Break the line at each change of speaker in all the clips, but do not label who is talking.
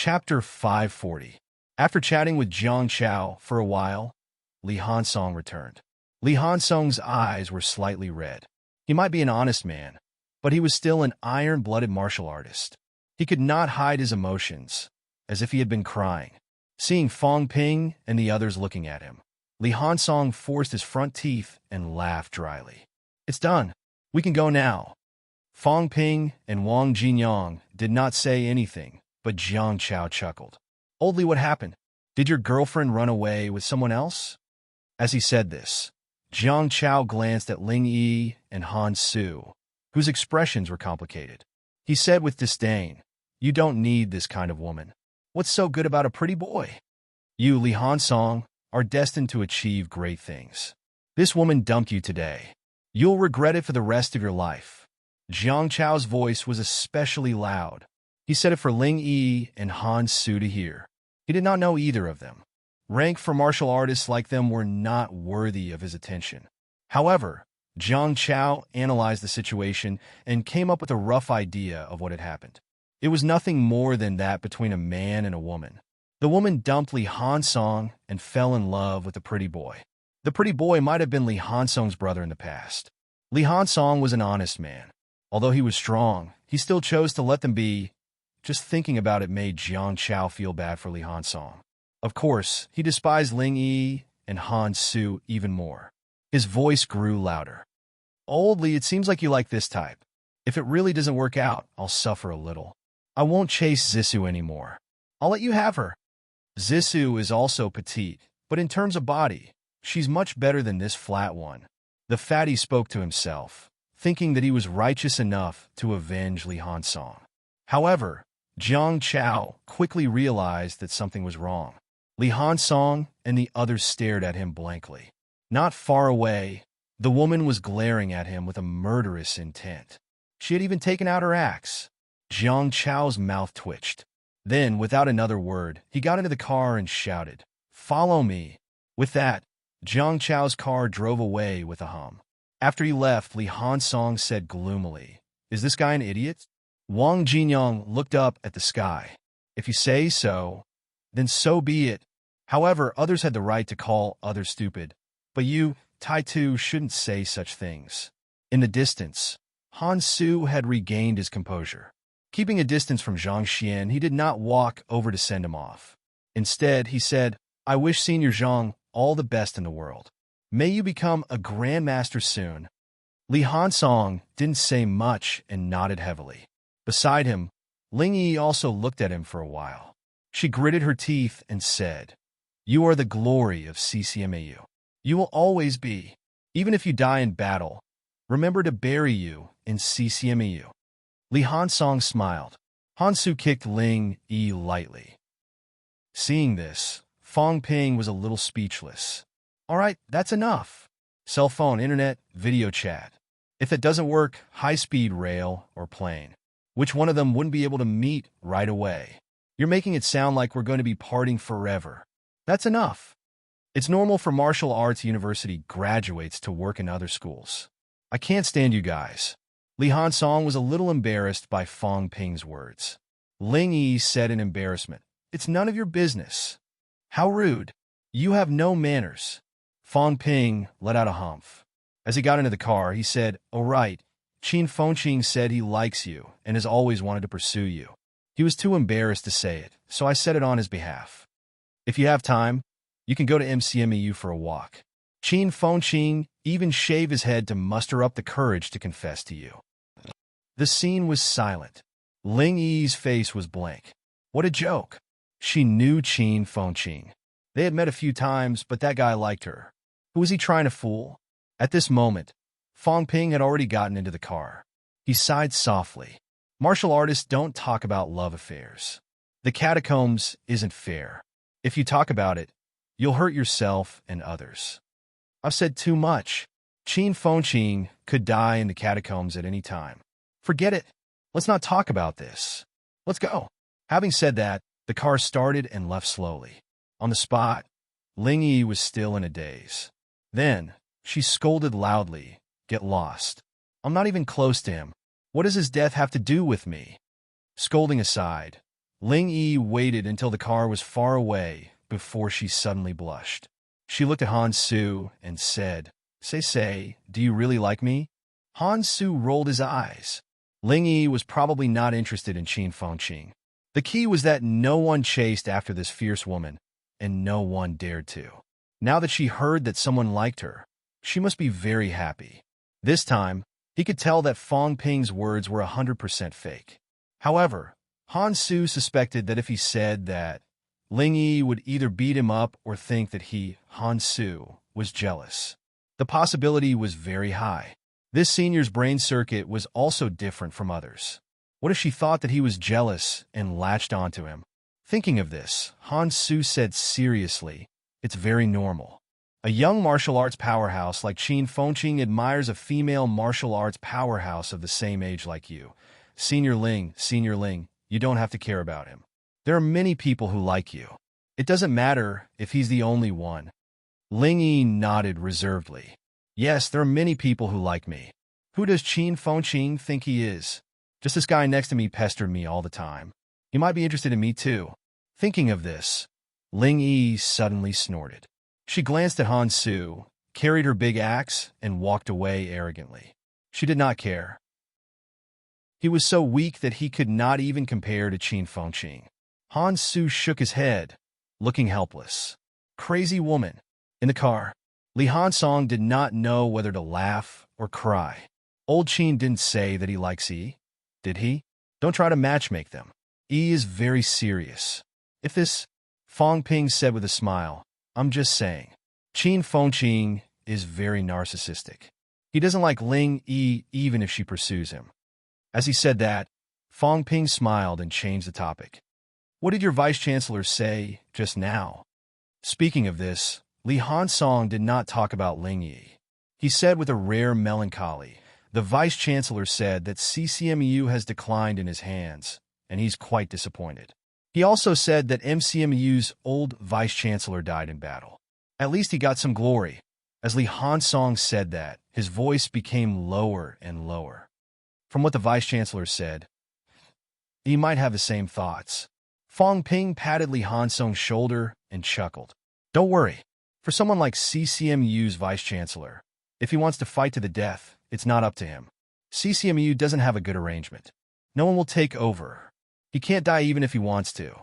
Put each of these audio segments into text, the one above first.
Chapter 540. After chatting with Jiang Chao for a while, Li Hansong returned. Li Hansong's eyes were slightly red. He might be an honest man, but he was still an iron-blooded martial artist. He could not hide his emotions, as if he had been crying. Seeing Fong Ping and the others looking at him, Li Hansong forced his front teeth and laughed dryly. "It's done. We can go now." Fong Ping and Wang Jinyang did not say anything, but Jiang Chao chuckled. "Old Li, what happened? Did your girlfriend run away with someone else?" As he said this, Jiang Chao glanced at Ling Yi and Han Su, whose expressions were complicated. He said with disdain, "You don't need this kind of woman. What's so good about a pretty boy? You, Li Hansong, are destined to achieve great things. This woman dumped you today. You'll regret it for the rest of your life." Jiang Chao's voice was especially loud. He said it for Ling Yi and Han Su to hear. He did not know either of them. Rank for martial artists like them were not worthy of his attention. However, Jiang Chao analyzed the situation and came up with a rough idea of what had happened. It was nothing more than that between a man and a woman. The woman dumped Li Hansong and fell in love with the pretty boy. The pretty boy might have been Li Hansong's brother in the past. Li Hansong was an honest man. Although he was strong, he still chose to let them be. Just thinking about it made Jiang Chao feel bad for Li Hansong. Of course, he despised Ling Yi and Han Su even more. His voice grew louder. "Old Li, it seems like you like this type. If it really doesn't work out, I'll suffer a little. I won't chase Zissou anymore. I'll let you have her." Zissou is also petite, but in terms of body, she's much better than this flat one. The fatty spoke to himself, thinking that he was righteous enough to avenge Li Hansong. However, Jiang Chao quickly realized that something was wrong. Li Hansong and the others stared at him blankly. Not far away, the woman was glaring at him with a murderous intent. She had even taken out her axe. Jiang Chao's mouth twitched. Then, without another word, he got into the car and shouted, "Follow me." With that, Jiang Chao's car drove away with a hum. After he left, Li Hansong said gloomily, "Is this guy an idiot?" Wang Jinyang looked up at the sky. "If you say so, then so be it. However, others had the right to call others stupid. But you, Tai Tu, shouldn't say such things." In the distance, Han Su had regained his composure. Keeping a distance from Zhang Xian, he did not walk over to send him off. Instead, he said, "I wish Senior Zhang all the best in the world. May you become a grandmaster soon." Li Hansong didn't say much and nodded heavily. Beside him, Ling Yi also looked at him for a while. She gritted her teeth and said, "You are the glory of CCMAU. You will always be. Even if you die in battle, remember to bury you in CCMAU." Li Hansong smiled. Han Su kicked Ling Yi lightly. Seeing this, Fong Ping was a little speechless. "All right, that's enough. Cell phone, internet, video chat. If that doesn't work, high-speed rail or plane. Which one of them wouldn't be able to meet right away? You're making it sound like we're going to be partying forever. That's enough. It's normal for martial arts university graduates to work in other schools. I can't stand you guys." Li Hansong was a little embarrassed by Fong Ping's words. Ling Yi said in embarrassment, "It's none of your business." "How rude. You have no manners." Fong Ping let out a humph. As he got into the car, he said, "Oh right, Qin Fengqing said he likes you and has always wanted to pursue you. He was too embarrassed to say it, so I said it on his behalf. If you have time, you can go to MCMEU for a walk. Qin Fengqing even shaved his head to muster up the courage to confess to you." The scene was silent. Ling Yi's face was blank. What a joke. She knew Qin Fengqing. They had met a few times, but that guy liked her. Who was he trying to fool? At this moment, Fong Ping had already gotten into the car. He sighed softly. Martial artists don't talk about love affairs. The catacombs isn't fair. If you talk about it, you'll hurt yourself and others. I've said too much. Qin Fengqing could die in the catacombs at any time. Forget it. Let's not talk about this. Let's go. Having said that, the car started and left slowly. On the spot, Ling Yi was still in a daze. Then, she scolded loudly, "Get lost. I'm not even close to him. What does his death have to do with me?" Scolding aside, Ling Yi waited until the car was far away before she suddenly blushed. She looked at Han Su and said, Say, do you really like me? Han Su rolled his eyes. Ling Yi was probably not interested in Qin Fengqing. The key was that no one chased after this fierce woman, and no one dared to. Now that she heard that someone liked her, she must be very happy. This time, he could tell that Fong Ping's words were 100% fake. However, Han Su suspected that if he said that, Ling Yi would either beat him up or think that he, Han Su, was jealous. The possibility was very high. This senior's brain circuit was also different from others. What if she thought that he was jealous and latched onto him? Thinking of this, Han Su said seriously, It's very normal. A young martial arts powerhouse like Qin Fengqing admires a female martial arts powerhouse of the same age like you. Senior Ling, you don't have to care about him. There are many people who like you. It doesn't matter if he's the only one. Ling Yi nodded reservedly. Yes, there are many people who like me. Who does Qin Fengqing think he is? Just this guy next to me pestered me all the time. He might be interested in me too. Thinking of this, Ling Yi suddenly snorted. She glanced at Han Su, carried her big axe, and walked away arrogantly. She did not care. He was so weak that he could not even compare to Qin Fengqing. Han Su shook his head, looking helpless. Crazy woman. In the car, Li Hansong did not know whether to laugh or cry. Old Qin didn't say that he likes E, did he? Don't try to matchmake them. E is very serious. If this, Fong Ping said with a smile, I'm just saying. Qin Fengqing is very narcissistic. He doesn't like Ling Yi even if she pursues him. As he said that, Fong Ping smiled and changed the topic. What did your vice-chancellor say just now? Speaking of this, Li Hansong did not talk about Ling Yi. He said with a rare melancholy, the vice-chancellor said that CCMU has declined in his hands, and he's quite disappointed. He also said that MCMU's old vice-chancellor died in battle. At least he got some glory. As Li Hansong said that, his voice became lower and lower. From what the vice-chancellor said, he might have the same thoughts. Fong Ping patted Li Hansong's shoulder and chuckled. Don't worry. For someone like CCMU's vice-chancellor, if he wants to fight to the death, it's not up to him. CCMU doesn't have a good arrangement. No one will take over. He can't die even if he wants to.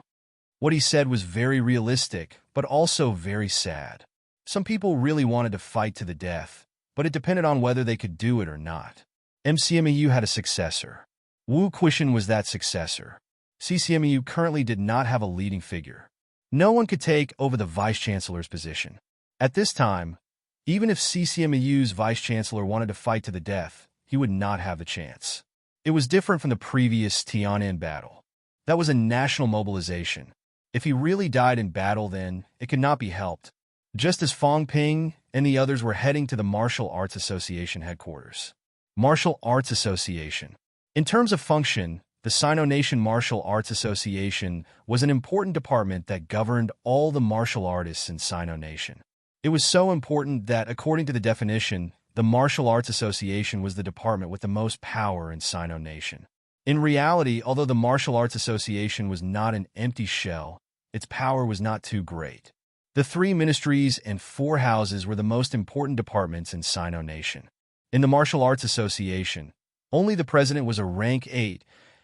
What he said was very realistic, but also very sad. Some people really wanted to fight to the death, but it depended on whether they could do it or not. MCMU had a successor. Wu Quishan was that successor. CCMU currently did not have a leading figure. No one could take over the vice-chancellor's position. At this time, even if CCMU's vice-chancellor wanted to fight to the death, he would not have the chance. It was different from the previous Tian'an battle. That was a national mobilization. If he really died in battle, then it could not be helped. Just as Fong Ping and the others were heading to the Martial Arts Association headquarters. Martial Arts Association. In terms of function, the Sino-Nation Martial Arts Association was an important department that governed all the martial artists in Sino-Nation. It was so important that, according to the definition, the Martial Arts Association was the department with the most power in Sino-Nation. In reality, although the Martial Arts Association was not an empty shell, its power was not too great. The 3 ministries and 4 houses were the most important departments in Sino-Nation. In the Martial Arts Association, only the president was a rank 8,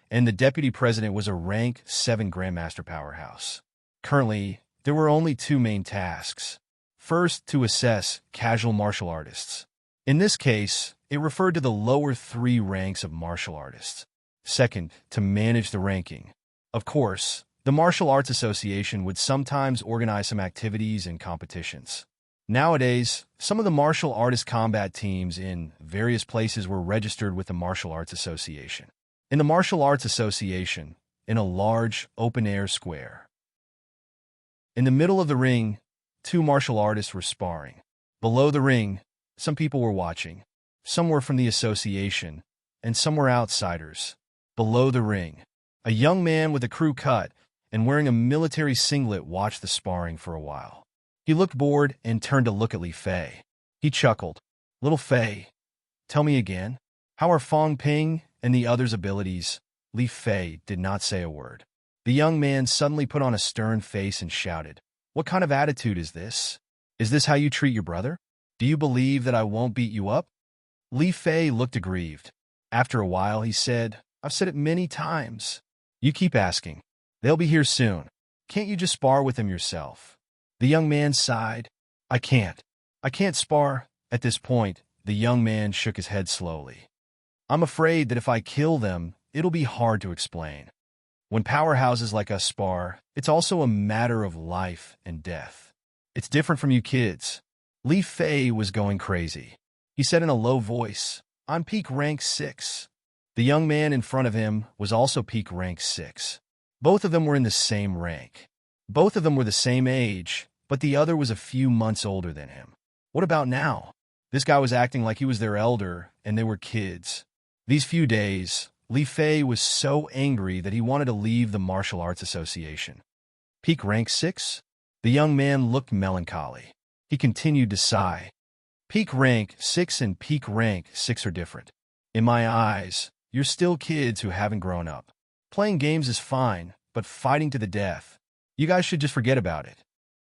and the deputy president was a rank 7 Grandmaster powerhouse. Currently, there were only 2 main tasks. First, to assess casual martial artists. In this case, it referred to the lower 3 ranks of martial artists. Second, to manage the ranking. Of course, the Martial Arts Association would sometimes organize some activities and competitions. Nowadays, some of the martial artist combat teams in various places were registered with the Martial Arts Association. In the Martial Arts Association, in a large, open-air square. In the middle of the ring, 2 martial artists were sparring. Below the ring, some people were watching. Some were from the association, and some were outsiders. Below the ring, a young man with a crew cut and wearing a military singlet watched the sparring for a while. He looked bored and turned to look at Li Fei. He chuckled. Little Fei, tell me again, how are Fong Ping and the others' abilities? Li Fei did not say a word. The young man suddenly put on a stern face and shouted, "What kind of attitude is this? Is this how you treat your brother? Do you believe that I won't beat you up?" Li Fei looked aggrieved. After a while, he said, "I've said it many times. You keep asking. They'll be here soon. Can't you just spar with them yourself?" The young man sighed. I can't. I can't spar." At this point, the young man shook his head slowly. "I'm afraid that if I kill them, it'll be hard to explain. When powerhouses like us spar, it's also a matter of life and death. It's different from you kids." Li Fei was going crazy. He said in a low voice, "I'm peak rank 6. The young man in front of him was also peak rank 6. Both of them were in the same rank. Both of them were the same age, but the other was a few months older than him. What about now? This guy was acting like he was their elder, and they were kids. These few days, Li Fei was so angry that he wanted to leave the martial arts association. Peak rank 6? The young man looked melancholy. He continued to sigh. Peak rank 6 and peak rank 6 are different. In my eyes, you're still kids who haven't grown up. Playing games is fine, but fighting to the death, you guys should just forget about it.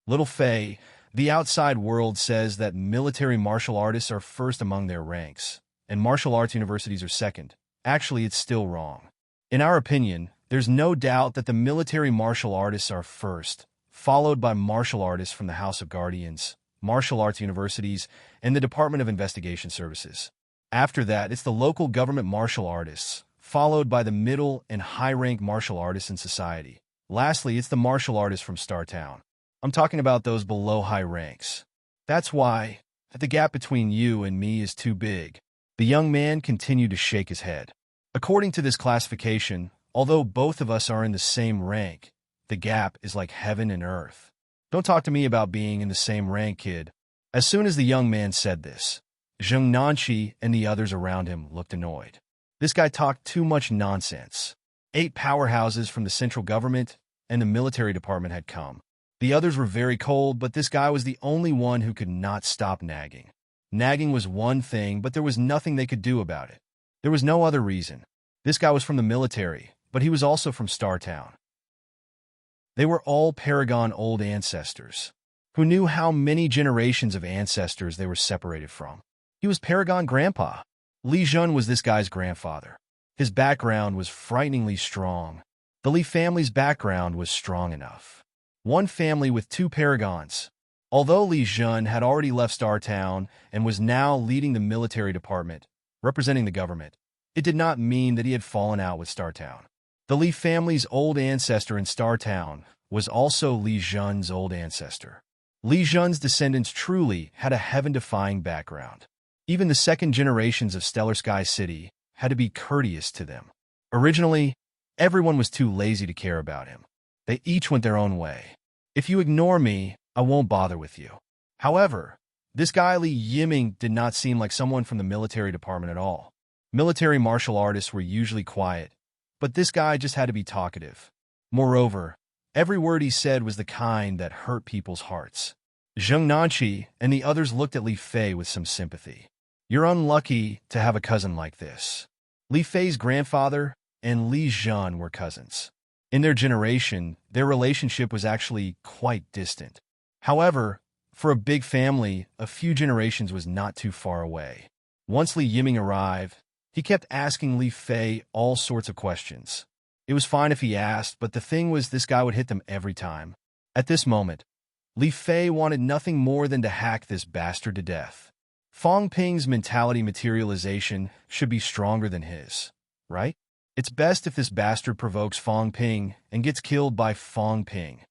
Little Fei, the outside world says that military martial artists are first among their ranks, and martial arts universities are second. Actually, it's still wrong. In our opinion, there's no doubt that the military martial artists are first, followed by martial artists from the House of Guardians, martial arts universities, and the Department of Investigation Services. After that, it's the local government martial artists, followed by the middle and high-rank martial artists in society. Lastly, it's the martial artists from Startown. I'm talking about those below high ranks. That's why the gap between you and me is too big." The young man continued to shake his head. "According to this classification, although both of us are in the same rank, the gap is like heaven and earth. Don't talk to me about being in the same rank, kid." As soon as the young man said this, Zheng Nanqi and the others around him looked annoyed. This guy talked too much nonsense. 8 powerhouses from the central government and the military department had come. The others were very cold, but this guy was the only one who could not stop nagging. Nagging was one thing, but there was nothing they could do about it. There was no other reason. This guy was from the military, but he was also from Startown. They were all Paragon old ancestors. Who knew how many generations of ancestors they were separated from? He was Paragon Grandpa. Li Jun was this guy's grandfather. His background was frighteningly strong. The Li family's background was strong enough. One family with 2 paragons. Although Li Jun had already left Startown and was now leading the military department, representing the government, it did not mean that he had fallen out with Startown. The Li family's old ancestor in Startown was also Li Jun's old ancestor. Li Jun's descendants truly had a heaven-defying background. Even the second generations of Stellar Sky City had to be courteous to them. Originally, everyone was too lazy to care about him. They each went their own way. If you ignore me, I won't bother with you. However, this guy Li Yiming did not seem like someone from the military department at all. Military martial artists were usually quiet, but this guy just had to be talkative. Moreover, every word he said was the kind that hurt people's hearts. Zheng Nanqi and the others looked at Li Fei with some sympathy. You're unlucky to have a cousin like this. Li Fei's grandfather and Li Jun were cousins. In their generation, their relationship was actually quite distant. However, for a big family, a few generations was not too far away. Once Li Yiming arrived, he kept asking Li Fei all sorts of questions. It was fine if he asked, but the thing was this guy would hit them every time. At this moment, Li Fei wanted nothing more than to hack this bastard to death. Fong Ping's mentality materialization should be stronger than his, right? It's best if this bastard provokes Fong Ping and gets killed by Fong Ping.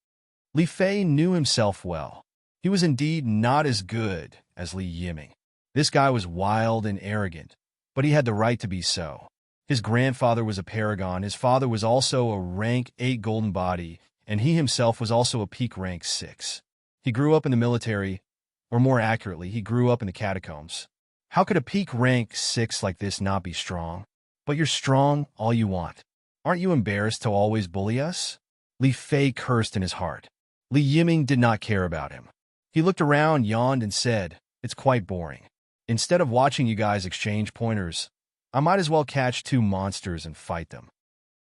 Li Fei knew himself well. He was indeed not as good as Li Yiming. This guy was wild and arrogant, but he had the right to be so. His grandfather was a paragon, his father was also a rank 8 golden body, and he himself was also a peak rank 6. He grew up in the military, or more accurately, he grew up in the catacombs. How could a peak rank 6 like this not be strong? But you're strong all you want. Aren't you embarrassed to always bully us? Li Fei cursed in his heart. Li Yiming did not care about him. He looked around, yawned, and said, "It's quite boring. Instead of watching you guys exchange pointers, I might as well catch 2 monsters and fight them.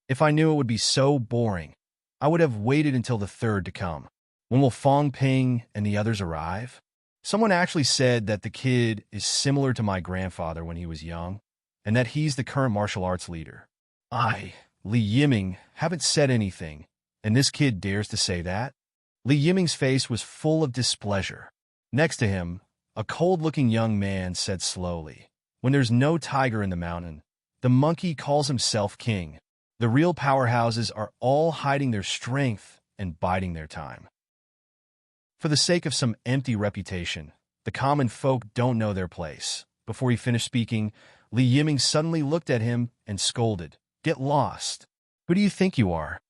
If I knew it would be so boring, I would have waited until the third to come. When will Fong Ping and the others arrive? Someone actually said that the kid is similar to my grandfather when he was young, and that he's the current martial arts leader. Li Yiming, haven't said anything, and this kid dares to say that? Li Yiming's face was full of displeasure. Next to him, a cold-looking young man said slowly, "When there's no tiger in the mountain, the monkey calls himself king. The real powerhouses are all hiding their strength and biding their time. For the sake of some empty reputation, the common folk don't know their place." Before he finished speaking, Li Yiming suddenly looked at him and scolded, "Get lost. Who do you think you are?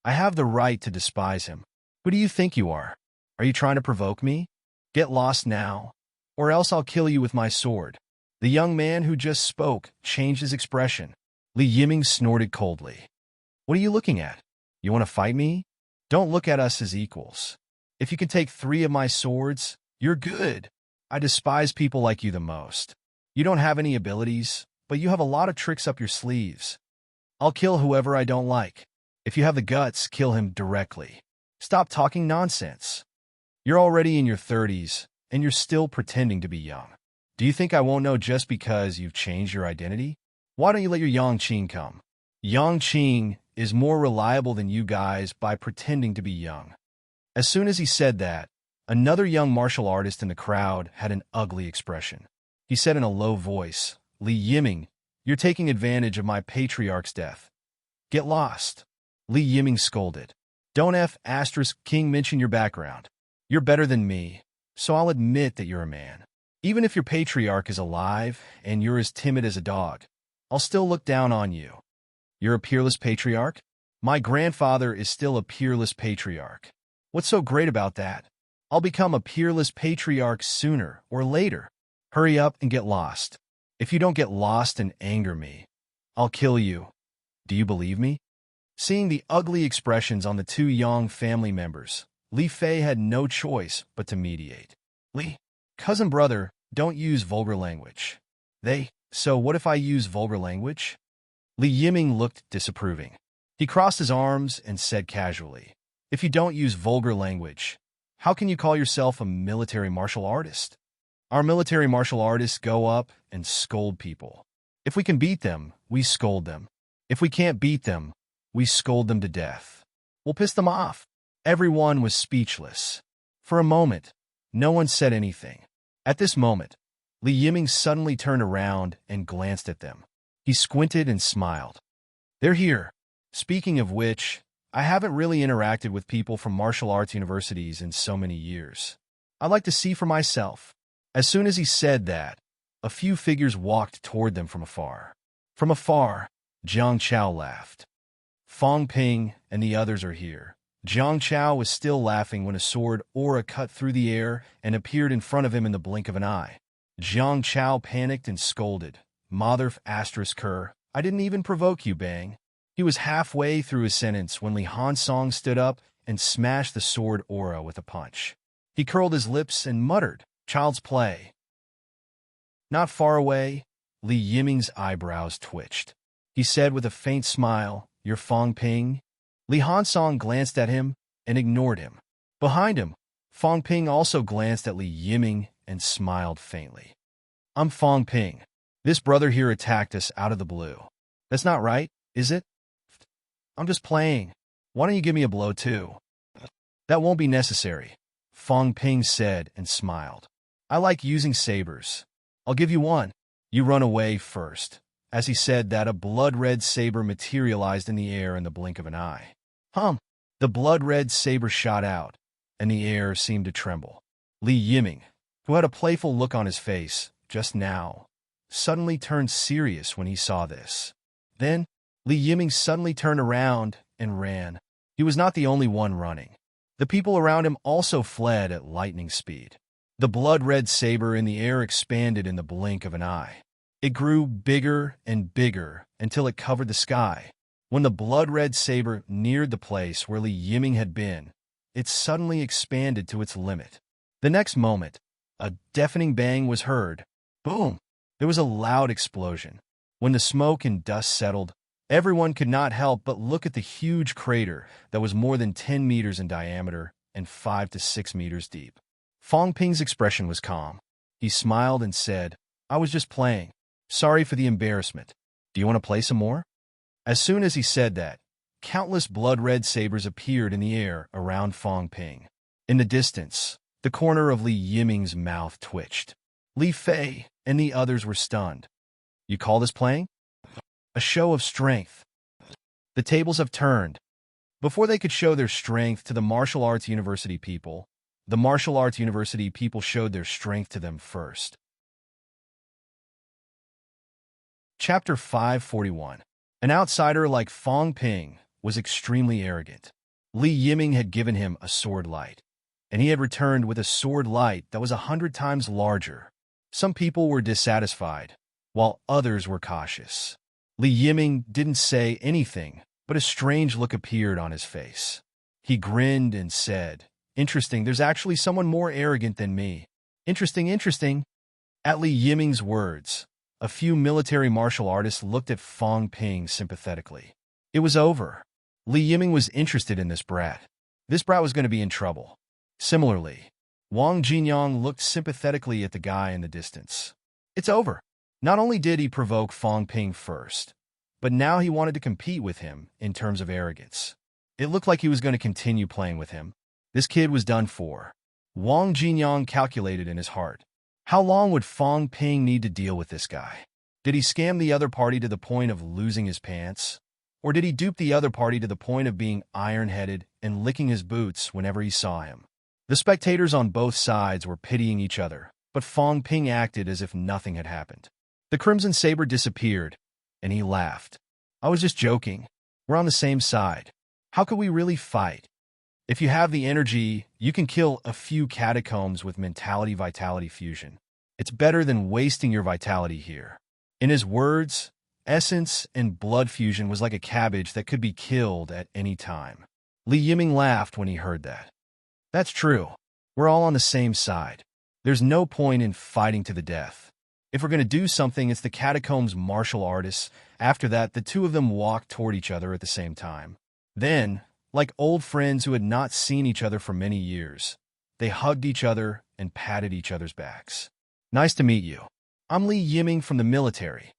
I have the right to despise him. Who do you think you are? Are you trying to provoke me? Get lost now, or else I'll kill you with my sword." The young man who just spoke changed his expression. Li Yiming snorted coldly. "What are you looking at? You want to fight me? Don't look at us as equals. If you can take 3 of my swords, you're good. I despise people like you the most. You don't have any abilities, but you have a lot of tricks up your sleeves. I'll kill whoever I don't like. If you have the guts, kill him directly. Stop talking nonsense. You're already in your 30s, and you're still pretending to be young. Do you think I won't know just because you've changed your identity? Why don't you let your Yangqing come? Yangqing is more reliable than you guys by pretending to be young." As soon as he said that, another young martial artist in the crowd had an ugly expression. He said in a low voice, "Li Yiming, you're taking advantage of my patriarch's death. Get lost." Li Yiming scolded. "Don't King mention your background. You're better than me, so I'll admit that you're a man. Even if your patriarch is alive and you're as timid as a dog, I'll still look down on you. You're a peerless patriarch? My grandfather is still a peerless patriarch. What's so great about that? I'll become a peerless patriarch sooner or later. Hurry up and get lost. If you don't get lost and anger me, I'll kill you. Do you believe me?" Seeing the ugly expressions on the 2 Yang family members, Li Fei had no choice but to mediate. "Li, cousin brother, don't use vulgar language." So what if I use vulgar language?" Li Yiming looked disapproving. He crossed his arms and said casually, "If you don't use vulgar language, how can you call yourself a military martial artist? Our military martial artists go up and scold people. If we can beat them, we scold them. If we can't beat them, we scold them to death. We'll piss them off." Everyone was speechless. For a moment, no one said anything. At this moment, Li Yiming suddenly turned around and glanced at them. He squinted and smiled. "They're here. Speaking of which, I haven't really interacted with people from martial arts universities in so many years. I'd like to see for myself." As soon as he said that, a few figures walked toward them from afar. From afar, Jiang Chao laughed. "Fong Ping and the others are here." Jiang Chao was still laughing when a sword aura cut through the air and appeared in front of him in the blink of an eye. Jiang Chao panicked and scolded, "Mother Ker, I didn't even provoke you, Bang." He was halfway through his sentence when Li Hansong stood up and smashed the sword aura with a punch. He curled his lips and muttered, "Child's play." Not far away, Li Yiming's eyebrows twitched. He said with a faint smile, "You're Fong Ping?" Li Hansong glanced at him and ignored him. Behind him, Fong Ping also glanced at Li Yiming and smiled faintly. "I'm Fong Ping. This brother here attacked us out of the blue. That's not right, is it? I'm just playing. Why don't you give me a blow too?" "That won't be necessary," Fong Ping said and smiled. "I like using sabers. I'll give you one. You run away first." As he said that, a blood-red saber materialized in the air in the blink of an eye. The blood-red saber shot out, and the air seemed to tremble. Li Yiming, who had a playful look on his face just now, suddenly turned serious when he saw this. Then, Li Yiming suddenly turned around and ran. He was not the only one running. The people around him also fled at lightning speed. The blood-red saber in the air expanded in the blink of an eye. It grew bigger and bigger until it covered the sky. When the blood-red saber neared the place where Li Yiming had been, it suddenly expanded to its limit. The next moment, a deafening bang was heard. Boom! There was a loud explosion. When the smoke and dust settled, Everyone could not help but look at the huge crater that was more than 10 meters in diameter and 5 to 6 meters deep. Fong Ping's expression was calm. He smiled and said, "I was just playing. Sorry for the embarrassment. Do you want to play some more?" As soon as he said that, countless blood-red sabers appeared in the air around Fong Ping. In the distance, the corner of Li Yiming's mouth twitched. Li Fei and the others were stunned. "You call this playing?" "A show of strength. The tables have turned." Before they could show their strength to the martial arts university people, the martial arts university people showed their strength to them first. Chapter 541. An outsider like Fong Ping was extremely arrogant. Li Yiming had given him a sword light, and he had returned with a sword light that was 100 times larger. Some people were dissatisfied, while others were cautious. Li Yiming didn't say anything, but a strange look appeared on his face. He grinned and said, "Interesting, there's actually someone more arrogant than me. Interesting, interesting." At Li Yiming's words, a few military martial artists looked at Fong Ping sympathetically. It was over. Li Yiming was interested in this brat. This brat was going to be in trouble. Similarly, Wang Jinyang looked sympathetically at the guy in the distance. It's over. Not only did he provoke Fong Ping first, but now he wanted to compete with him in terms of arrogance. It looked like he was going to continue playing with him. This kid was done for. Wang Jinyang calculated in his heart. How long would Fong Ping need to deal with this guy? Did he scam the other party to the point of losing his pants? Or did he dupe the other party to the point of being iron-headed and licking his boots whenever he saw him? The spectators on both sides were pitying each other, but Fong Ping acted as if nothing had happened. The crimson saber disappeared, and he laughed. "I was just joking. We're on the same side. How could we really fight? If you have the energy, you can kill a few catacombs with mentality-vitality fusion. It's better than wasting your vitality here." In his words, essence and blood fusion was like a cabbage that could be killed at any time. Li Yiming laughed when he heard that. "That's true. We're all on the same side. There's no point in fighting to the death. If we're going to do something, it's the catacombs martial artists." After that, the two of them walked toward each other at the same time. Then, like old friends who had not seen each other for many years, they hugged each other and patted each other's backs. "Nice to meet you. I'm Li Yiming from the military."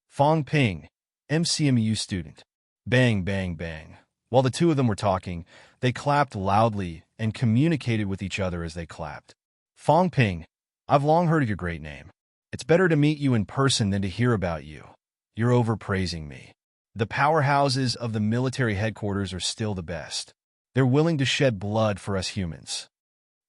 Fong Ping, MCMU student. Bang, bang, bang. While the two of them were talking, they clapped loudly and communicated with each other as they clapped. "Fong Ping, I've long heard of your great name. It's better to meet you in person than to hear about you. You're overpraising me. The powerhouses of the military headquarters are still the best. They're willing to shed blood for us humans."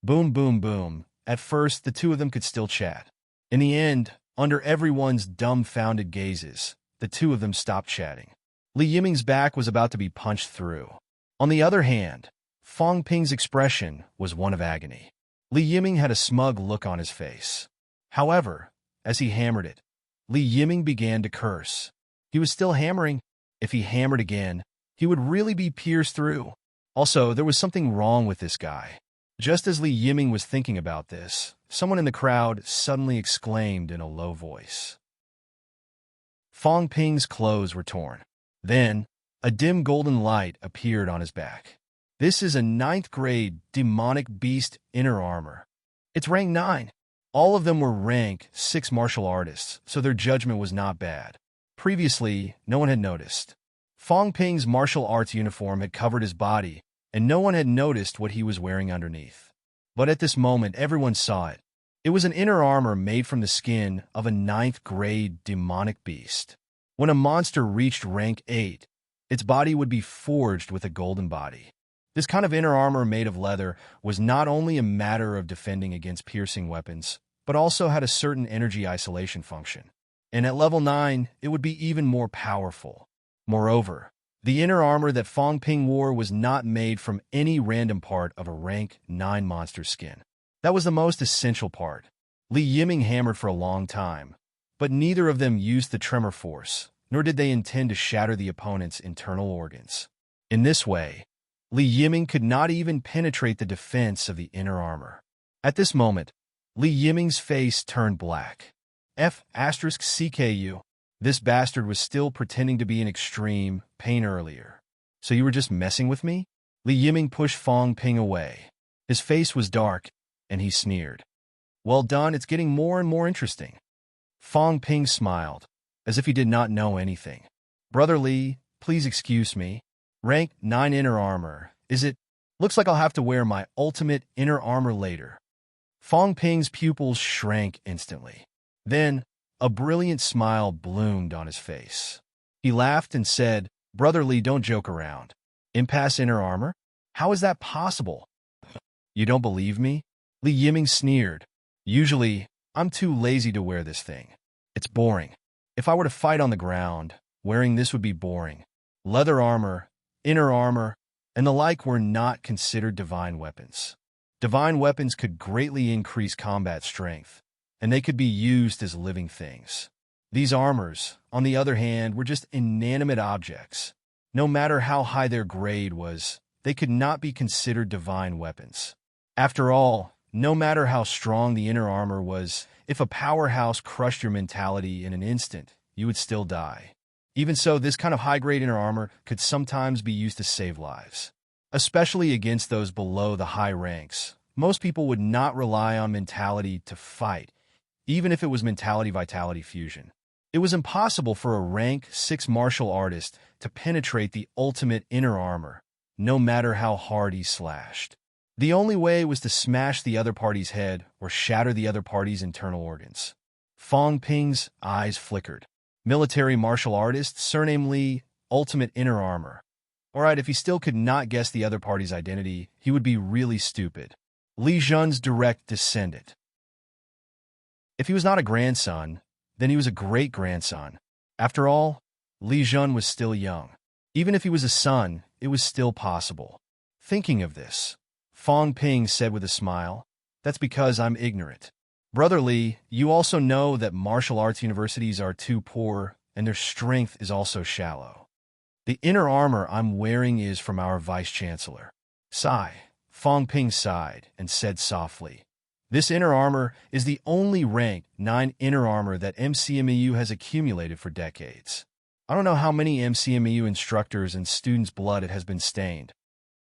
Boom, boom, boom. At first, the two of them could still chat. In the end, under everyone's dumbfounded gazes, the two of them stopped chatting. Li Yiming's back was about to be punched through. On the other hand, Fong Ping's expression was one of agony. Li Yiming had a smug look on his face. However, as he hammered it, Li Yiming began to curse. He was still hammering. If he hammered again, he would really be pierced through. Also, there was something wrong with this guy. Just as Li Yiming was thinking about this, someone in the crowd suddenly exclaimed in a low voice. Fong Ping's clothes were torn. Then, a dim golden light appeared on his back. "This is a 9th grade demonic beast inner armor. It's rank 9. All of them were rank 6 martial artists, so their judgment was not bad. Previously, no one had noticed. Fong Ping's martial arts uniform had covered his body, and no one had noticed what he was wearing underneath. But at this moment, everyone saw it. It was an inner armor made from the skin of a 9th grade demonic beast. When a monster reached rank 8, its body would be forged with a golden body. This kind of inner armor made of leather was not only a matter of defending against piercing weapons, but also had a certain energy isolation function. And at level 9, it would be even more powerful. Moreover, the inner armor that Fong Ping wore was not made from any random part of a rank 9 monster's skin. That was the most essential part. Li Yiming hammered for a long time, but neither of them used the tremor force, nor did they intend to shatter the opponent's internal organs. In this way, Li Yiming could not even penetrate the defense of the inner armor. At this moment, Li Yiming's face turned black. F***CKU. This bastard was still pretending to be in extreme pain earlier. So you were just messing with me? Li Yiming pushed Fong Ping away. His face was dark, and he sneered. Well done, it's getting more and more interesting. Fong Ping smiled, as if he did not know anything. Brother Li, please excuse me. Rank 9 inner armor, is it? Looks like I'll have to wear my ultimate inner armor later. Fong Ping's pupils shrank instantly. Then, a brilliant smile bloomed on his face. He laughed and said, Brother Li, don't joke around. Impasse inner armor? How is that possible? You don't believe me? Li Yiming sneered. Usually, I'm too lazy to wear this thing. It's boring. If I were to fight on the ground, wearing this would be boring. Leather armor, inner armor, and the like were not considered divine weapons. Divine weapons could greatly increase combat strength, and they could be used as living things. These armors, on the other hand, were just inanimate objects. No matter how high their grade was, they could not be considered divine weapons. After all, no matter how strong the inner armor was, if a powerhouse crushed your mentality in an instant, you would still die. Even so, this kind of high-grade inner armor could sometimes be used to save lives. Especially against those below the high ranks, most people would not rely on mentality to fight, even if it was mentality-vitality fusion. It was impossible for a rank 6 martial artist to penetrate the ultimate inner armor, no matter how hard he slashed. The only way was to smash the other party's head or shatter the other party's internal organs. Fong Ping's eyes flickered. Military martial artist, surname Li, ultimate inner armor. Alright, if he still could not guess the other party's identity, he would be really stupid. Li Zhen's direct descendant. If he was not a grandson, then he was a great-grandson. After all, Li Zhen was still young. Even if he was a son, it was still possible. Thinking of this, Fong Ping said with a smile, That's because I'm ignorant. Brother Li, you also know that martial arts universities are too poor, and their strength is also shallow. The inner armor I'm wearing is from our vice-chancellor. Sigh. Fong Ping sighed and said softly, This inner armor is the only rank 9 inner armor that MCMEU has accumulated for decades. I don't know how many MCMEU instructors and students' blood it has been stained.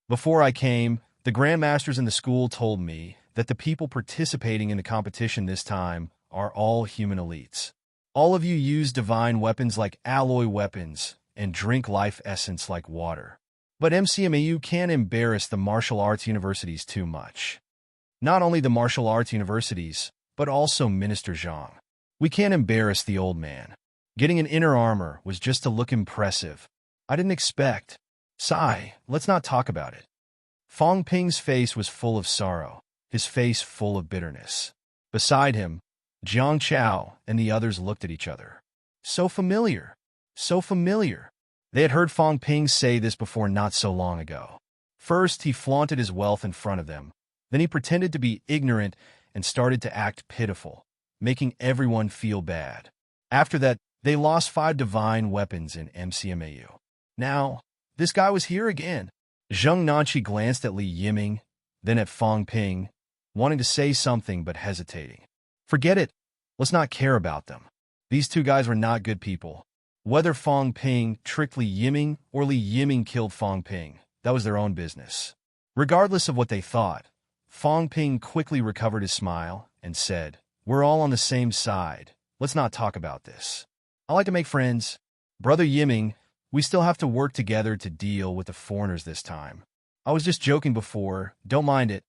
Before I came, the grandmasters in the school told me that the people participating in the competition this time are all human elites. All of you use divine weapons like alloy weapons and drink life essence like water. But MCMEU can't embarrass the martial arts universities too much. Not only the martial arts universities, but also Minister Zhang. We can't embarrass the old man. Getting an inner armor was just to look impressive. I didn't expect. Sigh, let's not talk about it. Fong Ping's face was full of sorrow, his face full of bitterness. Beside him, Jiang Chao and the others looked at each other. So familiar. So familiar. They had heard Fong Ping say this before not so long ago. First, he flaunted his wealth in front of them. Then he pretended to be ignorant and started to act pitiful, making everyone feel bad. After that, they lost 5 divine weapons in MCMAU. Now, this guy was here again. Zheng Nanqi glanced at Li Yiming, then at Fong Ping, wanting to say something but hesitating. Forget it. Let's not care about them. These 2 guys were not good people. Whether Fong Ping tricked Li Yiming or Li Yiming killed Fong Ping, that was their own business. Regardless of what they thought, Fong Ping quickly recovered his smile and said, We're all on the same side. Let's not talk about this. I like to make friends. Brother Yiming, we still have to work together to deal with the foreigners this time. I was just joking before. Don't mind it.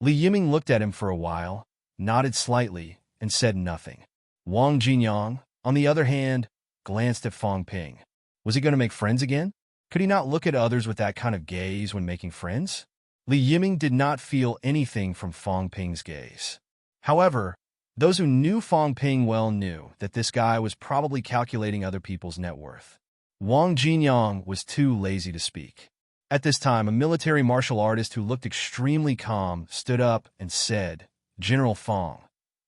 Li Yiming looked at him for a while, nodded slightly, and said nothing. Wang Jinyang, on the other hand, glanced at Fong Ping. Was he going to make friends again? Could he not look at others with that kind of gaze when making friends? Li Yiming did not feel anything from Fong Ping's gaze. However, those who knew Fong Ping well knew that this guy was probably calculating other people's net worth. Wang Jinyang was too lazy to speak. At this time, a military martial artist who looked extremely calm stood up and said, General Fong,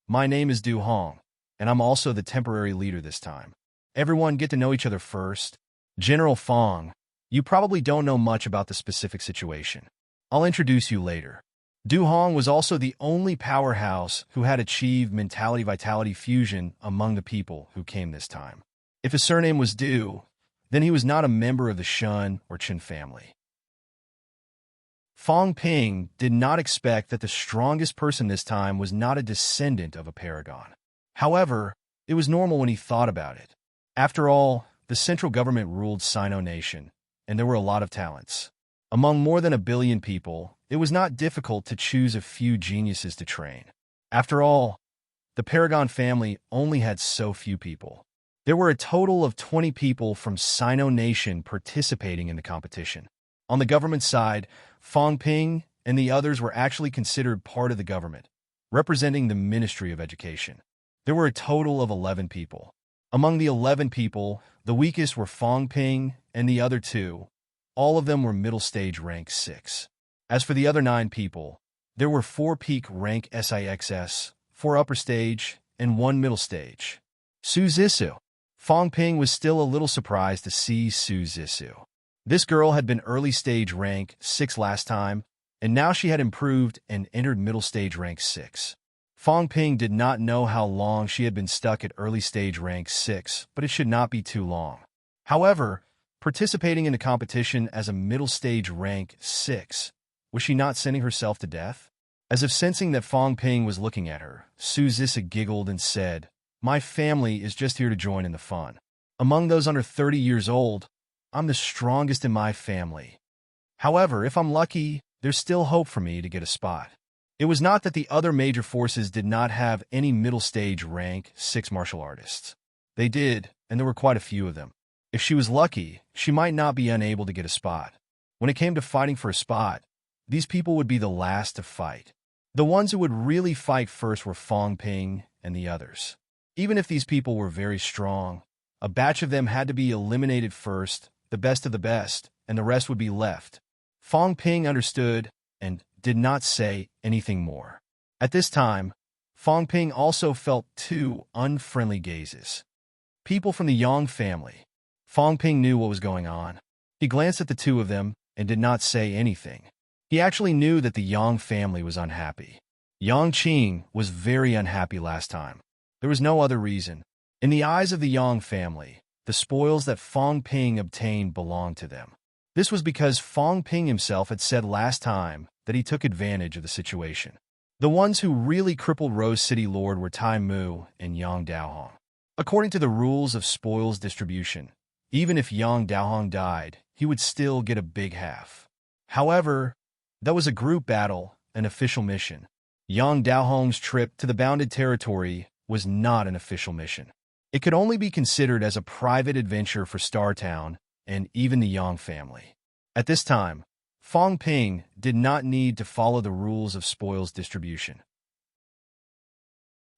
my name is Du Hong, and I'm also the temporary leader this time. Everyone get to know each other first. General Fong, you probably don't know much about the specific situation. I'll introduce you later. Du Hong was also the only powerhouse who had achieved mentality-vitality fusion among the people who came this time. If his surname was Du, then he was not a member of the Shun or Chen family. Fong Ping did not expect that the strongest person this time was not a descendant of a paragon. However, it was normal when he thought about it. After all, the central government ruled Sino Nation, and there were a lot of talents. Among more than 1 billion people, it was not difficult to choose a few geniuses to train. After all, the Paragon family only had so few people. There were a total of 20 people from Sino Nation participating in the competition. On the government side, Fong Ping and the others were actually considered part of the government, representing the Ministry of Education. There were a total of 11 people. Among the 11 people, the weakest were Fong Ping and the other 2. All of them were middle stage rank 6. As for the other 9 people, there were 4 peak rank SIXS, 4 upper stage, and 1 middle stage. Su Zissou. Fong Ping was still a little surprised to see Su Zissou. This girl had been early stage rank 6 last time, and now she had improved and entered middle stage rank 6. Fong Ping did not know how long she had been stuck at early stage rank 6, but it should not be too long. However, participating in the competition as a middle stage rank 6, was she not sending herself to death? As if sensing that Fong Ping was looking at her, Su Zissou giggled and said, "My family is just here to join in the fun. Among those under 30 years old, I'm the strongest in my family. However, if I'm lucky, there's still hope for me to get a spot." It was not that the other major forces did not have any middle stage rank 6 martial artists. They did, and there were quite a few of them. If she was lucky, she might not be unable to get a spot. When it came to fighting for a spot, these people would be the last to fight. The ones who would really fight first were Fong Ping and the others. Even if these people were very strong, a batch of them had to be eliminated first, the best of the best, and the rest would be left. Fong Ping understood and did not say anything more. At this time, Fong Ping also felt 2 unfriendly gazes. People from the Yang family. Fong Ping knew what was going on. He glanced at the 2 of them and did not say anything. He actually knew that the Yang family was unhappy. Yang Qing was very unhappy last time. There was no other reason. In the eyes of the Yang family, the spoils that Fong Ping obtained belonged to them. This was because Fong Ping himself had said last time that he took advantage of the situation. The ones who really crippled Rose City Lord were Tai Mu and Yang Daohong. According to the rules of spoils distribution, even if Yang Daohong died, he would still get a big half. However, that was a group battle, an official mission. Yang Daohong's trip to the bounded territory was not an official mission. It could only be considered as a private adventure for Star Town and even the Yang family. At this time, Fong Ping did not need to follow the rules of spoils distribution.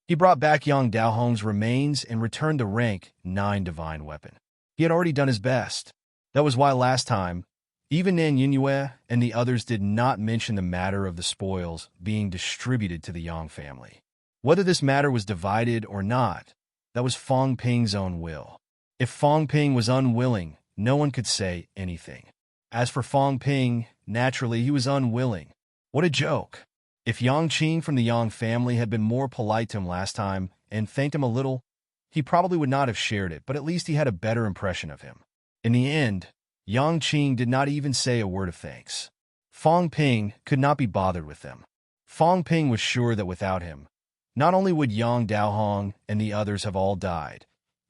He brought back Yang Daohong's remains and returned the rank 9 divine weapon. He had already done his best. That was why last time, even Nan Yinyue and the others did not mention the matter of the spoils being distributed to the Yang family. Whether this matter was divided or not, that was Fong Ping's own will. If Fong Ping was unwilling, no one could say anything. As for Fong Ping, naturally he was unwilling. What a joke. If Yang Qing from the Yang family had been more polite to him last time and thanked him a little, he probably would not have shared it, but at least he had a better impression of him. In the end, Yang Qing did not even say a word of thanks. Fong Ping could not be bothered with them. Fong Ping was sure that without him, not only would Yang Daohong and the others have all died,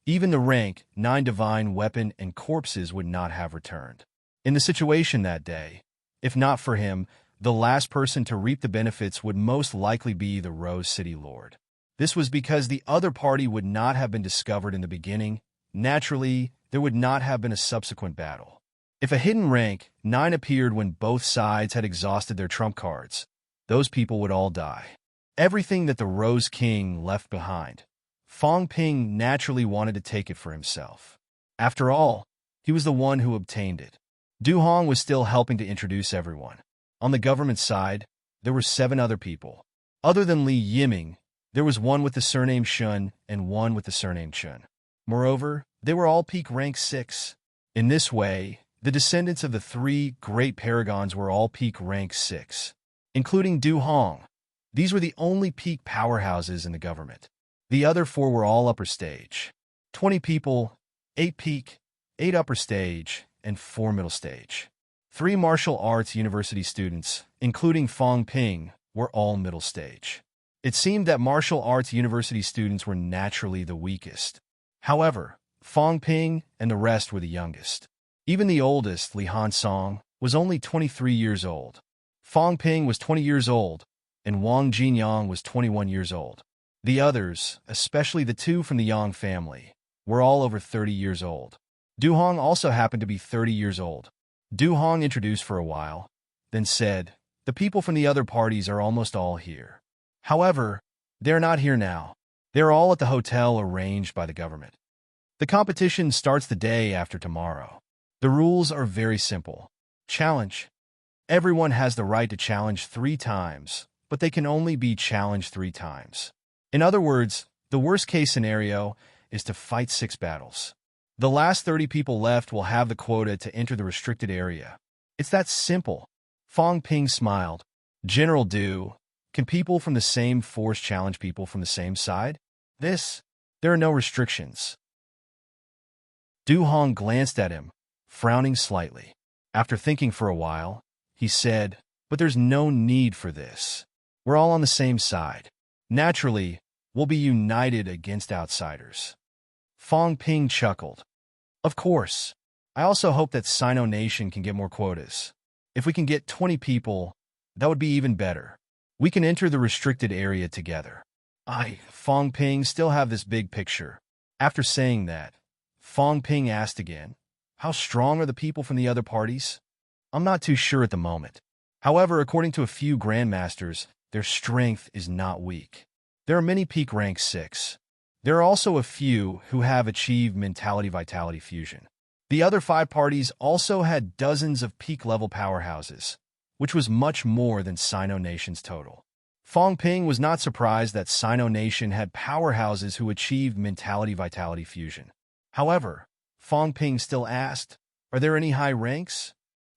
even the rank 9 divine weapon and corpses would not have returned. In the situation that day, if not for him, the last person to reap the benefits would most likely be the Rose City Lord. This was because the other party would not have been discovered in the beginning. Naturally, there would not have been a subsequent battle. If a hidden rank 9 appeared when both sides had exhausted their trump cards, those people would all die. Everything that the Rose King left behind, Fong Ping naturally wanted to take it for himself. After all, he was the one who obtained it. Du Hong was still helping to introduce everyone. On the government side, there were 7 other people. Other than Li Yiming, there was one with the surname Shun and one with the surname Chun. Moreover, they were all peak rank 6. In this way, the descendants of the 3 great paragons were all peak rank 6, including Du Hong. These were the only peak powerhouses in the government. The other 4 were all upper stage. 20 people, 8 peak, 8 upper stage, and 4 middle stage. 3 martial arts university students, including Fong Ping, were all middle stage. It seemed that martial arts university students were naturally the weakest. However, Fong Ping and the rest were the youngest. Even the oldest, Li Hansong, was only 23 years old. Fong Ping was 20 years old, and Wang Jinyang was 21 years old. The others, especially the two from the Yang family, were all over 30 years old. Du Hong also happened to be 30 years old. Du Hong introduced for a while, then said, "The people from the other parties are almost all here. However, they're not here now. They're all at the hotel arranged by the government. The competition starts the day after tomorrow. The rules are very simple. Challenge. Everyone has the right to challenge 3 times, but they can only be challenged 3 times. In other words, the worst-case scenario is to fight 6 battles. The last 30 people left will have the quota to enter the restricted area. It's that simple." Fong Ping smiled. "General Du, can people from the same force challenge people from the same side? There are no restrictions." Du Hong glanced at him, frowning slightly. After thinking for a while, he said, "But there's no need for this. We're all on the same side. Naturally, we'll be united against outsiders." Fong Ping chuckled. "Of course. I also hope that Sino Nation can get more quotas. If we can get 20 people, that would be even better. We can enter the restricted area together." Fong Ping still have this big picture. After saying that, Fong Ping asked again, "How strong are the people from the other parties?" "I'm not too sure at the moment. However, according to a few grandmasters, their strength is not weak. There are many peak rank 6. There are also a few who have achieved mentality-vitality fusion. The other 5 parties also had dozens of peak-level powerhouses, which was much more than Sino Nation's total." Fong Ping was not surprised that Sino Nation had powerhouses who achieved mentality-vitality fusion. However, Fong Ping still asked, "Are there any high ranks?"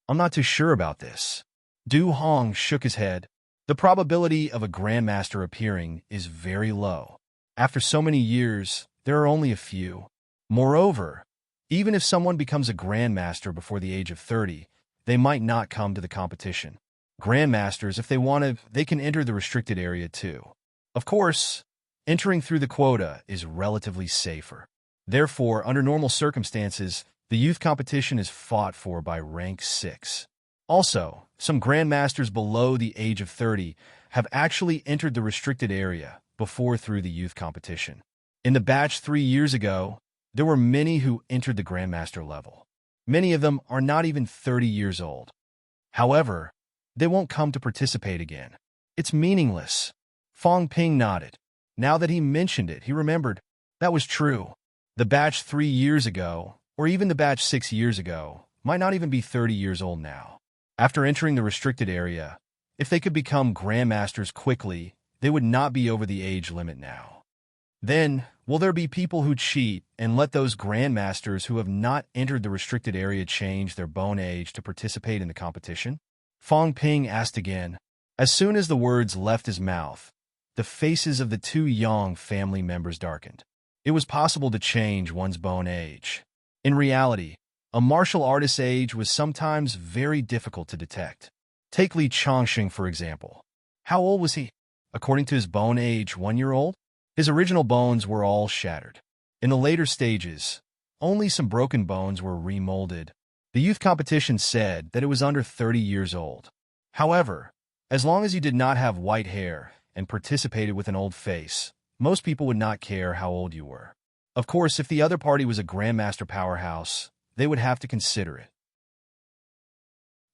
"I'm not too sure about this." Du Hong shook his head. "The probability of a grandmaster appearing is very low. After so many years, there are only a few. Moreover, even if someone becomes a grandmaster before the age of 30, they might not come to the competition. Grandmasters, if they want to, they can enter the restricted area too. Of course, entering through the quota is relatively safer. Therefore, under normal circumstances, the youth competition is fought for by rank 6. Also, some grandmasters below the age of 30 have actually entered the restricted area before through the youth competition. In the batch 3 years ago, there were many who entered the grandmaster level. Many of them are not even 30 years old. However, they won't come to participate again. It's meaningless." Fong Ping nodded. Now that he mentioned it, he remembered. That was true. The batch 3 years ago, or even the batch 6 years ago, might not even be 30 years old now. After entering the restricted area, if they could become grandmasters quickly, they would not be over the age limit now. Then, will there be people who cheat and let those grandmasters who have not entered the restricted area change their bone age to participate in the competition? Fong Ping asked again. As soon as the words left his mouth, the faces of the 2 Yang family members darkened. It was possible to change one's bone age. In reality, a martial artist's age was sometimes very difficult to detect. Take Li Chongqing, for example. How old was he? According to his bone age, 1 year old? His original bones were all shattered. In the later stages, only some broken bones were remolded. The youth competition said that it was under 30 years old. However, as long as you did not have white hair and participated with an old face, most people would not care how old you were. Of course, if the other party was a grandmaster powerhouse, they would have to consider it.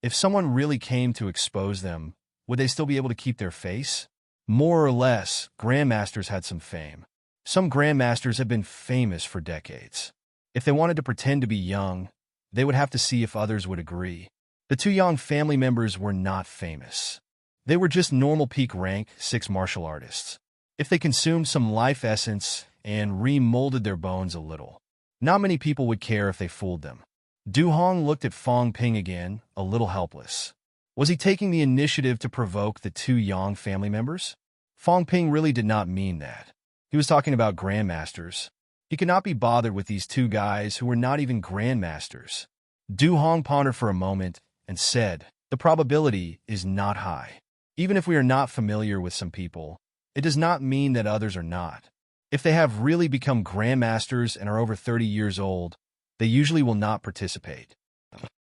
If someone really came to expose them, would they still be able to keep their face? More or less, grandmasters had some fame. Some grandmasters have been famous for decades. If they wanted to pretend to be young, they would have to see if others would agree. The 2 Yang family members were not famous. They were just normal peak rank 6 martial artists. If they consumed some life essence and remolded their bones a little, not many people would care if they fooled them. Du Hong looked at Fong Ping again, a little helpless. Was he taking the initiative to provoke the 2 Yang family members? Fong Ping really did not mean that. He was talking about grandmasters. He could not be bothered with these two guys who were not even grandmasters. Du Hong pondered for a moment and said, "The probability is not high. Even if we are not familiar with some people, it does not mean that others are not. If they have really become grandmasters and are over 30 years old, they usually will not participate."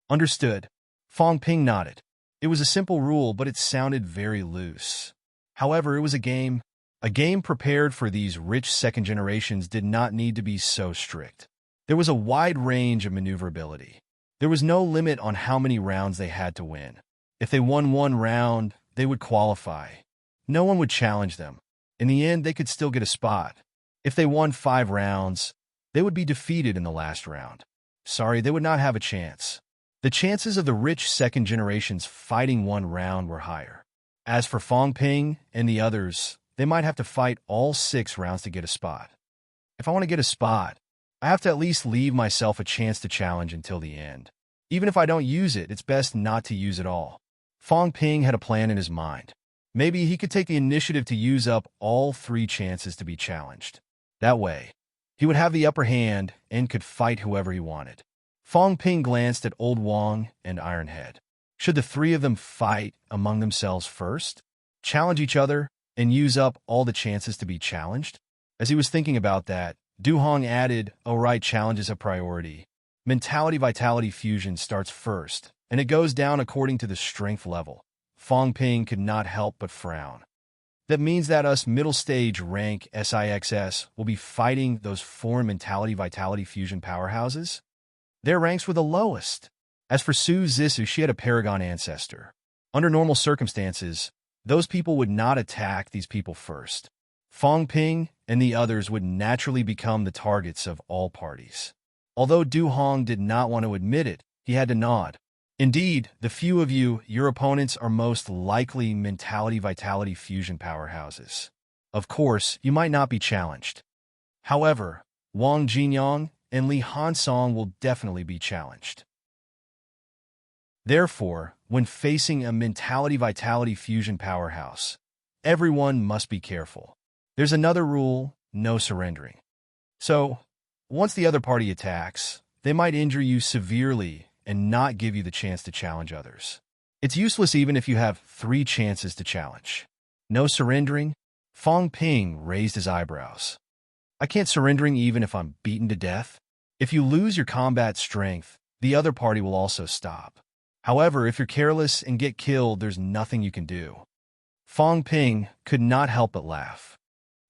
Understood. Fong Ping nodded. It was a simple rule, but it sounded very loose. However, it was a game. A game prepared for these rich second generations did not need to be so strict. There was a wide range of maneuverability. There was no limit on how many rounds they had to win. If they won one round, they would qualify. No one would challenge them. In the end, they could still get a spot. If they won 5 rounds, they would be defeated in the last round. Sorry, they would not have a chance. The chances of the rich second generations fighting one round were higher. As for Fong Ping and the others, they might have to fight all 6 rounds to get a spot. If I want to get a spot, I have to at least leave myself a chance to challenge until the end. Even if I don't use it, it's best not to use it all. Fong Ping had a plan in his mind. Maybe he could take the initiative to use up all 3 chances to be challenged. That way, he would have the upper hand and could fight whoever he wanted. Fong Ping glanced at Old Wong and Ironhead. Should the 3 of them fight among themselves first, challenge each other, and use up all the chances to be challenged? As he was thinking about that, Du Hong added, "Oh right, challenge is a priority. Mentality-vitality fusion starts first, and it goes down according to the strength level." Fong Ping could not help but frown. That means that us middle-stage rank SIXS will be fighting those foreign mentality-vitality fusion powerhouses? Their ranks were the lowest. As for Su Zissou, she had a paragon ancestor. Under normal circumstances, those people would not attack these people first. Fong Ping and the others would naturally become the targets of all parties. Although Du Hong did not want to admit it, he had to nod. Indeed, the few of you, your opponents, are most likely mentality-vitality fusion powerhouses. Of course, you might not be challenged. However, Wang Jinyang and Li Hansong will definitely be challenged. Therefore, when facing a mentality-vitality fusion powerhouse, everyone must be careful. There's another rule: no surrendering. So, once the other party attacks, they might injure you severely and not give you the chance to challenge others. It's useless even if you have 3 chances to challenge. No surrendering? Fong Ping raised his eyebrows. I can't surrendering even if I'm beaten to death? If you lose your combat strength, the other party will also stop. However, if you're careless and get killed, there's nothing you can do. Fong Ping could not help but laugh.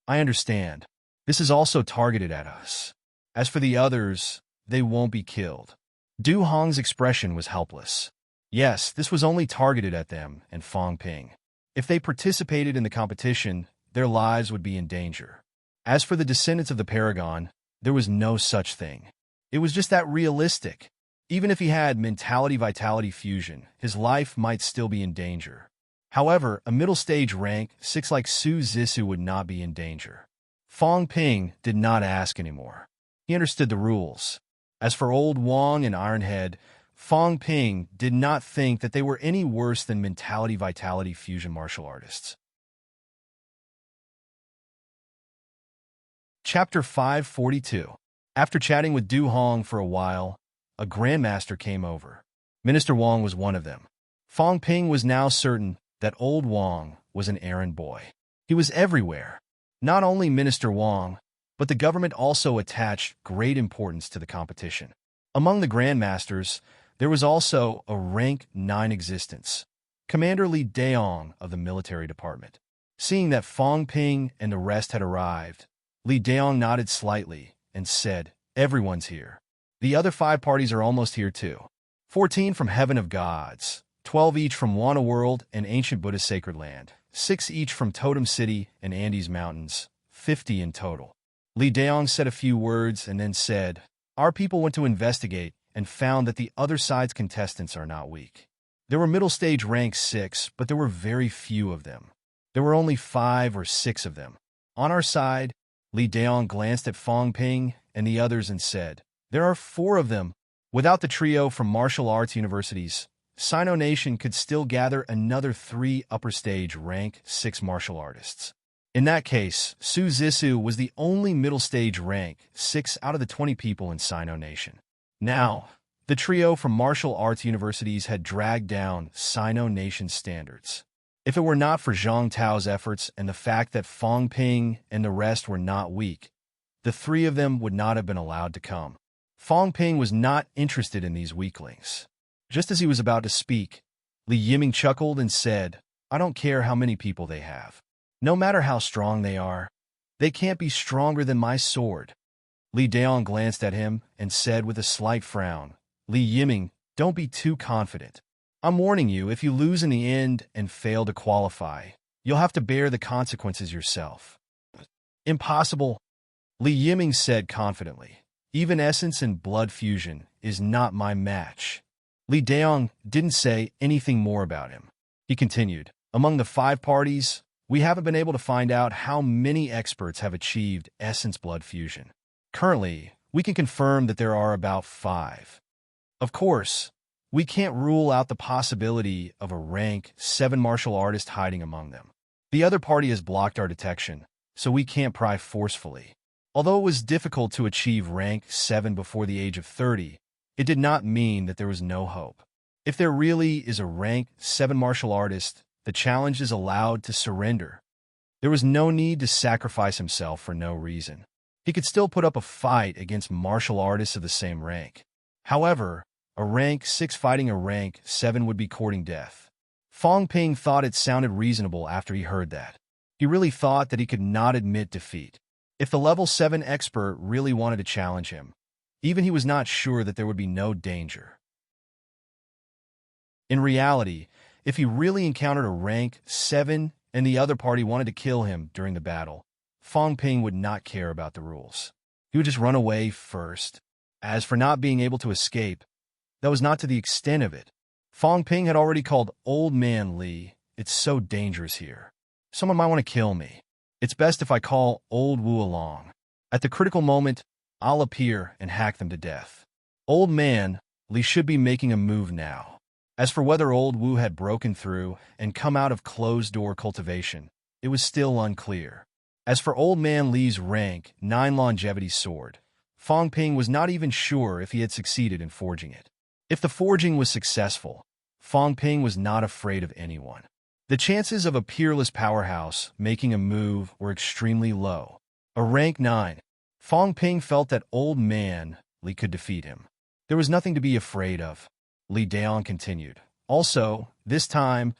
I understand. This is also targeted at us. As for the others, they won't be killed. Du Hong's expression was helpless. Yes, this was only targeted at them and Fong Ping. If they participated in the competition, their lives would be in danger. As for the descendants of the Paragon, there was no such thing. It was just that realistic. Even if he had mentality-vitality fusion, his life might still be in danger. However, a middle-stage rank 6 like Su Zissou would not be in danger. Fong Ping did not ask anymore. He understood the rules. As for Old Wong and Ironhead, Fong Ping did not think that they were any worse than mentality-vitality fusion martial artists. Chapter 542. After chatting with Du Hong for a while, a grandmaster came over. Minister Wong was one of them. Fong Ping was now certain that Old Wong was an errand boy. He was everywhere. Not only Minister Wong, but the government also attached great importance to the competition. Among the grandmasters, there was also a rank 9 existence, Commander Li Daong of the military department. Seeing that Fong Ping and the rest had arrived, Li Daong nodded slightly and said, "Everyone's here. The other 5 parties are almost here too. 14 from Heaven of Gods, 12 each from Wana World and Ancient Buddhist Sacred Land, 6 each from Totem City and Andes Mountains, 50 in total." Li Daong said a few words and then said, "Our people went to investigate and found that the other side's contestants are not weak. There were middle-stage rank 6, but there were very few of them. There were only 5 or 6 of them. On our side," Li Daong glanced at Fong Ping and the others and said, "There are 4 of them. Without the trio from martial arts universities, Sino Nation could still gather another 3 upper-stage rank 6 martial artists. In that case, Su Zissou was the only middle stage rank 6 out of the 20 people in Sino Nation. Now, the trio from martial arts universities had dragged down Sino Nation standards. If it were not for Zhang Tao's efforts and the fact that Fong Ping and the rest were not weak, the three of them would not have been allowed to come. Fong Ping was not interested in these weaklings. Just as he was about to speak, Li Yiming chuckled and said, "I don't care how many people they have. No matter how strong they can't be stronger than my sword." Li Daong glanced at him and said with a slight frown, "Li Yiming, don't be too confident. I'm warning you, if you lose in the end and fail to qualify, you'll have to bear the consequences yourself." "Impossible," Li Yiming said confidently. "Even essence and blood fusion is not my match." Li Daong didn't say anything more about him. He continued, "Among the 5 parties, we haven't been able to find out how many experts have achieved essence blood fusion. Currently, we can confirm that there are about 5. Of course, we can't rule out the possibility of a rank 7 martial artist hiding among them. The other party has blocked our detection, so we can't pry forcefully. Although it was difficult to achieve rank 7 before the age of 30, it did not mean that there was no hope. If there really is a rank 7 martial artist, the challenge is allowed to surrender. There was no need to sacrifice himself for no reason. He could still put up a fight against martial artists of the same rank. However, a rank 6 fighting a rank 7 would be courting death. Fong Ping thought it sounded reasonable after he heard that. He really thought that he could not admit defeat. If the level 7 expert really wanted to challenge him, even he was not sure that there would be no danger. In reality, if he really encountered a rank 7 and the other party wanted to kill him during the battle, Fong Ping would not care about the rules. He would just run away first. As for not being able to escape, that was not to the extent of it. Fong Ping had already called Old Man Li. "It's so dangerous here. Someone might want to kill me. It's best if I call Old Wu along. At the critical moment, I'll appear and hack them to death." Old Man Li should be making a move now. As for whether Old Wu had broken through and come out of closed-door cultivation, it was still unclear. As for Old Man Li's rank 9 longevity sword, Fong Ping was not even sure if he had succeeded in forging it. If the forging was successful, Fong Ping was not afraid of anyone. The chances of a peerless powerhouse making a move were extremely low. A rank 9, Fong Ping felt that Old Man Li could defeat him. There was nothing to be afraid of. Li Daong continued. "Also, this time,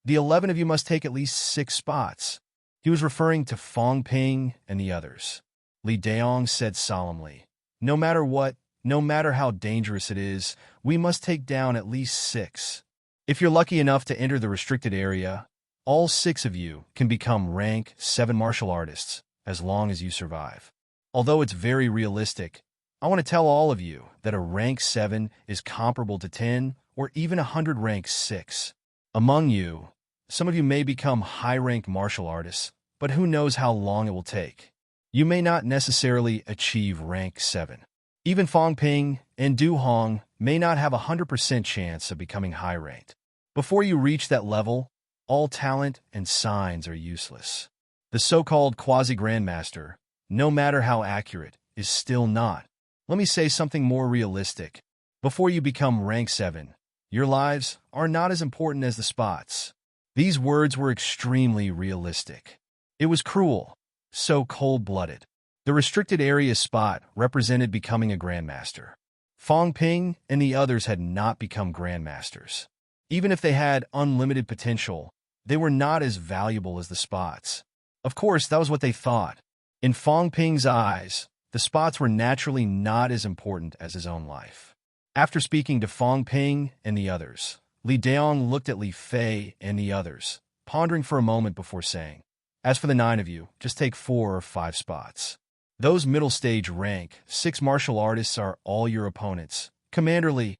the 11 of you must take at least 6 spots." He was referring to Fong Ping and the others. Li Daong said solemnly, "No matter what, no matter how dangerous it is, we must take down at least 6. If you're lucky enough to enter the restricted area, all 6 of you can become rank 7 martial artists, as long as you survive. Although it's very realistic, I want to tell all of you that a rank 7 is comparable to 10 or even 100 rank 6. Among you, some of you may become high-ranked martial artists, but who knows how long it will take. You may not necessarily achieve rank 7. Even Fong Ping and Du Hong may not have a 100% chance of becoming high-ranked. Before you reach that level, all talent and signs are useless. The so-called quasi-grandmaster, no matter how accurate, is still not. Let me say something more realistic. Before you become rank 7, your lives are not as important as the spots." These words were extremely realistic. It was cruel, so cold-blooded. The restricted area spot represented becoming a grandmaster. Fong Ping and the others had not become grandmasters. Even if they had unlimited potential, they were not as valuable as the spots. Of course, that was what they thought. In Fong Ping's eyes, the spots were naturally not as important as his own life. After speaking to Fong Ping and the others, Li Daong looked at Li Fei and the others, pondering for a moment before saying, "As for the 9 of you, just take 4 or 5 spots. Those middle-stage rank 6 martial artists are all your opponents. Commander Li."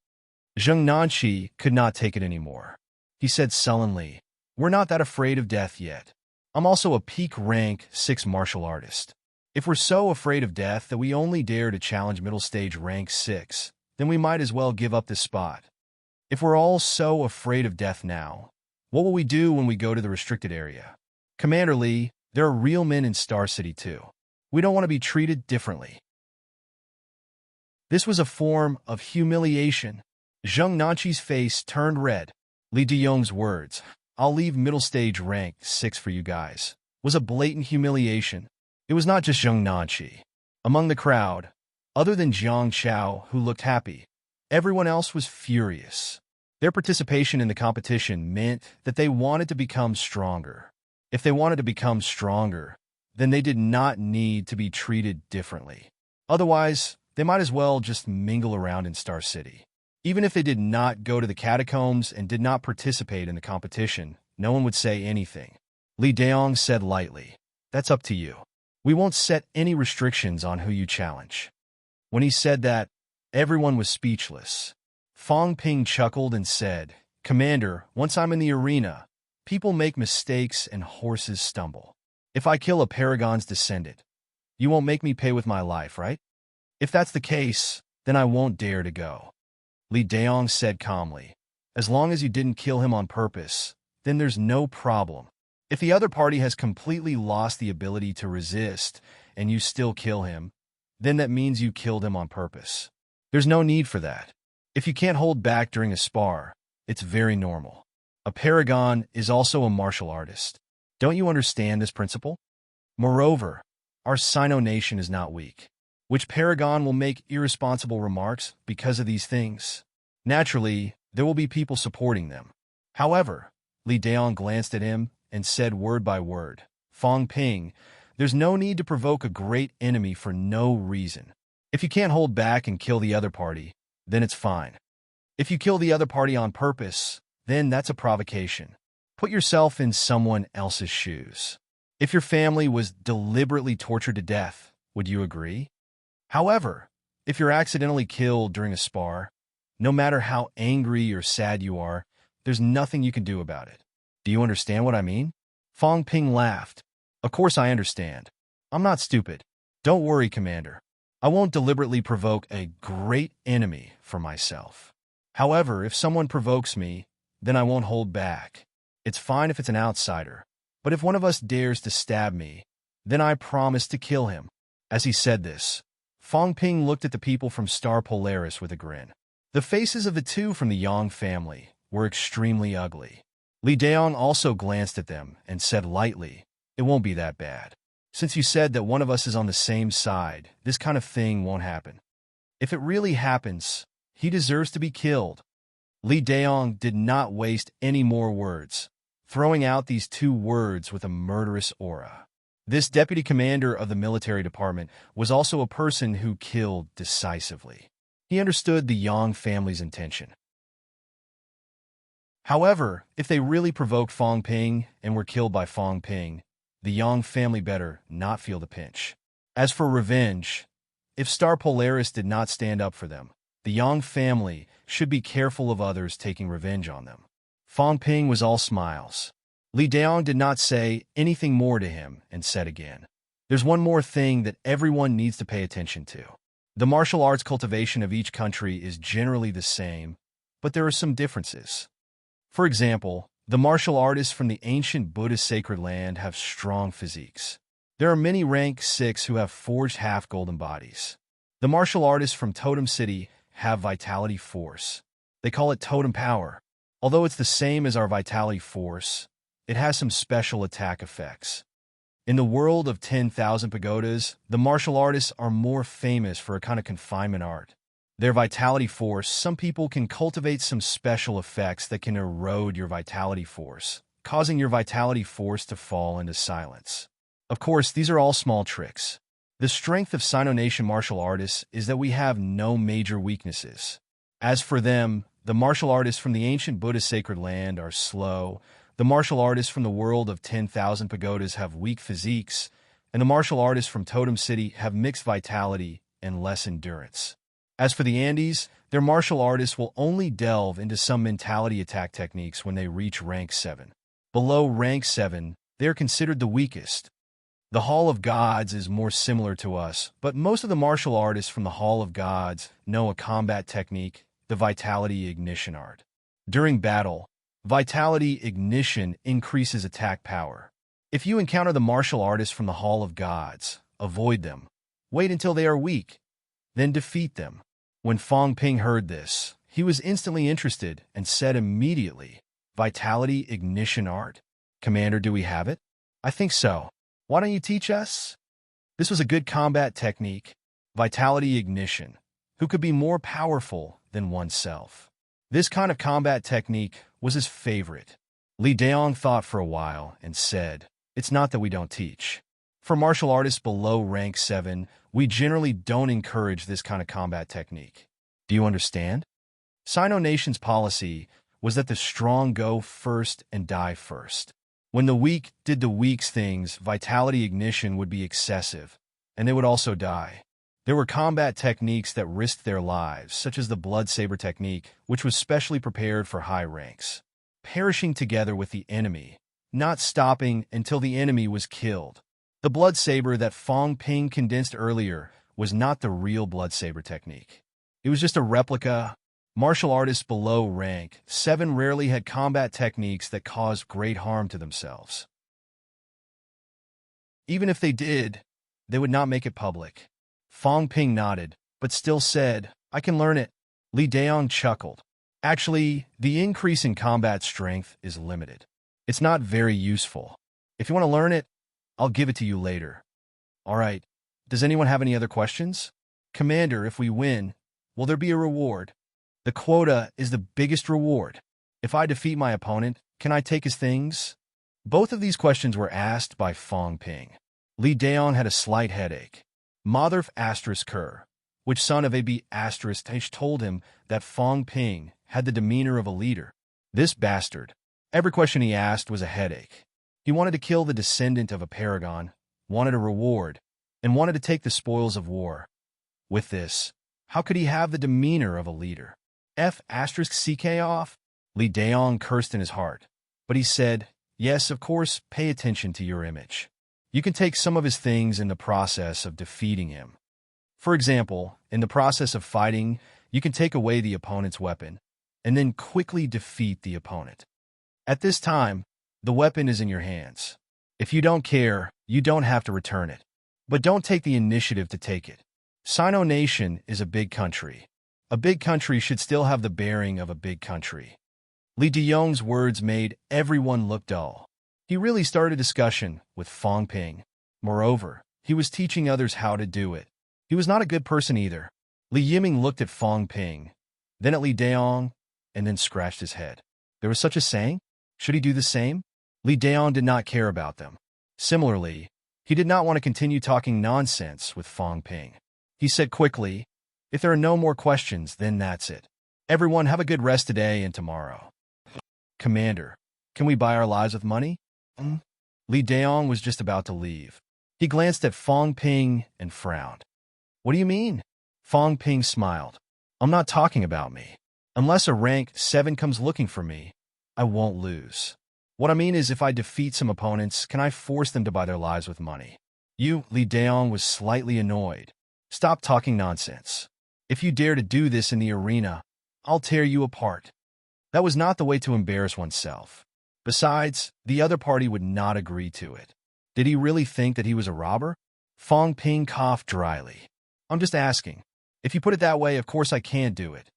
Zheng Nanqi could not take it anymore. He said sullenly, "We're not that afraid of death yet. I'm also a peak rank 6 martial artist. If we're so afraid of death that we only dare to challenge middle-stage rank 6, then we might as well give up this spot. If we're all so afraid of death now, what will we do when we go to the restricted area?" "Commander Li," There are real men in Star City too. We don't want to be treated differently. This was a form of humiliation. Zheng Nanqi's face turned red. Li Deyong's words, "I'll leave middle stage rank 6 for you guys," was a blatant humiliation. It was not just Zheng Nanqi. Among the crowd, other than Jiang Chao, who looked happy, everyone else was furious. Their participation in the competition meant that they wanted to become stronger. If they wanted to become stronger, then they did not need to be treated differently. Otherwise, they might as well just mingle around in Star City. Even if they did not go to the catacombs and did not participate in the competition, no one would say anything. Li Deyong said lightly, "That's up to you. We won't set any restrictions on who you challenge." When he said that, everyone was speechless. Fang Ping chuckled and said, "Commander, once I'm in the arena, people make mistakes and horses stumble. If I kill a Paragon's descendant, you won't make me pay with my life, right? If that's the case, then I won't dare to go." Li Deyong said calmly, "As long as you didn't kill him on purpose, then there's no problem. If the other party has completely lost the ability to resist and you still kill him, then that means you killed him on purpose. There's no need for that. If you can't hold back during a spar, it's very normal. A paragon is also a martial artist. Don't you understand this principle? Moreover, our Sino nation is not weak. Which paragon will make irresponsible remarks because of these things? Naturally, there will be people supporting them. However," Li Deyong glanced at him and said word by word, "Fang Ping, there's no need to provoke a great enemy for no reason. If you can't hold back and kill the other party, then it's fine. If you kill the other party on purpose, then that's a provocation. Put yourself in someone else's shoes. If your family was deliberately tortured to death, would you agree? However, if you're accidentally killed during a spar, no matter how angry or sad you are, there's nothing you can do about it. Do you understand what I mean?" Fang Ping laughed. "Of course I understand. I'm not stupid. Don't worry, Commander. I won't deliberately provoke a great enemy for myself. However, if someone provokes me, then I won't hold back. It's fine if it's an outsider, but if one of us dares to stab me, then I promise to kill him." As he said this, Fang Ping looked at the people from Star Polaris with a grin. The faces of the two from the Yang family were extremely ugly. Li Deyong also glanced at them and said lightly, "It won't be that bad. Since you said that one of us is on the same side, this kind of thing won't happen. If it really happens, he deserves to be killed." Li Deyong did not waste any more words, throwing out these 2 words with a murderous aura. This deputy commander of the military department was also a person who killed decisively. He understood the Yang family's intention. However, if they really provoked Fang Ping and were killed by Fang Ping, the Yang family better not feel the pinch. As for revenge, if Star Polaris did not stand up for them, the Yang family should be careful of others taking revenge on them. Fang Ping was all smiles. Li Deyong did not say anything more to him and said again, "There's one more thing that everyone needs to pay attention to. The martial arts cultivation of each country is generally the same, but there are some differences. For example, the martial artists from the ancient Buddhist sacred land have strong physiques. There are many rank 6 who have forged half-golden bodies. The martial artists from Totem City have vitality force. They call it totem power. Although it's the same as our vitality force, it has some special attack effects. In the world of 10,000 pagodas, the martial artists are more famous for a kind of confinement art. Their vitality force, some people can cultivate some special effects that can erode your vitality force, causing your vitality force to fall into silence. Of course, these are all small tricks. The strength of Sino Nation martial artists is that we have no major weaknesses. As for them, the martial artists from the ancient Buddhist sacred land are slow, the martial artists from the world of 10,000 pagodas have weak physiques, and the martial artists from Totem City have mixed vitality and less endurance. As for the Andes, their martial artists will only delve into some mentality attack techniques when they reach rank 7. Below rank 7, they are considered the weakest. The Hall of Gods is more similar to us, but most of the martial artists from the Hall of Gods know a combat technique, the Vitality Ignition art. During battle, Vitality Ignition increases attack power. If you encounter the martial artists from the Hall of Gods, avoid them. Wait until they are weak, then defeat them. When Fong Ping heard this, he was instantly interested and said immediately, Vitality Ignition Art? Commander, do we have it? I think so. Why don't you teach us? This was a good combat technique. Vitality Ignition. Who could be more powerful than oneself? This kind of combat technique was his favorite. Li Daong thought for a while and said, It's not that we don't teach. For martial artists below rank 7, we generally don't encourage this kind of combat technique. Do you understand? Sino Nation's policy was that the strong go first and die first. When the weak did the weak's things, vitality ignition would be excessive, and they would also die. There were combat techniques that risked their lives, such as the blood saber technique, which was specially prepared for high ranks. Perishing together with the enemy, not stopping until the enemy was killed. The blood saber that Fong Ping condensed earlier was not the real blood saber technique. It was just a replica. Martial artists below rank 7 rarely had combat techniques that caused great harm to themselves. Even if they did, they would not make it public. Fong Ping nodded, but still said, I can learn it. Li Daong chuckled. Actually, the increase in combat strength is limited. It's not very useful. If you want to learn it, I'll give it to you later. All right. Does anyone have any other questions? Commander, if we win, will there be a reward? The quota is the biggest reward. If I defeat my opponent, can I take his things? Both of these questions were asked by Fong Ping. Li Daong had a slight headache. Mother asterisk Kerr, which son of AB asterisk H told him that Fong Ping had the demeanor of a leader. This bastard. Every question he asked was a headache. He wanted to kill the descendant of a paragon, wanted a reward, and wanted to take the spoils of war. With this, how could he have the demeanor of a leader? F asterisk CK off? Li Daong cursed in his heart. But he said, yes, of course, pay attention to your image. You can take some of his things in the process of defeating him. For example, in the process of fighting, you can take away the opponent's weapon, and then quickly defeat the opponent. At this time, the weapon is in your hands. If you don't care, you don't have to return it. But don't take the initiative to take it. Sino Nation is a big country. A big country should still have the bearing of a big country. Li Daong's words made everyone look dull. He really started a discussion with Fong Ping. Moreover, he was teaching others how to do it. He was not a good person either. Li Yiming looked at Fong Ping, then at Li Daong, and then scratched his head. There was such a saying? Should he do the same? Li Daong did not care about them. Similarly, he did not want to continue talking nonsense with Fong Ping. He said quickly, if there are no more questions, then that's it. Everyone have a good rest today and tomorrow. Commander, can we buy our lives with money? Li Daong was just about to leave. He glanced at Fong Ping and frowned. What do you mean? Fong Ping smiled. I'm not talking about me. Unless a rank 7 comes looking for me, I won't lose. What I mean is if I defeat some opponents, can I force them to buy their lives with money? Li Daong was slightly annoyed. Stop talking nonsense. If you dare to do this in the arena, I'll tear you apart. That was not the way to embarrass oneself. Besides, the other party would not agree to it. Did he really think that he was a robber? Fong Ping coughed dryly. I'm just asking. If you put it that way, of course I can't do it.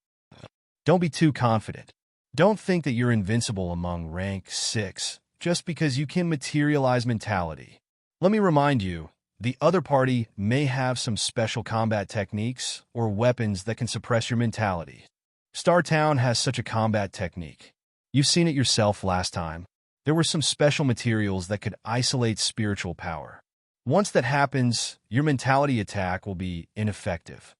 Don't be too confident. Don't think that you're invincible among rank 6 just because you can materialize mentality. Let me remind you, the other party may have some special combat techniques or weapons that can suppress your mentality. Star Town has such a combat technique. You've seen it yourself last time. There were some special materials that could isolate spiritual power. Once that happens, your mentality attack will be ineffective.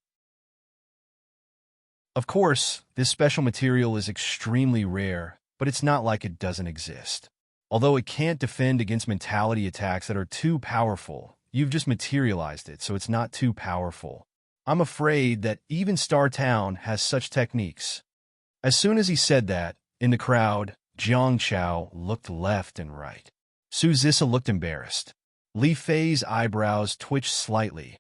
Of course, this special material is extremely rare, but it's not like it doesn't exist. Although it can't defend against mentality attacks that are too powerful, you've just materialized it, so it's not too powerful. I'm afraid that even Star Town has such techniques. As soon as he said that, in the crowd, Jiang Chao looked left and right. Su Zissa looked embarrassed. Li Fei's eyebrows twitched slightly.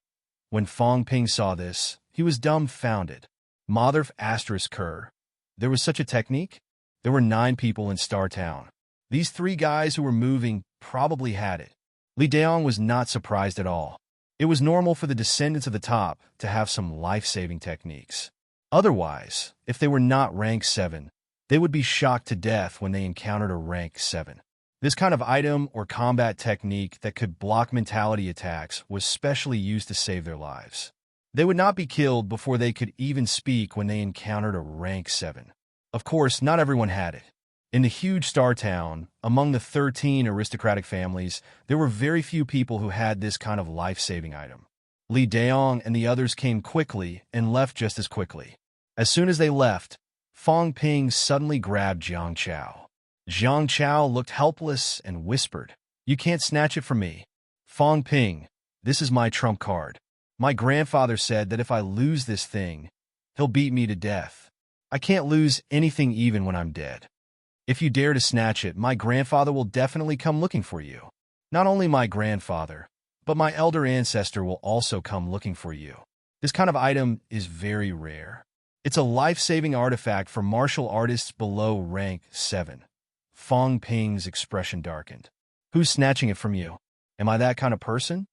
When Fong Ping saw this, he was dumbfounded. Mother asterisk Kerr. There was such a technique? There were 9 people in Star Town. These 3 guys who were moving probably had it. Li Daong was not surprised at all. It was normal for the descendants of the top to have some life-saving techniques. Otherwise, if they were not rank 7, they would be shocked to death when they encountered a rank 7. This kind of item or combat technique that could block mentality attacks was specially used to save their lives. They would not be killed before they could even speak when they encountered a rank 7. Of course, not everyone had it. In the huge star town, among the 13 aristocratic families, there were very few people who had this kind of life-saving item. Li Daong and the others came quickly and left just as quickly. As soon as they left, Fong Ping suddenly grabbed Jiang Chao. Jiang Chao looked helpless and whispered, "You can't snatch it from me. Fong Ping, this is my trump card. My grandfather said that if I lose this thing, he'll beat me to death. I can't lose anything even when I'm dead. If you dare to snatch it, my grandfather will definitely come looking for you. Not only my grandfather, but my elder ancestor will also come looking for you. This kind of item is very rare. It's a life-saving artifact for martial artists below rank 7. Fong Ping's expression darkened. Who's snatching it from you? Am I that kind of person?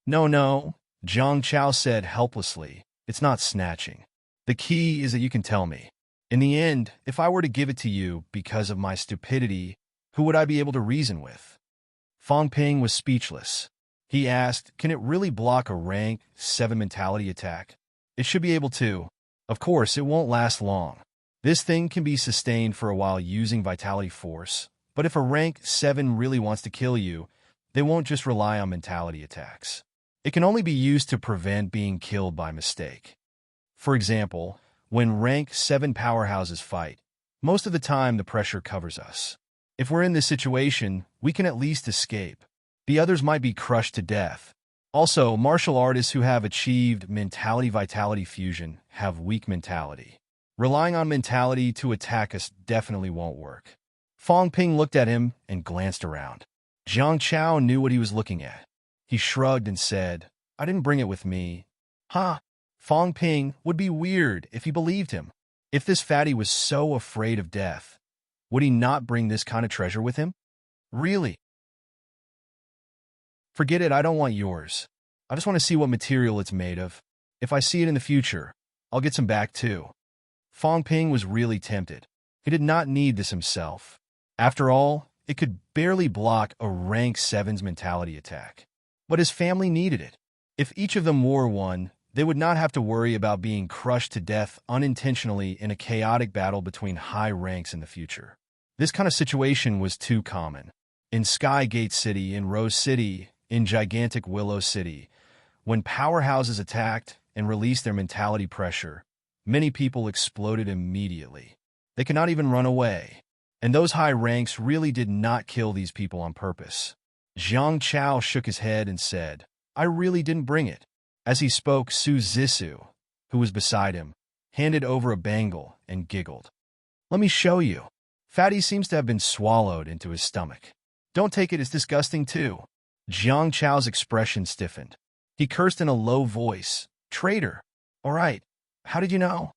No, Jiang Chao said helplessly. It's not snatching. The key is that you can tell me. In the end, if I were to give it to you because of my stupidity, who would I be able to reason with? Fong Ping was speechless. He asked, can it really block a rank 7 mentality attack? It should be able to. Of course, it won't last long. This thing can be sustained for a while using vitality force, but if a rank 7 really wants to kill you, they won't just rely on mentality attacks. It can only be used to prevent being killed by mistake. For example, when rank 7 powerhouses fight, most of the time the pressure covers us. If we're in this situation, we can at least escape. The others might be crushed to death. Also, martial artists who have achieved mentality-vitality fusion have weak mentality. Relying on mentality to attack us definitely won't work. Fong Ping looked at him and glanced around. Jiang Chao knew what he was looking at. He shrugged and said, I didn't bring it with me. Huh? Fong Ping would be weird if he believed him. If this fatty was so afraid of death, would he not bring this kind of treasure with him? Really? Forget it, I don't want yours. I just want to see what material it's made of. If I see it in the future, I'll get some back too. Fong Ping was really tempted. He did not need this himself. After all, it could barely block a rank 7's mentality attack. But his family needed it. If each of them wore one, they would not have to worry about being crushed to death unintentionally in a chaotic battle between high ranks in the future. This kind of situation was too common. In Skygate City, in Rose City, in Gigantic Willow City, when powerhouses attacked and released their mentality pressure, many people exploded immediately. They could not even run away. And those high ranks really did not kill these people on purpose. Jiang Chao shook his head and said, I really didn't bring it. As he spoke, Su Zissou, who was beside him, handed over a bangle and giggled. Let me show you. Fatty seems to have been swallowed into his stomach. Don't take it, it's disgusting too. Jiang Chao's expression stiffened. He cursed in a low voice. Traitor. All right. How did you know?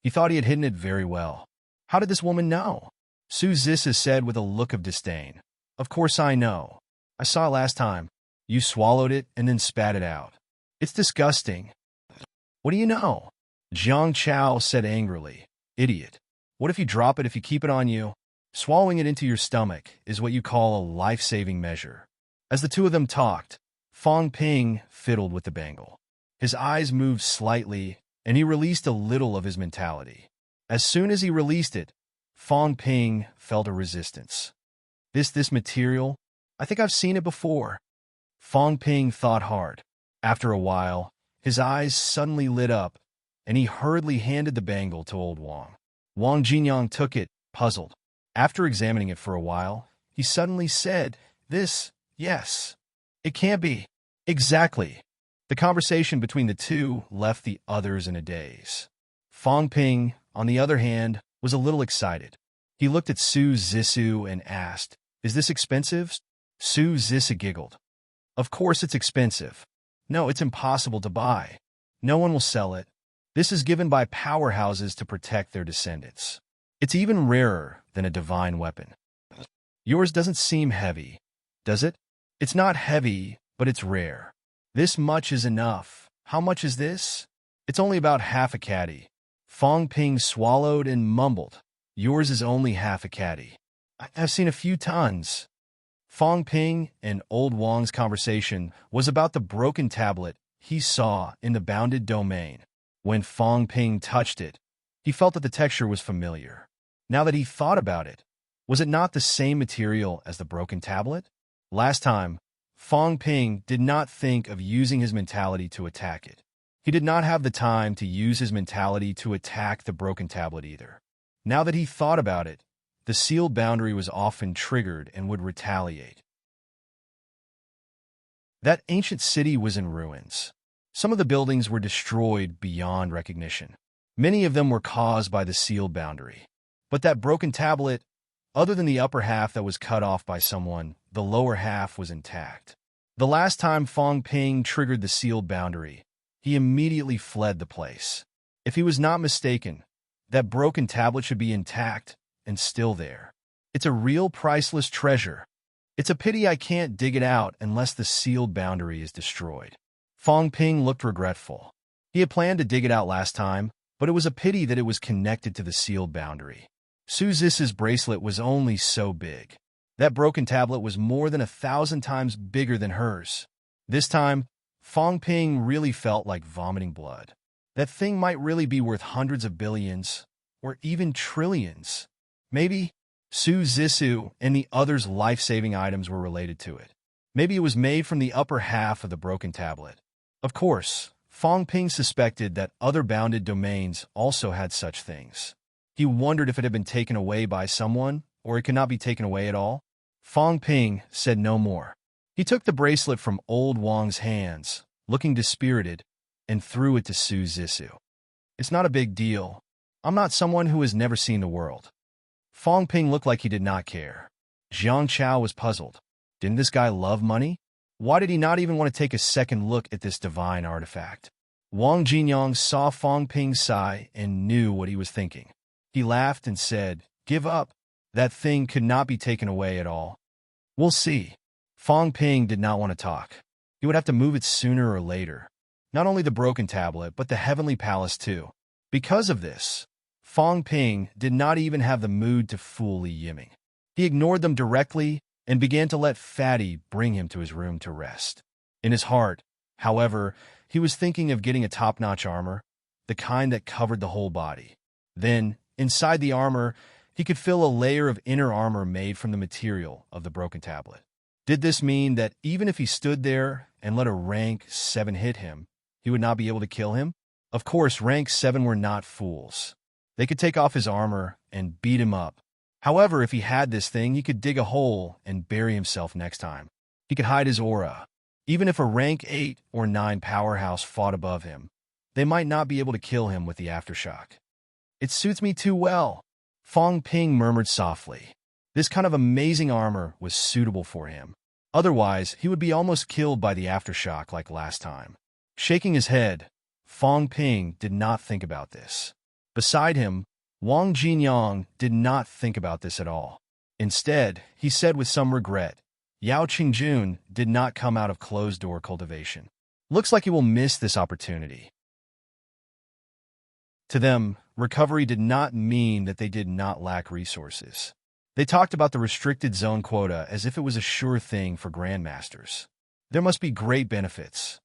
He thought he had hidden it very well. How did this woman know? Su Zissou said with a look of disdain. Of course I know. I saw it last time. You swallowed it and then spat it out. It's disgusting. What do you know? Jiang Chao said angrily. Idiot. What if you drop it if you keep it on you? Swallowing it into your stomach is what you call a life-saving measure. As the two of them talked, Fong Ping fiddled with the bangle. His eyes moved slightly, and he released a little of his mentality. As soon as he released it, Fong Ping felt a resistance. This material? I think I've seen it before. Fong Ping thought hard. After a while, his eyes suddenly lit up, and he hurriedly handed the bangle to old Wang. Wang Jinyang took it, puzzled. After examining it for a while, he suddenly said, yes. It can't be. Exactly. The conversation between the two left the others in a daze. Fong Ping, on the other hand, was a little excited. He looked at Su Zissou and asked, Is this expensive? Su Zissou giggled. Of course it's expensive. No, it's impossible to buy. No one will sell it. This is given by powerhouses to protect their descendants. It's even rarer than a divine weapon. Yours doesn't seem heavy. Does it? It's not heavy, but it's rare. This much is enough. How much is this? It's only about half a caddy. Fong Ping swallowed and mumbled. Yours is only half a caddy. I've seen a few tons. Fong Ping and Old Wang's conversation was about the broken tablet he saw in the bounded domain. When Fong Ping touched it, he felt that the texture was familiar. Now that he thought about it, was it not the same material as the broken tablet? Last time, Fong Ping did not think of using his mentality to attack it. He did not have the time to use his mentality to attack the broken tablet either. Now that he thought about it, the sealed boundary was often triggered and would retaliate. That ancient city was in ruins. Some of the buildings were destroyed beyond recognition. Many of them were caused by the sealed boundary. But that broken tablet, other than the upper half that was cut off by someone, the lower half was intact. The last time Fong Ping triggered the sealed boundary, he immediately fled the place. If he was not mistaken, that broken tablet should be intact and still there. It's a real priceless treasure. It's a pity I can't dig it out unless the sealed boundary is destroyed. Fong Ping looked regretful. He had planned to dig it out last time, but it was a pity that it was connected to the sealed boundary. Su Zis's bracelet was only so big. That broken tablet was more than 1,000 times bigger than hers. This time, Fong Ping really felt like vomiting blood. That thing might really be worth hundreds of billions, or even trillions. Maybe Su Zissou and the others' life-saving items were related to it. Maybe it was made from the upper half of the broken tablet. Of course, Fong Ping suspected that other bounded domains also had such things. He wondered if it had been taken away by someone, or it could not be taken away at all. Fong Ping said no more. He took the bracelet from Old Wang's hands, looking dispirited, and threw it to Su Zissou. It's not a big deal. I'm not someone who has never seen the world. Fong Ping looked like he did not care. Jiang Chao was puzzled. Didn't this guy love money? Why did he not even want to take a second look at this divine artifact? Wang Jinyang saw Fong Ping sigh and knew what he was thinking. He laughed and said, "Give up. That thing could not be taken away at all. We'll see." Fong Ping did not want to talk. He would have to move it sooner or later. Not only the broken tablet, but the heavenly palace too. Because of this, Fong Ping did not even have the mood to fool Li Yiming. He ignored them directly and began to let Fatty bring him to his room to rest. In his heart, however, he was thinking of getting a top-notch armor, the kind that covered the whole body. Then, inside the armor, he could feel a layer of inner armor made from the material of the broken tablet. Did this mean that even if he stood there and let a rank 7 hit him, he would not be able to kill him? Of course, rank 7 were not fools. They could take off his armor and beat him up. However, if he had this thing, he could dig a hole and bury himself next time. He could hide his aura. Even if a rank 8 or 9 powerhouse fought above him, they might not be able to kill him with the aftershock. It suits me too well, Fong Ping murmured softly. This kind of amazing armor was suitable for him. Otherwise, he would be almost killed by the aftershock like last time. Shaking his head, Fong Ping did not think about this. Beside him, Wang Jinyang did not think about this at all. Instead, he said with some regret, Yao Qingjun did not come out of closed-door cultivation. Looks like he will miss this opportunity. To them, recovery did not mean that they did not lack resources. They talked about the restricted zone quota as if it was a sure thing for grandmasters. There must be great benefits.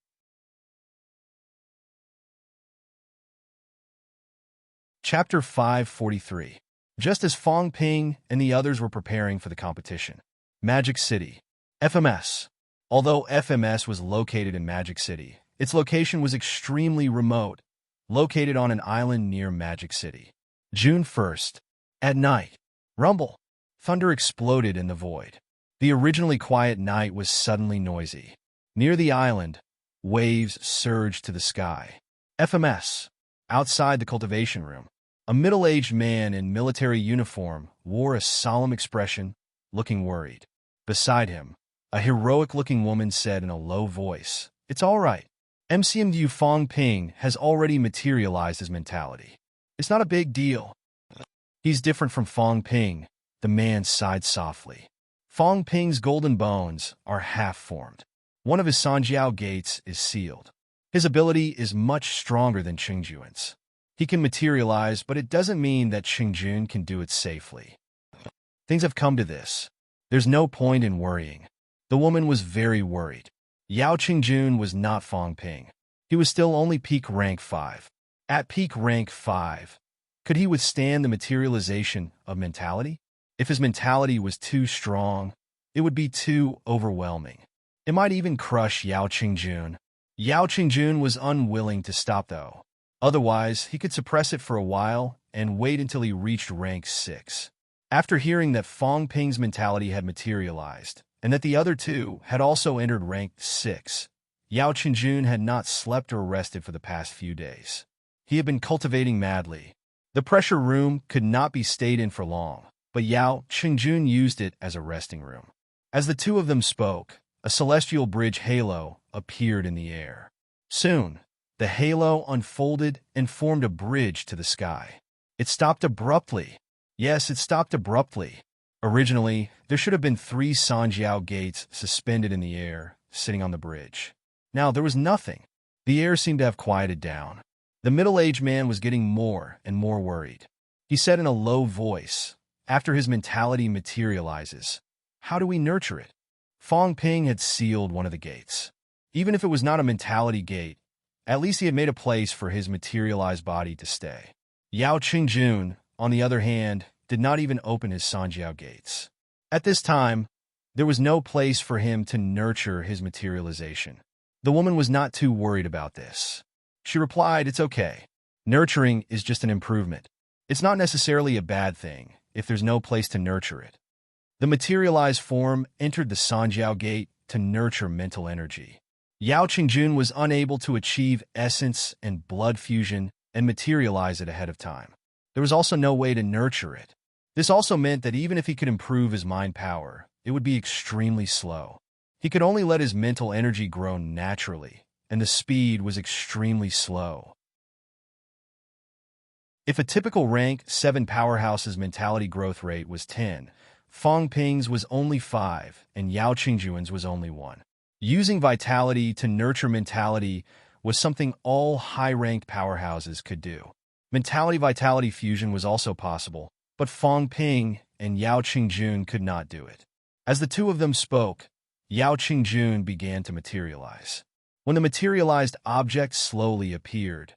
Chapter 543. Just as Fong Ping and the others were preparing for the competition. Magic City. FMS. Although FMS was located in Magic City, its location was extremely remote, located on an island near Magic City. June 1st. At night. Rumble. Thunder exploded in the void. The originally quiet night was suddenly noisy. Near the island, waves surged to the sky. FMS. Outside the cultivation room, a middle-aged man in military uniform wore a solemn expression, looking worried. Beside him, a heroic-looking woman said in a low voice, "It's all right. MCMU Fong Ping has already materialized his mentality. It's not a big deal." He's different from Fong Ping, the man sighed softly. Fong Ping's golden bones are half-formed. One of his Sanjiao gates is sealed. His ability is much stronger than Qingjuan's. He can materialize, but it doesn't mean that Qingjun can do it safely. Things have come to this. There's no point in worrying. The woman was very worried. Yao Qingjun was not Fong Ping. He was still only peak rank 5. At peak rank 5, could he withstand the materialization of mentality? If his mentality was too strong, it would be too overwhelming. It might even crush Yao Qingjun. Yao Qingjun was unwilling to stop, though. Otherwise, he could suppress it for a while and wait until he reached rank 6. After hearing that Fong Ping's mentality had materialized, and that the other two had also entered rank 6, Yao Qingjun had not slept or rested for the past few days. He had been cultivating madly. The pressure room could not be stayed in for long, but Yao Qingjun used it as a resting room. As the two of them spoke, a celestial bridge halo appeared in the air. Soon, the halo unfolded and formed a bridge to the sky. It stopped abruptly. Yes, it stopped abruptly. Originally, there should have been 3 Sanjiao gates suspended in the air, sitting on the bridge. Now there was nothing. The air seemed to have quieted down. The middle-aged man was getting more and more worried. He said in a low voice, "After his mentality materializes, how do we nurture it?" Fong Ping had sealed one of the gates. Even if it was not a mentality gate, at least he had made a place for his materialized body to stay. Yao Qingjun, on the other hand, did not even open his Sanjiao gates. At this time, there was no place for him to nurture his materialization. The woman was not too worried about this. She replied, "It's okay. Nurturing is just an improvement. It's not necessarily a bad thing if there's no place to nurture it." The materialized form entered the Sanjiao gate to nurture mental energy. Yao Qingjun was unable to achieve essence and blood fusion and materialize it ahead of time. There was also no way to nurture it. This also meant that even if he could improve his mind power, it would be extremely slow. He could only let his mental energy grow naturally, and the speed was extremely slow. If a typical rank 7 powerhouse's mentality growth rate was 10, Fong Ping's was only 5, and Yao Qingjuan's was only 1. Using vitality to nurture mentality was something all high-ranked powerhouses could do. Mentality-vitality fusion was also possible, but Fong Ping and Yao Qingjun could not do it. As the two of them spoke, Yao Qingjun began to materialize. When the materialized object slowly appeared,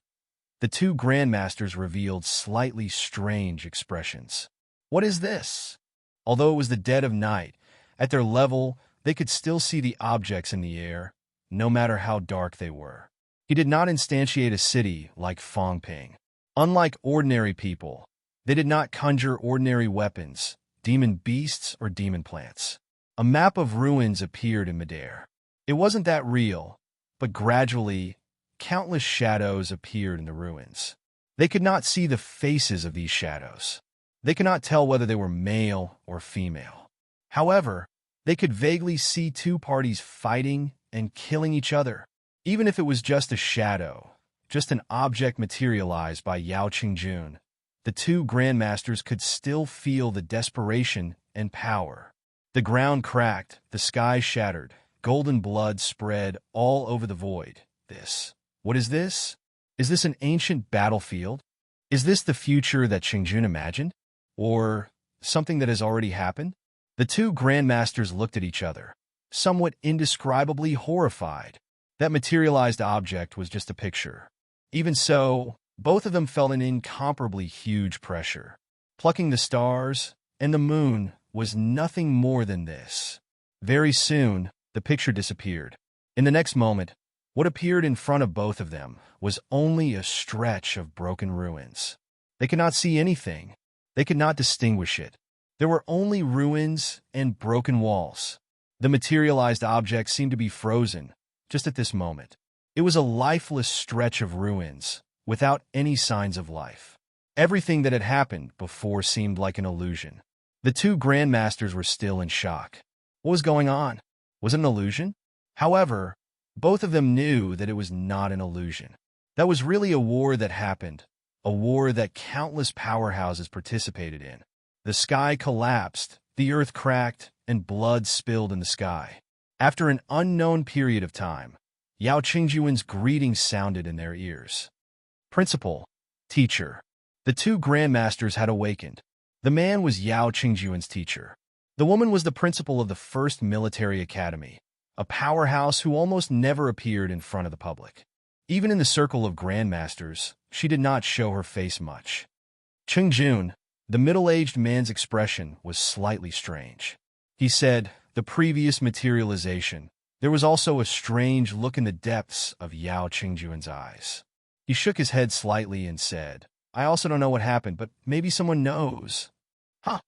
the two grandmasters revealed slightly strange expressions. "What is this?" Although it was the dead of night, at their level, they could still see the objects in the air, no matter how dark they were. He did not instantiate a city like Fong Ping. Unlike ordinary people, they did not conjure ordinary weapons, demon beasts, or demon plants. A map of ruins appeared in midair. It wasn't that real, but gradually, countless shadows appeared in the ruins. They could not see the faces of these shadows. They could not tell whether they were male or female. However, they could vaguely see two parties fighting and killing each other. Even if it was just a shadow, just an object materialized by Yao Qingjun, the two grandmasters could still feel the desperation and power. The ground cracked, the sky shattered, golden blood spread all over the void. What is this? Is this an ancient battlefield? Is this the future that Qingjun imagined? Or something that has already happened? The two grandmasters looked at each other, somewhat indescribably horrified. That materialized object was just a picture. Even so, both of them felt an incomparably huge pressure. Plucking the stars and the moon was nothing more than this. Very soon, the picture disappeared. In the next moment, what appeared in front of both of them was only a stretch of broken ruins. They could not see anything. They could not distinguish it. There were only ruins and broken walls. The materialized object seemed to be frozen, just at this moment. It was a lifeless stretch of ruins, without any signs of life. Everything that had happened before seemed like an illusion. The two grandmasters were still in shock. What was going on? Was it an illusion? However, both of them knew that it was not an illusion. That was really a war that happened, a war that countless powerhouses participated in. The sky collapsed, the earth cracked, and blood spilled in the sky. After an unknown period of time, Yao Qingyuan's greetings sounded in their ears. Principal, teacher. The two grandmasters had awakened. The man was Yao Qingyuan's teacher. The woman was the principal of the first military academy, a powerhouse who almost never appeared in front of the public. Even in the circle of grandmasters, she did not show her face much. Qingjun, the middle-aged man's expression was slightly strange. He said, the previous materialization. There was also a strange look in the depths of Yao Qingyuan's eyes. He shook his head slightly and said, I also don't know what happened, but maybe someone knows. Huh?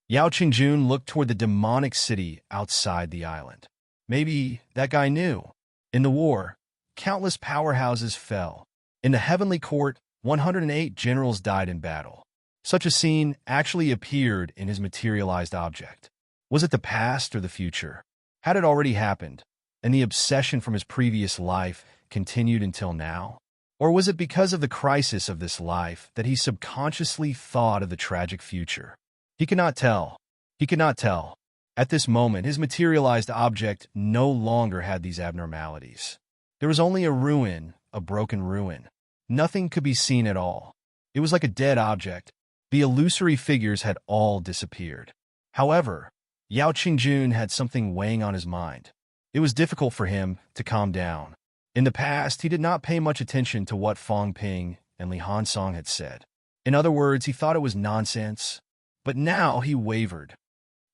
Yao Qingjun looked toward the demonic city outside the island. Maybe that guy knew. In the war, countless powerhouses fell. In the heavenly court, 108 generals died in battle. Such a scene actually appeared in his materialized object. Was it the past or the future? Had it already happened, and the obsession from his previous life continued until now? Or was it because of the crisis of this life that he subconsciously thought of the tragic future? He could not tell. He could not tell. At this moment, his materialized object no longer had these abnormalities. There was only a ruin, a broken ruin. Nothing could be seen at all. It was like a dead object. The illusory figures had all disappeared. However, Yao Qingjun had something weighing on his mind. It was difficult for him to calm down. In the past, he did not pay much attention to what Fang Ping and Li Hansong had said. In other words, he thought it was nonsense. But now he wavered.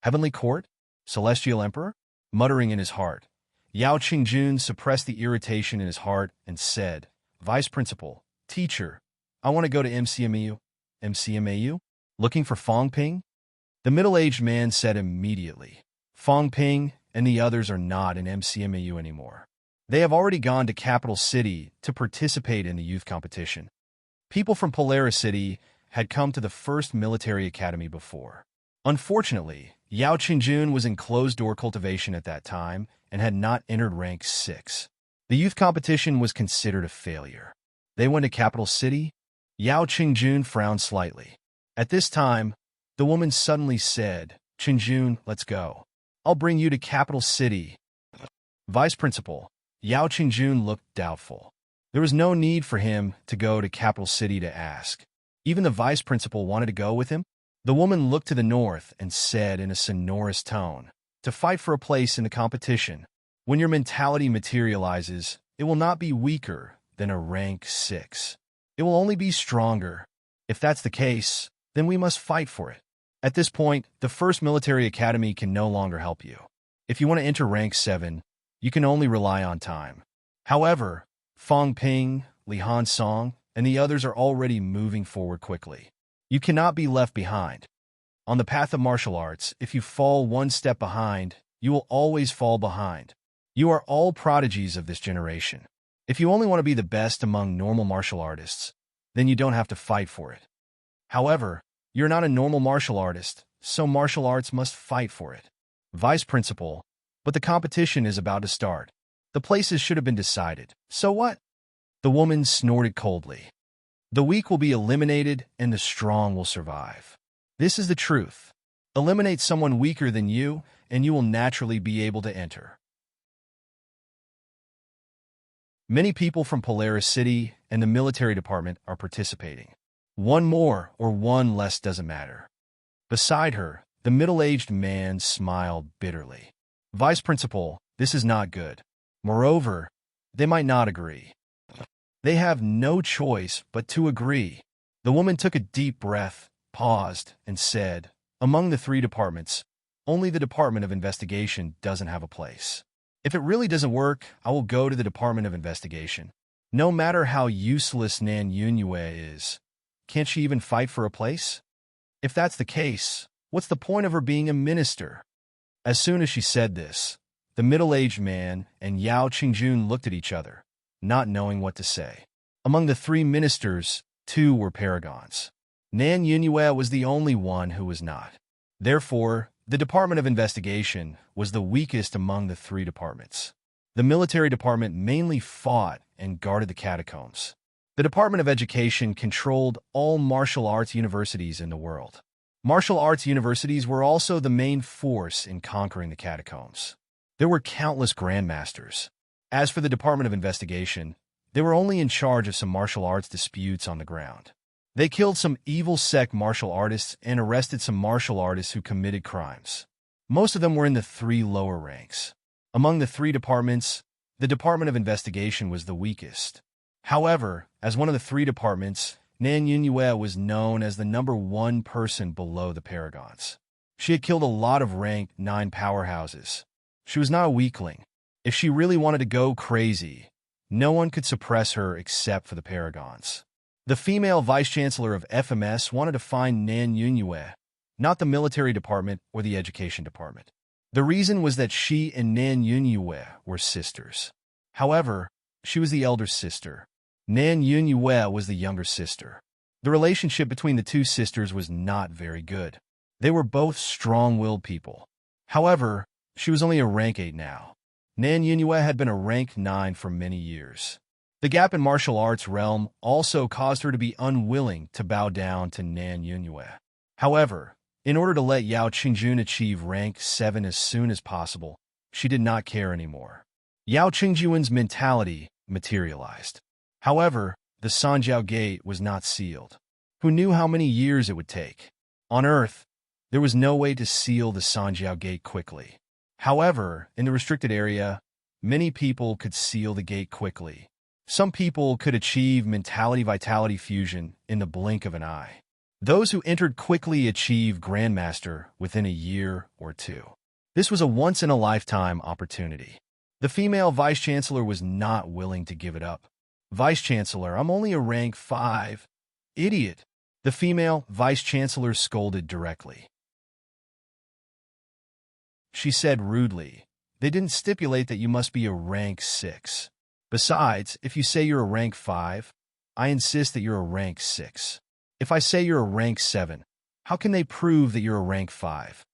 Heavenly Court? Celestial Emperor? Muttering in his heart, Yao Qingjun suppressed the irritation in his heart and said, Vice Principal, Teacher, I want to go to MCMAU. MCMAU? Looking for Fang Ping? The middle-aged man said immediately, Fang Ping and the others are not in MCMAU anymore. They have already gone to Capital City to participate in the youth competition. People from Polaris City had come to the first military academy before. Unfortunately, Yao Qingjun was in closed-door cultivation at that time and had not entered rank 6. The youth competition was considered a failure. They went to Capital City. Yao Qingjun frowned slightly. At this time, the woman suddenly said, Qingjun, let's go. I'll bring you to Capital City. Vice Principal, Yao Qingjun looked doubtful. There was no need for him to go to Capital City to ask. Even the vice principal wanted to go with him. The woman looked to the north and said in a sonorous tone, to fight for a place in the competition. When your mentality materializes, it will not be weaker than a rank 6. It will only be stronger. If that's the case, then we must fight for it. At this point, the first military academy can no longer help you. If you want to enter rank 7, you can only rely on time. However, Fang Ping, Li Hansong, and the others are already moving forward quickly. You cannot be left behind. On the path of martial arts, if you fall one step behind, you will always fall behind. You are all prodigies of this generation. If you only want to be the best among normal martial artists, then you don't have to fight for it. However, you're not a normal martial artist, so martial arts must fight for it. Vice Principal, but the competition is about to start. The places should have been decided. So what? The woman snorted coldly. The weak will be eliminated and the strong will survive. This is the truth. Eliminate someone weaker than you, and you will naturally be able to enter. Many people from Polaris City and the military department are participating. One more or one less doesn't matter. Beside her, the middle-aged man smiled bitterly. Vice Principal, this is not good. Moreover, they might not agree. They have no choice but to agree. The woman took a deep breath, paused, and said, among the 3 departments, only the Department of Investigation doesn't have a place. If it really doesn't work, I will go to the Department of Investigation. No matter how useless Nan Yunyue is, can't she even fight for a place? If that's the case, what's the point of her being a minister? As soon as she said this, the middle-aged man and Yao Qingjun looked at each other, not knowing what to say. Among the 3 ministers, 2 were paragons. Nan Yunyue was the only one who was not. Therefore, the Department of Investigation was the weakest among the 3 departments. The military department mainly fought and guarded the catacombs. The Department of Education controlled all martial arts universities in the world. Martial arts universities were also the main force in conquering the catacombs. There were countless grandmasters. As for the Department of Investigation, they were only in charge of some martial arts disputes on the ground. They killed some evil sect martial artists and arrested some martial artists who committed crimes. Most of them were in the 3 lower ranks. Among the 3 departments, the Department of Investigation was the weakest. However, as one of the 3 departments, Nan Yunyue was known as the #1 person below the paragons. She had killed a lot of rank 9 powerhouses. She was not a weakling. If she really wanted to go crazy, no one could suppress her except for the paragons. The female vice-chancellor of FMS wanted to find Nan Yunyue, not the military department or the education department. The reason was that she and Nan Yunyue were sisters. However, she was the elder sister. Nan Yunyue was the younger sister. The relationship between the 2 sisters was not very good. They were both strong-willed people. However, she was only a rank 8 now. Nan Yunyue had been a rank 9 for many years. The gap in martial arts realm also caused her to be unwilling to bow down to Nan Yunyue. However, in order to let Yao Qingjun achieve rank 7 as soon as possible, she did not care anymore. Yao Qingjun's mentality materialized. However, the Sanjiao Gate was not sealed. Who knew how many years it would take? On Earth, there was no way to seal the Sanjiao Gate quickly. However, in the restricted area, many people could seal the gate quickly. Some people could achieve mentality-vitality fusion in the blink of an eye. Those who entered quickly achieved Grandmaster within a year or 2. This was a once-in-a-lifetime opportunity. The female vice-chancellor was not willing to give it up. Vice-chancellor, I'm only a rank 5. Idiot. The female vice-chancellor scolded directly. She said rudely, they didn't stipulate that you must be a rank 6. Besides, if you say you're a rank 5, I insist that you're a rank 6. If I say you're a rank 7, how can they prove that you're a rank 5?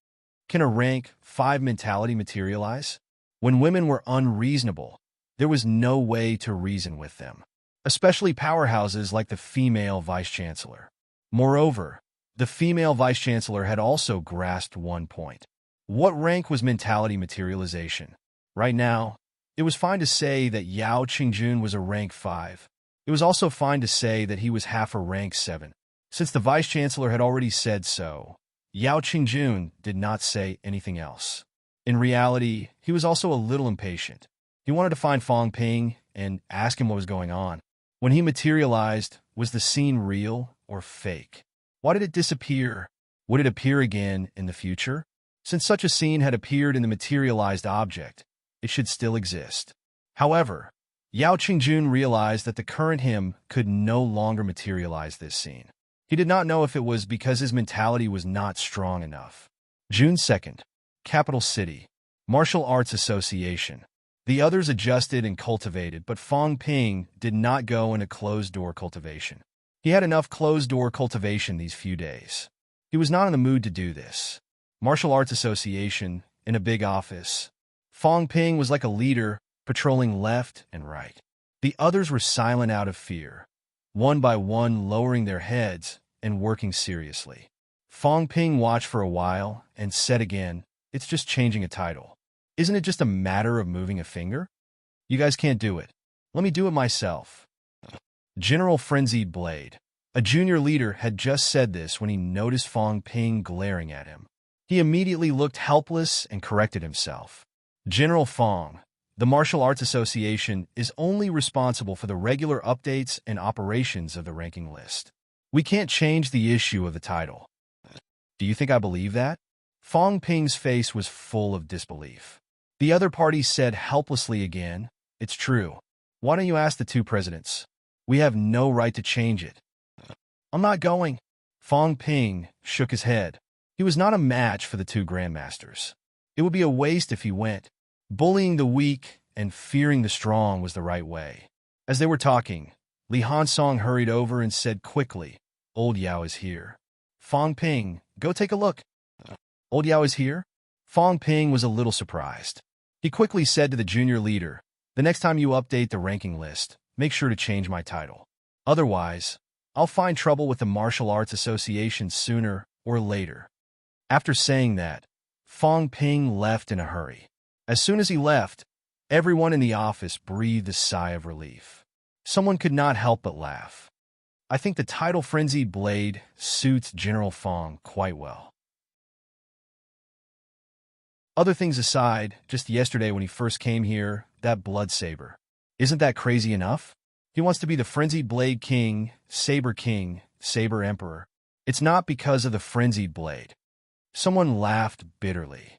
Can a rank 5 mentality materialize? When women were unreasonable, there was no way to reason with them, especially powerhouses like the female vice-chancellor. Moreover, the female vice-chancellor had also grasped one point. What rank was mentality materialization? Right now, it was fine to say that Yao Qingjun was a rank 5. It was also fine to say that he was half a rank 7. Since the vice-chancellor had already said so, Yao Qingjun did not say anything else. In reality, he was also a little impatient. He wanted to find Fong Ping and ask him what was going on. When he materialized, was the scene real or fake? Why did it disappear? Would it appear again in the future? Since such a scene had appeared in the materialized object, it should still exist. However, Yao Qingjun realized that the current him could no longer materialize this scene. He did not know if it was because his mentality was not strong enough. June 2nd, Capital City, Martial Arts Association. The others adjusted and cultivated, but Fong Ping did not go into closed-door cultivation. He had enough closed-door cultivation these few days. He was not in the mood to do this. Martial Arts Association, in a big office. Fong Ping was like a leader, patrolling left and right. The others were silent out of fear, one by one lowering their heads and working seriously. Fong Ping watched for a while and said again, "It's just changing a title. Isn't it just a matter of moving a finger? You guys can't do it. Let me do it myself." General Frenzied Blade. A junior leader had just said this when he noticed Fong Ping glaring at him. He immediately looked helpless and corrected himself. "General Fong, the Martial Arts Association is only responsible for the regular updates and operations of the ranking list. We can't change the issue of the title." "Do you think I believe that?" Fong Ping's face was full of disbelief. The other party said helplessly again, "It's true. Why don't you ask the 2 presidents? We have no right to change it." "I'm not going." Fong Ping shook his head. He was not a match for the 2 grandmasters. It would be a waste if he went. Bullying the weak and fearing the strong was the right way. As they were talking, Li Hansong hurried over and said quickly, "Old Yao is here." "Fong Ping, go take a look." "Old Yao is here?" Fong Ping was a little surprised. He quickly said to the junior leader, "The next time you update the ranking list, make sure to change my title. Otherwise, I'll find trouble with the Martial Arts Association sooner or later. After saying that, Fong Ping left in a hurry. As soon as he left, everyone in the office breathed a sigh of relief. Someone could not help but laugh. I think the title Frenzied Blade suits General Fong quite well. Other things aside, just yesterday when he first came here, that blood saber. Isn't that crazy enough? He wants to be the Frenzied Blade King, Saber Emperor. It's not because of the Frenzied Blade. Someone laughed bitterly.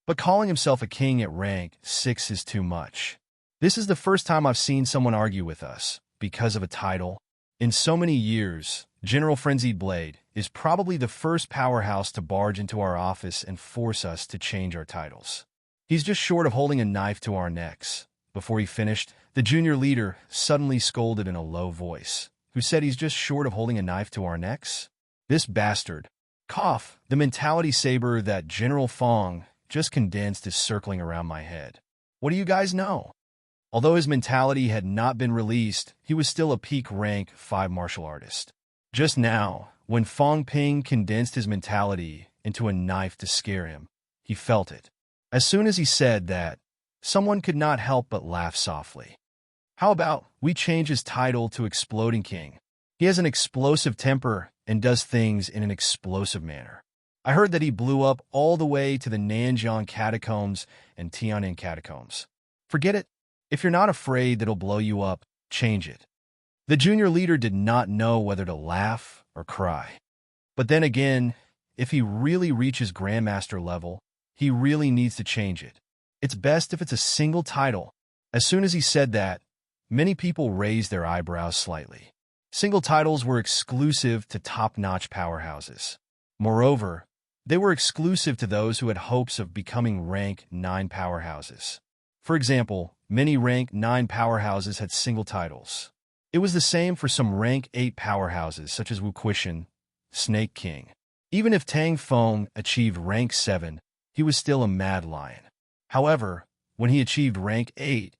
But calling himself a king at rank 6 is too much. This is the first time I've seen someone argue with us because of a title. In so many years, General Frenzied Blade is probably the first powerhouse to barge into our office and force us to change our titles. He's just short of holding a knife to our necks. Before he finished, the junior leader suddenly scolded in a low voice. Who said he's just short of holding a knife to our necks? This bastard. Cough. The mentality saber that General Fong just condensed is circling around my head. What do you guys know? Although his mentality had not been released, he was still a peak rank 5 martial artist. Just now, when Fong Ping condensed his mentality into a knife to scare him, he felt it. As soon as he said that, someone could not help but laugh softly. How about we change his title to Exploding King? He has an explosive temper and does things in an explosive manner. I heard that he blew up all the way to the Nanjiang Catacombs and Tiananmen Catacombs. Forget it. If you're not afraid that it'll blow you up, change it. The junior leader did not know whether to laugh or cry. But then again, if he really reaches Grandmaster level, he really needs to change it. It's best if it's a single title. As soon as he said that, many people raised their eyebrows slightly. Single titles were exclusive to top-notch powerhouses. Moreover, they were exclusive to those who had hopes of becoming rank 9 powerhouses. For example, many rank 9 powerhouses had single titles. It was the same for some rank 8 powerhouses such as Wu Quishan, Snake King. Even if Tang Feng achieved rank 7, he was still a Mad Lion. However, when he achieved rank 8,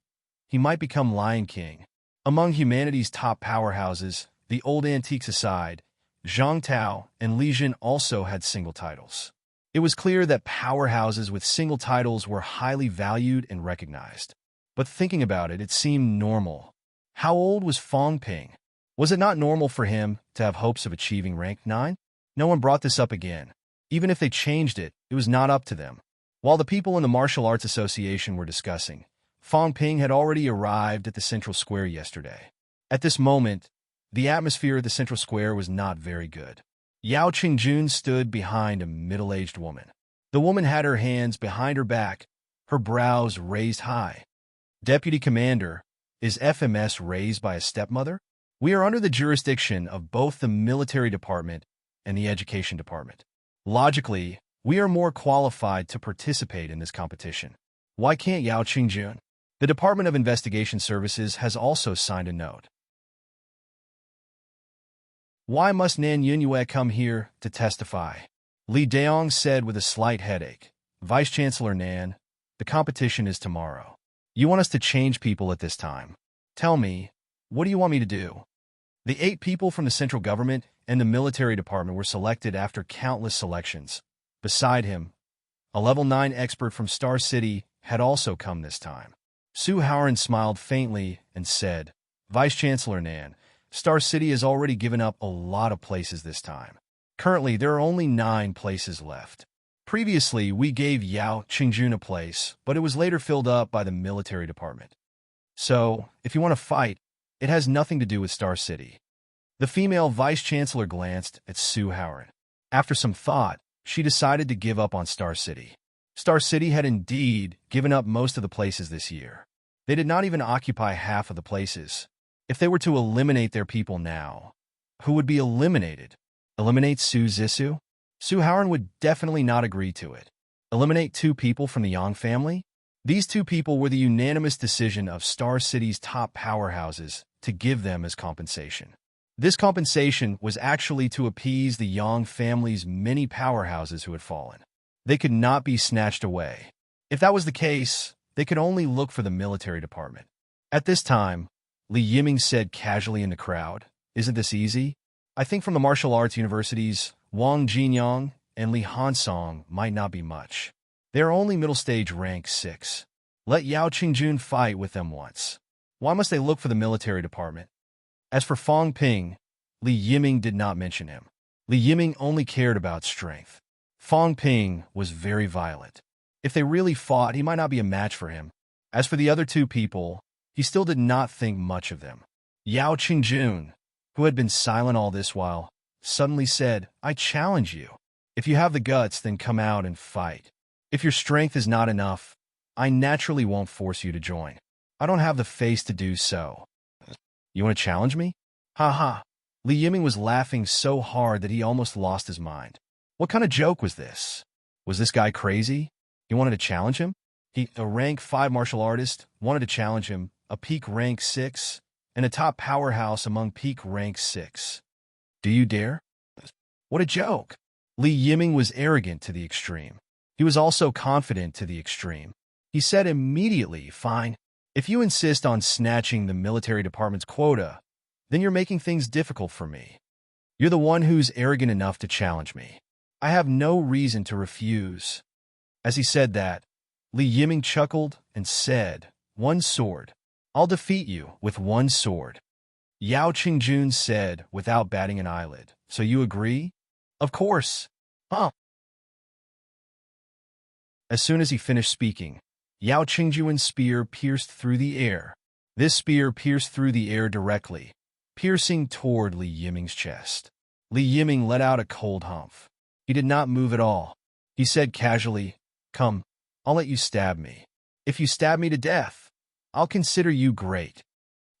he might become Lion King. Among humanity's top powerhouses, the old antiques aside, Zhang Tao and Li Jin also had single titles. It was clear that powerhouses with single titles were highly valued and recognized. But thinking about it, it seemed normal. How old was Fong Ping? Was it not normal for him to have hopes of achieving rank 9? No one brought this up again. Even if they changed it, it was not up to them. While the people in the Martial Arts Association were discussing, Fong Ping had already arrived at the Central Square yesterday. At this moment, the atmosphere at the Central Square was not very good. Yao Qingjun stood behind a middle-aged woman. The woman had her hands behind her back, her brows raised high. Deputy Commander, is FMS raised by a stepmother? We are under the jurisdiction of both the military department and the education department. Logically, we are more qualified to participate in this competition. Why can't Yao Qingjun? The Department of Investigation Services has also signed a note. Why must Nan Yunyue come here to testify? Li Daong said with a slight headache. Vice-Chancellor Nan, the competition is tomorrow. You want us to change people at this time. Tell me, what do you want me to do? The 8 people from the central government and the military department were selected after countless selections. Beside him, a level 9 expert from Star City had also come this time. Su Haoran smiled faintly and said, Vice-Chancellor Nan, Star City has already given up a lot of places this time. Currently, there are only 9 places left. Previously, we gave Yao Qingjun a place, but it was later filled up by the military department. So, if you want to fight, it has nothing to do with Star City. The female vice-chancellor glanced at Su Haoran. After some thought, she decided to give up on Star City. Star City had indeed given up most of the places this year. They did not even occupy half of the places. If they were to eliminate their people now, who would be eliminated? Eliminate Su Zissou? Su Haoran would definitely not agree to it. Eliminate 2 people from the Yang family? These 2 people were the unanimous decision of Star City's top powerhouses to give them as compensation. This compensation was actually to appease the Yang family's many powerhouses who had fallen. They could not be snatched away. If that was the case, they could only look for the military department. At this time, Li Yiming said casually in the crowd, Isn't this easy? I think from the martial arts universities, Wang Jinyang and Li Hansong might not be much. They are only middle stage rank 6. Let Yao Qingjun fight with them once. Why must they look for the military department? As for Fang Ping, Li Yiming did not mention him. Li Yiming only cared about strength. Fang Ping was very violent. If they really fought, he might not be a match for him. As for the other two people, he still did not think much of them. Yao Qingjun, who had been silent all this while, suddenly said, "I challenge you. If you have the guts, then come out and fight. If your strength is not enough, I naturally won't force you to join. I don't have the face to do so. You want to challenge me?" Ha ha. Li Yiming was laughing so hard that he almost lost his mind. What kind of joke was this? Was this guy crazy? He wanted to challenge him? A rank 5 martial artist, wanted to challenge him, a peak rank 6, and a top powerhouse among peak rank 6. Do you dare? What a joke. Li Yiming was arrogant to the extreme. He was also confident to the extreme. He said immediately, "Fine. If you insist on snatching the military department's quota, then you're making things difficult for me. You're the one who's arrogant enough to challenge me. I have no reason to refuse." As he said that, Li Yiming chuckled and said, "One sword. I'll defeat you with one sword." Yao Qingjun said without batting an eyelid, "So you agree?" "Of course." "Huh." As soon as he finished speaking, Yao Qingjun's spear pierced through the air. This spear pierced through the air directly, piercing toward Li Yiming's chest. Li Yiming let out a cold humph. He did not move at all. He said casually, "Come, I'll let you stab me. If you stab me to death, I'll consider you great."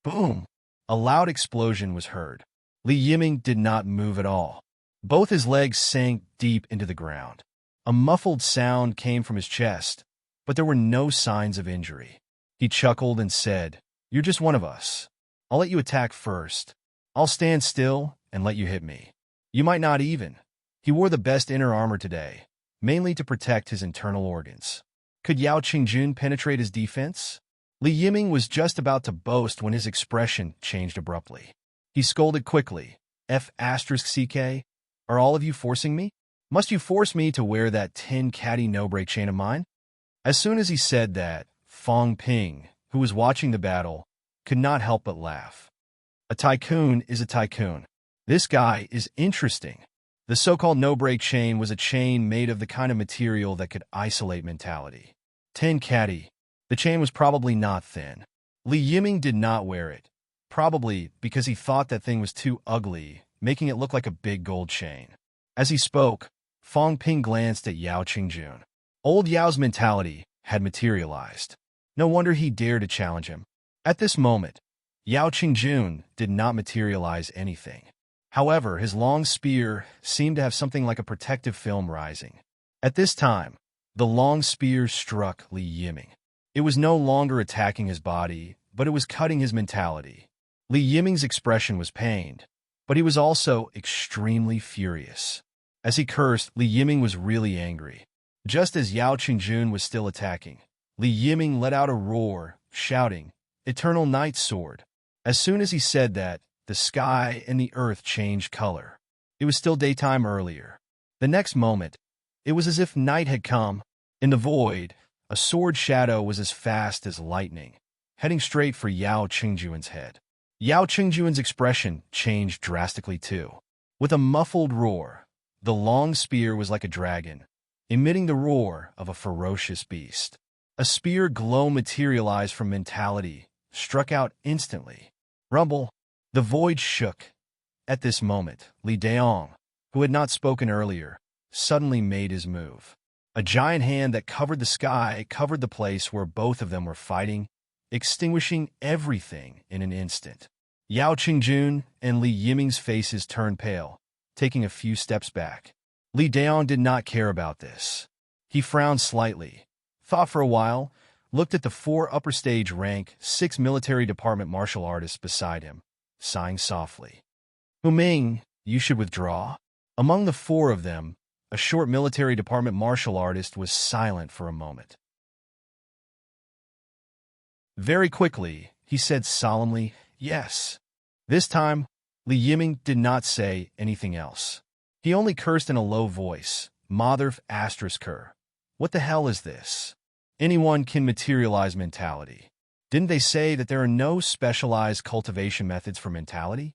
Boom! A loud explosion was heard. Li Yiming did not move at all. Both his legs sank deep into the ground. A muffled sound came from his chest, but there were no signs of injury. He chuckled and said, "You're just one of us. I'll let you attack first. I'll stand still and let you hit me. You might not even." He wore the best inner armor today, mainly to protect his internal organs. Could Yao Qingjun penetrate his defense? Li Yiming was just about to boast when his expression changed abruptly. He scolded quickly, "F***CK? Are all of you forcing me? Must you force me to wear that tin caddy no-break chain of mine?" As soon as he said that, Fang Ping, who was watching the battle, could not help but laugh. A tycoon is a tycoon. This guy is interesting. The so-called no-break chain was a chain made of the kind of material that could isolate mentality. Tin caddy. The chain was probably not thin. Li Yiming did not wear it, probably because he thought that thing was too ugly, making it look like a big gold chain. As he spoke, Fang Ping glanced at Yao Qingjun. Old Yao's mentality had materialized. No wonder he dared to challenge him. At this moment, Yao Qingjun did not materialize anything. However, his long spear seemed to have something like a protective film rising. At this time, the long spear struck Li Yiming. It was no longer attacking his body, but it was cutting his mentality. Li Yiming's expression was pained, but he was also extremely furious. As he cursed, Li Yiming was really angry. Just as Yao Qingjun was still attacking, Li Yiming let out a roar, shouting, "Eternal Night Sword." As soon as he said that, the sky and the earth changed color. It was still daytime earlier. The next moment, it was as if night had come. In the void, a sword shadow was as fast as lightning, heading straight for Yao Qingjun's head. Yao Qingjun's expression changed drastically too. With a muffled roar, the long spear was like a dragon, emitting the roar of a ferocious beast. A spear glow materialized from mentality, struck out instantly. Rumble! The void shook. At this moment, Li Daong, who had not spoken earlier, suddenly made his move. A giant hand that covered the sky covered the place where both of them were fighting, extinguishing everything in an instant. Yao Qingjun and Li Yiming's faces turned pale, taking a few steps back. Li Daong did not care about this. He frowned slightly, thought for a while, looked at the 4 upper stage rank 6 military department martial artists beside him, sighing softly. "Hu Ming, you should withdraw." Among the 4 of them, a short military department martial artist was silent for a moment. Very quickly, he said solemnly, "Yes." This time, Li Yiming did not say anything else. He only cursed in a low voice. Mother asterisk her. What the hell is this? Anyone can materialize mentality. Didn't they say that there are no specialized cultivation methods for mentality?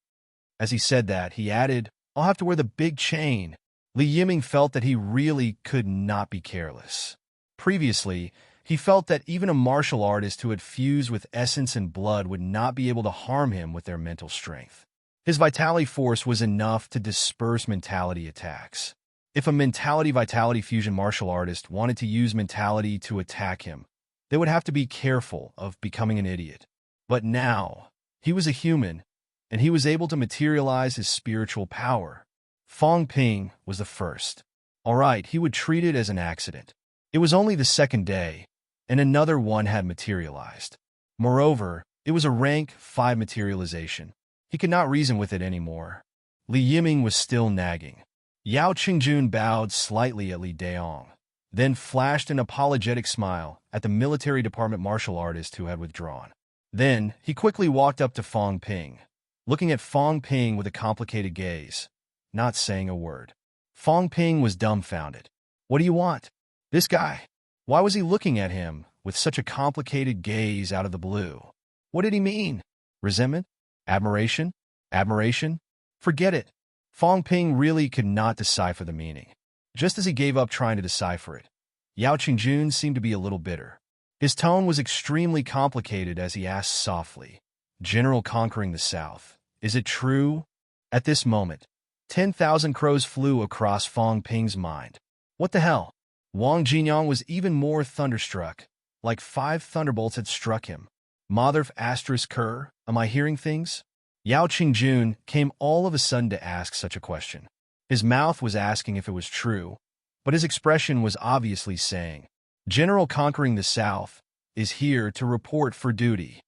As he said that, he added, I'll have to wear the big chain. Li Yiming felt that he really could not be careless. Previously, he felt that even a martial artist who had fused with essence and blood would not be able to harm him with their mental strength. His vitality force was enough to disperse mentality attacks. If a mentality-vitality fusion martial artist wanted to use mentality to attack him, they would have to be careful of becoming an idiot. But now, he was a human, and he was able to materialize his spiritual power. Fong Ping was the first. All right, he would treat it as an accident. It was only the second day, and another one had materialized. Moreover, it was a rank 5 materialization. He could not reason with it anymore. Li Yiming was still nagging. Yao Qingjun bowed slightly at Li Daong, then flashed an apologetic smile at the military department martial artist who had withdrawn. Then, he quickly walked up to Fong Ping, looking at Fong Ping with a complicated gaze, not saying a word. Fong Ping was dumbfounded. What do you want? This guy. Why was he looking at him with such a complicated gaze out of the blue? What did he mean? Resentment? Admiration? Admiration? Forget it. Fong Ping really could not decipher the meaning. Just as he gave up trying to decipher it, Yao Qingjun seemed to be a little bitter. His tone was extremely complicated as he asked softly, General conquering the South, is it true? At this moment, 10,000 crows flew across Fong Ping's mind. What the hell? Wang Jinyang was even more thunderstruck, like 5 thunderbolts had struck him. Mother asterisk Kerr, am I hearing things? Yao Qingjun came all of a sudden to ask such a question. His mouth was asking if it was true, but his expression was obviously saying, General conquering the South is here to report for duty.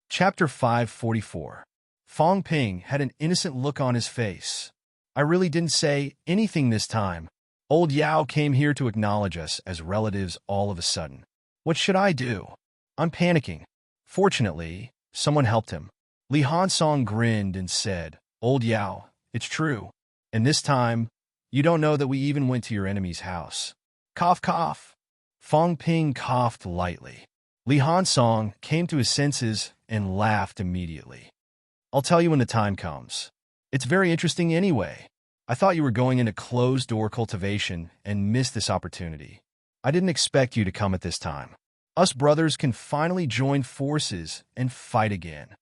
Chapter 544. Fong Ping had an innocent look on his face. I really didn't say anything this time. Old Yao came here to acknowledge us as relatives all of a sudden. What should I do? I'm panicking. Fortunately, someone helped him. Li Hansong grinned and said, Old Yao, it's true. And this time, you don't know that we even went to your enemy's house. Cough, cough. Fong Ping coughed lightly. Li Hansong came to his senses and laughed immediately. I'll tell you when the time comes. It's very interesting anyway. I thought you were going into closed-door cultivation and missed this opportunity. I didn't expect you to come at this time. Us brothers can finally join forces and fight again.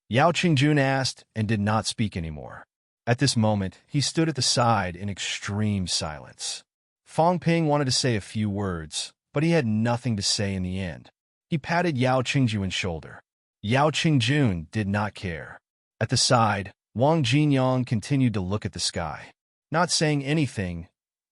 Yao Qingjun asked and did not speak anymore. At this moment, he stood at the side in extreme silence. Fong Ping wanted to say a few words, but he had nothing to say in the end. He patted Yao Qingjun's shoulder. Yao Qingjun did not care. At the side, Wang Jinyang continued to look at the sky, not saying anything.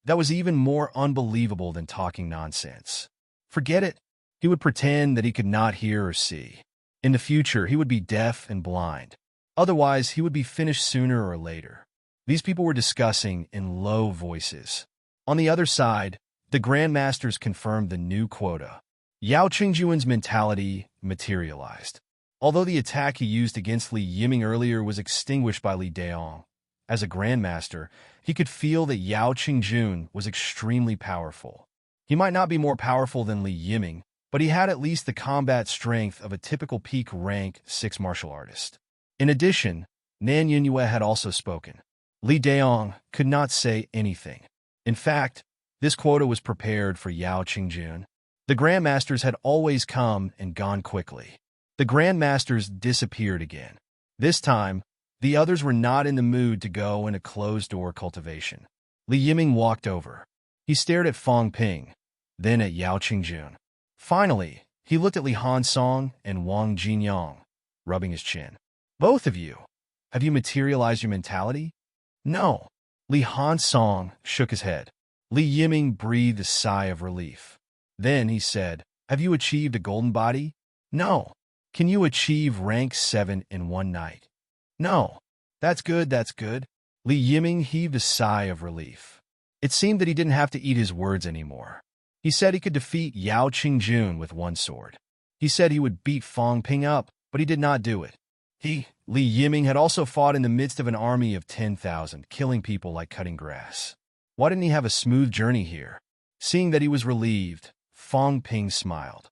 That was even more unbelievable than talking nonsense. Forget it. He would pretend that he could not hear or see. In the future, he would be deaf and blind. Otherwise, he would be finished sooner or later. These people were discussing in low voices. On the other side, the Grandmasters confirmed the new quota. Yao Qingjun's mentality materialized. Although the attack he used against Li Yiming earlier was extinguished by Li Daong, as a Grandmaster, he could feel that Yao Qingjun was extremely powerful. He might not be more powerful than Li Yiming, but he had at least the combat strength of a typical peak rank 6 martial artist. In addition, Nan Yunyue had also spoken. Li Daong could not say anything. In fact, this quota was prepared for Yao Qingjun. The Grandmasters had always come and gone quickly. The Grandmasters disappeared again. This time, the others were not in the mood to go into closed-door cultivation. Li Yiming walked over. He stared at Fong Ping, then at Yao Qingjun. Finally, he looked at Li Hansong and Wang Jinyang, rubbing his chin. Both of you, have you materialized your mentality? No. Li Hansong shook his head. Li Yiming breathed a sigh of relief. Then he said, have you achieved a golden body? No. Can you achieve rank 7 in one night? No. That's good, that's good. Li Yiming heaved a sigh of relief. It seemed that he didn't have to eat his words anymore. He said he could defeat Yao Qingjun with one sword. He said he would beat Fong Ping up, but he did not do it. Li Yiming, had also fought in the midst of an army of 10,000, killing people like cutting grass. Why didn't he have a smooth journey here? Seeing that he was relieved, Fong Ping smiled.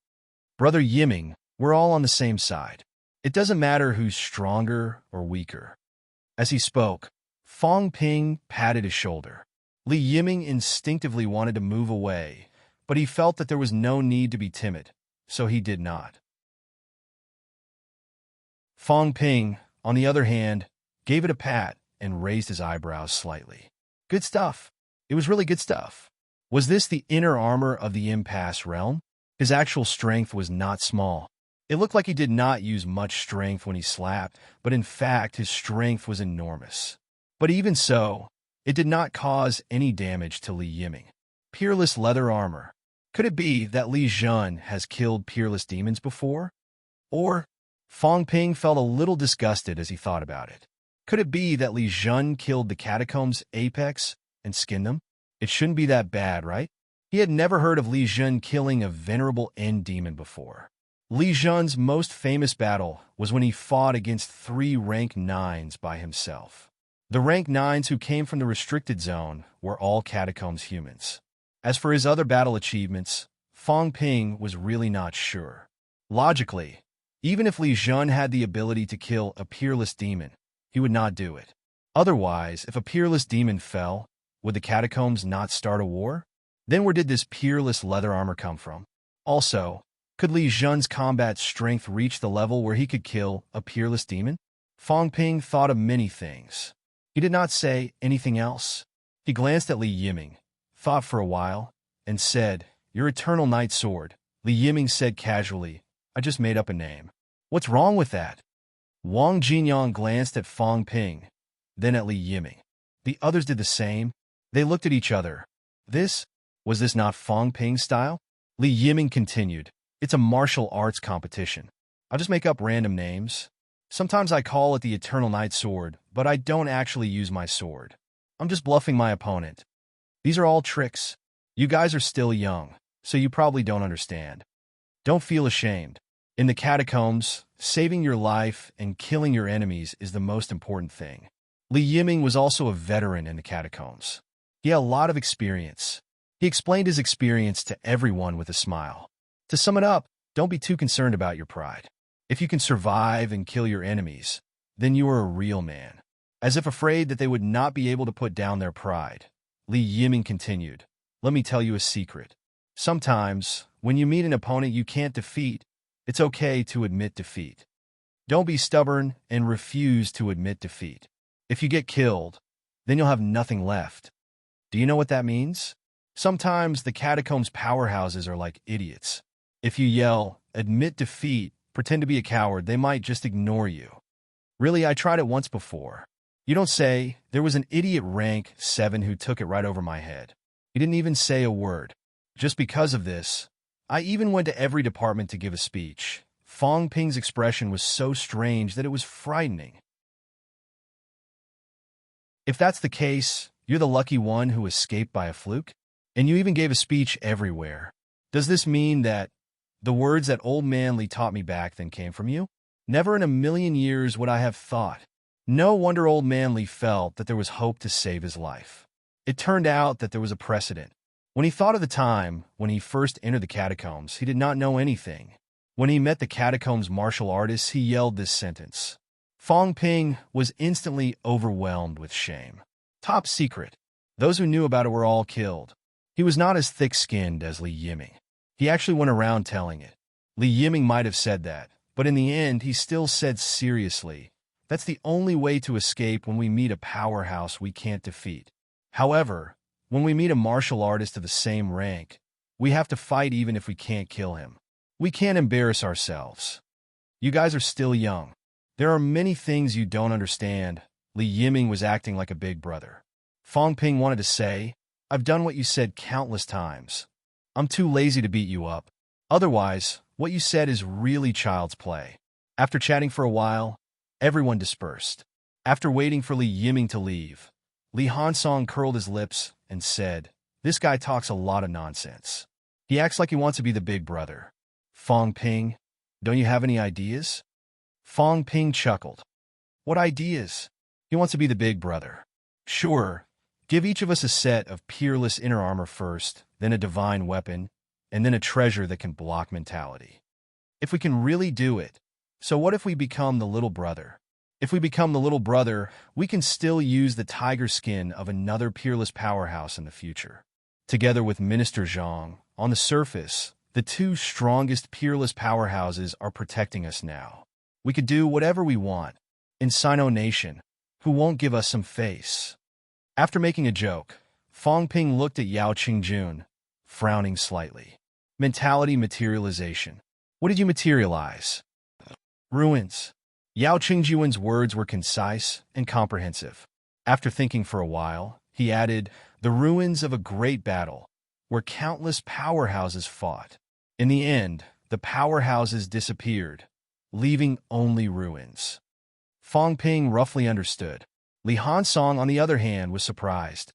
Brother Yiming, we're all on the same side. It doesn't matter who's stronger or weaker. As he spoke, Fong Ping patted his shoulder. Li Yiming instinctively wanted to move away, but he felt that there was no need to be timid, so he did not. Fong Ping, on the other hand, gave it a pat and raised his eyebrows slightly. Good stuff. It was really good stuff. Was this the inner armor of the impasse realm? His actual strength was not small. It looked like he did not use much strength when he slapped, but in fact his strength was enormous. But even so, it did not cause any damage to Li Yiming. Peerless leather armor. Could it be that Li Jun has killed peerless demons before? Or, Fong Ping felt a little disgusted as he thought about it. Could it be that Li Jun killed the catacombs apex and skinned them? It shouldn't be that bad, right? He had never heard of Li Jun killing a venerable end demon before. Li Jun's most famous battle was when he fought against 3 rank 9s by himself. The rank 9s who came from the restricted zone were all catacombs humans. As for his other battle achievements, Fong Ping was really not sure. Logically, even if Li Jun had the ability to kill a peerless demon, he would not do it. Otherwise, if a peerless demon fell, would the catacombs not start a war? Then where did this peerless leather armor come from? Also, could Li Jun's combat strength reach the level where he could kill a peerless demon? Fong Ping thought of many things. He did not say anything else. He glanced at Li Yiming, thought for a while, and said, "Your eternal night sword." Li Yiming said casually, "I just made up a name." "What's wrong with that?" Wang Jinyang glanced at Fong Ping, then at Li Yiming. The others did the same. They looked at each other. Was this not Fong Ping's style? Li Yiming continued, "It's a martial arts competition. I'll just make up random names. Sometimes I call it the Eternal Night Sword, but I don't actually use my sword. I'm just bluffing my opponent. These are all tricks. You guys are still young, so you probably don't understand. Don't feel ashamed. In the catacombs, saving your life and killing your enemies is the most important thing." Li Yiming was also a veteran in the catacombs. He had a lot of experience. He explained his experience to everyone with a smile. To sum it up, don't be too concerned about your pride. If you can survive and kill your enemies, then you are a real man. As if afraid that they would not be able to put down their pride, Li Yiming continued, "Let me tell you a secret. Sometimes, when you meet an opponent you can't defeat, it's okay to admit defeat. Don't be stubborn and refuse to admit defeat. If you get killed, then you'll have nothing left. Do you know what that means? Sometimes the catacombs powerhouses are like idiots. If you yell, 'Admit defeat,' pretend to be a coward, they might just ignore you. Really, I tried it once before. You don't say, 'There was an idiot rank 7 who took it right over my head.' He didn't even say a word. Just because of this, I even went to every department to give a speech. Fong Ping's expression was so strange that it was frightening. If that's the case, you're the lucky one who escaped by a fluke? And you even gave a speech everywhere. Does this mean that the words that old man Li taught me back then came from you? Never in a million years would I have thought. No wonder old man Li felt that there was hope to save his life. It turned out that there was a precedent. When he thought of the time when he first entered the catacombs, he did not know anything. When he met the catacombs martial artists, he yelled this sentence. Fong Ping was instantly overwhelmed with shame. Top secret. Those who knew about it were all killed. He was not as thick-skinned as Li Yiming. He actually went around telling it. Li Yiming might have said that, but in the end he still said seriously, "That's the only way to escape when we meet a powerhouse we can't defeat. However, when we meet a martial artist of the same rank, we have to fight even if we can't kill him. We can't embarrass ourselves. You guys are still young. There are many things you don't understand." Li Yiming was acting like a big brother. Fong Ping wanted to say, "I've done what you said countless times. I'm too lazy to beat you up. Otherwise, what you said is really child's play." After chatting for a while, everyone dispersed. After waiting for Li Yiming to leave, Li Hansong curled his lips and said, "This guy talks a lot of nonsense. He acts like he wants to be the big brother. Fong Ping, don't you have any ideas?" Fong Ping chuckled. What ideas? He wants to be the big brother. Sure, give each of us a set of peerless inner armor first, then a divine weapon, and then a treasure that can block mentality. If we can really do it, so what if we become the little brother? If we become the little brother, we can still use the tiger skin of another peerless powerhouse in the future. Together with Minister Zhang, on the surface, the two strongest peerless powerhouses are protecting us now. We could do whatever we want. In Sino Nation, who won't give us some face? After making a joke, Fong Ping looked at Yao Qingjun, frowning slightly. Mentality materialization. What did you materialize? Ruins. Yao Qingjun's words were concise and comprehensive. After thinking for a while, he added, the ruins of a great battle, where countless powerhouses fought. In the end, the powerhouses disappeared, leaving only ruins. Fong Ping roughly understood. Li Hansong, on the other hand, was surprised.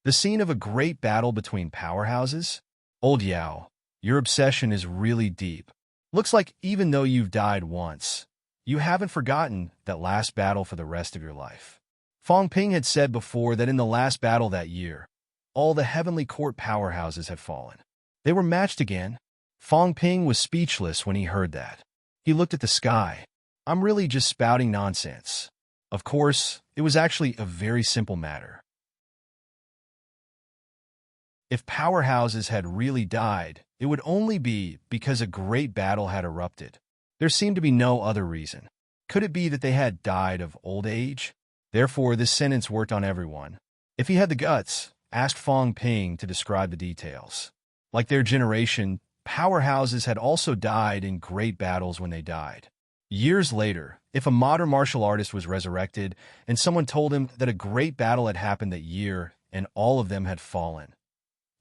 The scene of a great battle between powerhouses? Old Yao, your obsession is really deep. Looks like even though you've died once, you haven't forgotten that last battle for the rest of your life. Fong Ping had said before that in the last battle that year, all the heavenly court powerhouses had fallen. They were matched again. Fong Ping was speechless when he heard that. He looked at the sky. I'm really just spouting nonsense. Of course, it was actually a very simple matter. If powerhouses had really died, it would only be because a great battle had erupted. There seemed to be no other reason. Could it be that they had died of old age? Therefore, this sentence worked on everyone. If he had the guts, asked Fong Ping to describe the details. Like their generation, powerhouses had also died in great battles when they died. Years later, if a modern martial artist was resurrected and someone told him that a great battle had happened that year and all of them had fallen,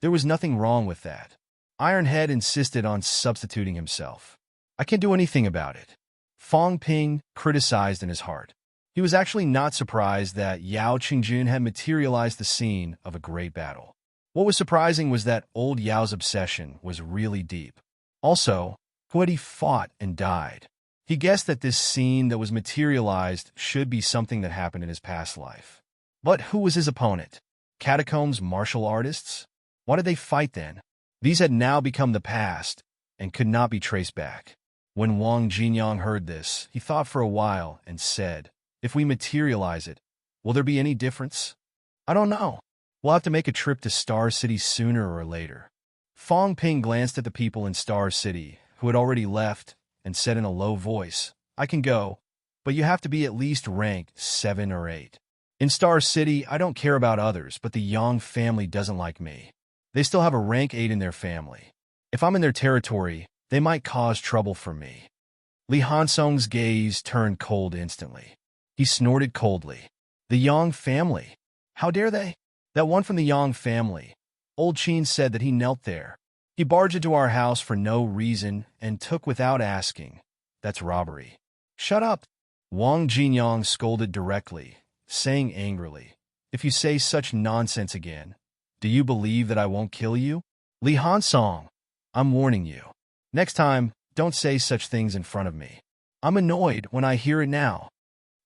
there was nothing wrong with that. Ironhead insisted on substituting himself. I can't do anything about it. Fong Ping criticized in his heart. He was actually not surprised that Yao Qingjun had materialized the scene of a great battle. What was surprising was that old Yao's obsession was really deep. Also, who had he fought and died? He guessed that this scene that was materialized should be something that happened in his past life. But who was his opponent? Catacombs martial artists? Why did they fight then? These had now become the past and could not be traced back. When Wang Jinyang heard this, he thought for a while and said, if we materialize it, will there be any difference? I don't know. We'll have to make a trip to Star City sooner or later. Fong Ping glanced at the people in Star City, who had already left, and said in a low voice, I can go, but you have to be at least ranked 7 or 8. In Star City, I don't care about others, but the Yang family doesn't like me. They still have a rank 8 in their family. If I'm in their territory, they might cause trouble for me. Li Hansong's gaze turned cold instantly. He snorted coldly. The Yang family? How dare they? That one from the Yang family. Old Qin said that he knelt there. He barged into our house for no reason and took without asking. That's robbery. Shut up. Wang Jinyang scolded directly, saying angrily, if you say such nonsense again, do you believe that I won't kill you? Li Hansong, I'm warning you. Next time, don't say such things in front of me. I'm annoyed when I hear it now.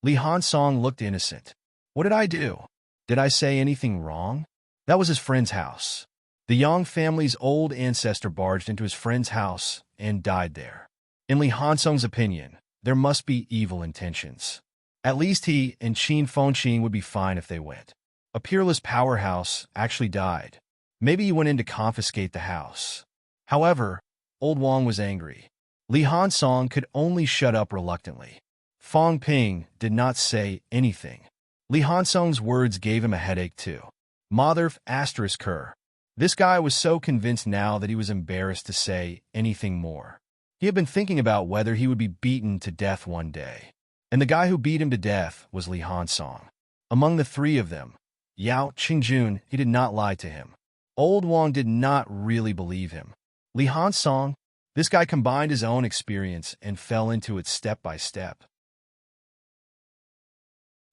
Li Hansong looked innocent. What did I do? Did I say anything wrong? That was his friend's house. The Yang family's old ancestor barged into his friend's house and died there. In Li Hansong's opinion, there must be evil intentions. At least he and Qin Fengqin would be fine if they went. A peerless powerhouse actually died. Maybe he went in to confiscate the house. However, old Wang was angry. Li Hansong could only shut up reluctantly. Fong Ping did not say anything. Li Hansong's words gave him a headache too. Mother asterisk her. This guy was so convinced now that he was embarrassed to say anything more. He had been thinking about whether he would be beaten to death one day. And the guy who beat him to death was Li Hansong. Among the three of them, Yao Qingjun, he did not lie to him. Old Wang did not really believe him. Li Hansong, this guy combined his own experience and fell into it step by step.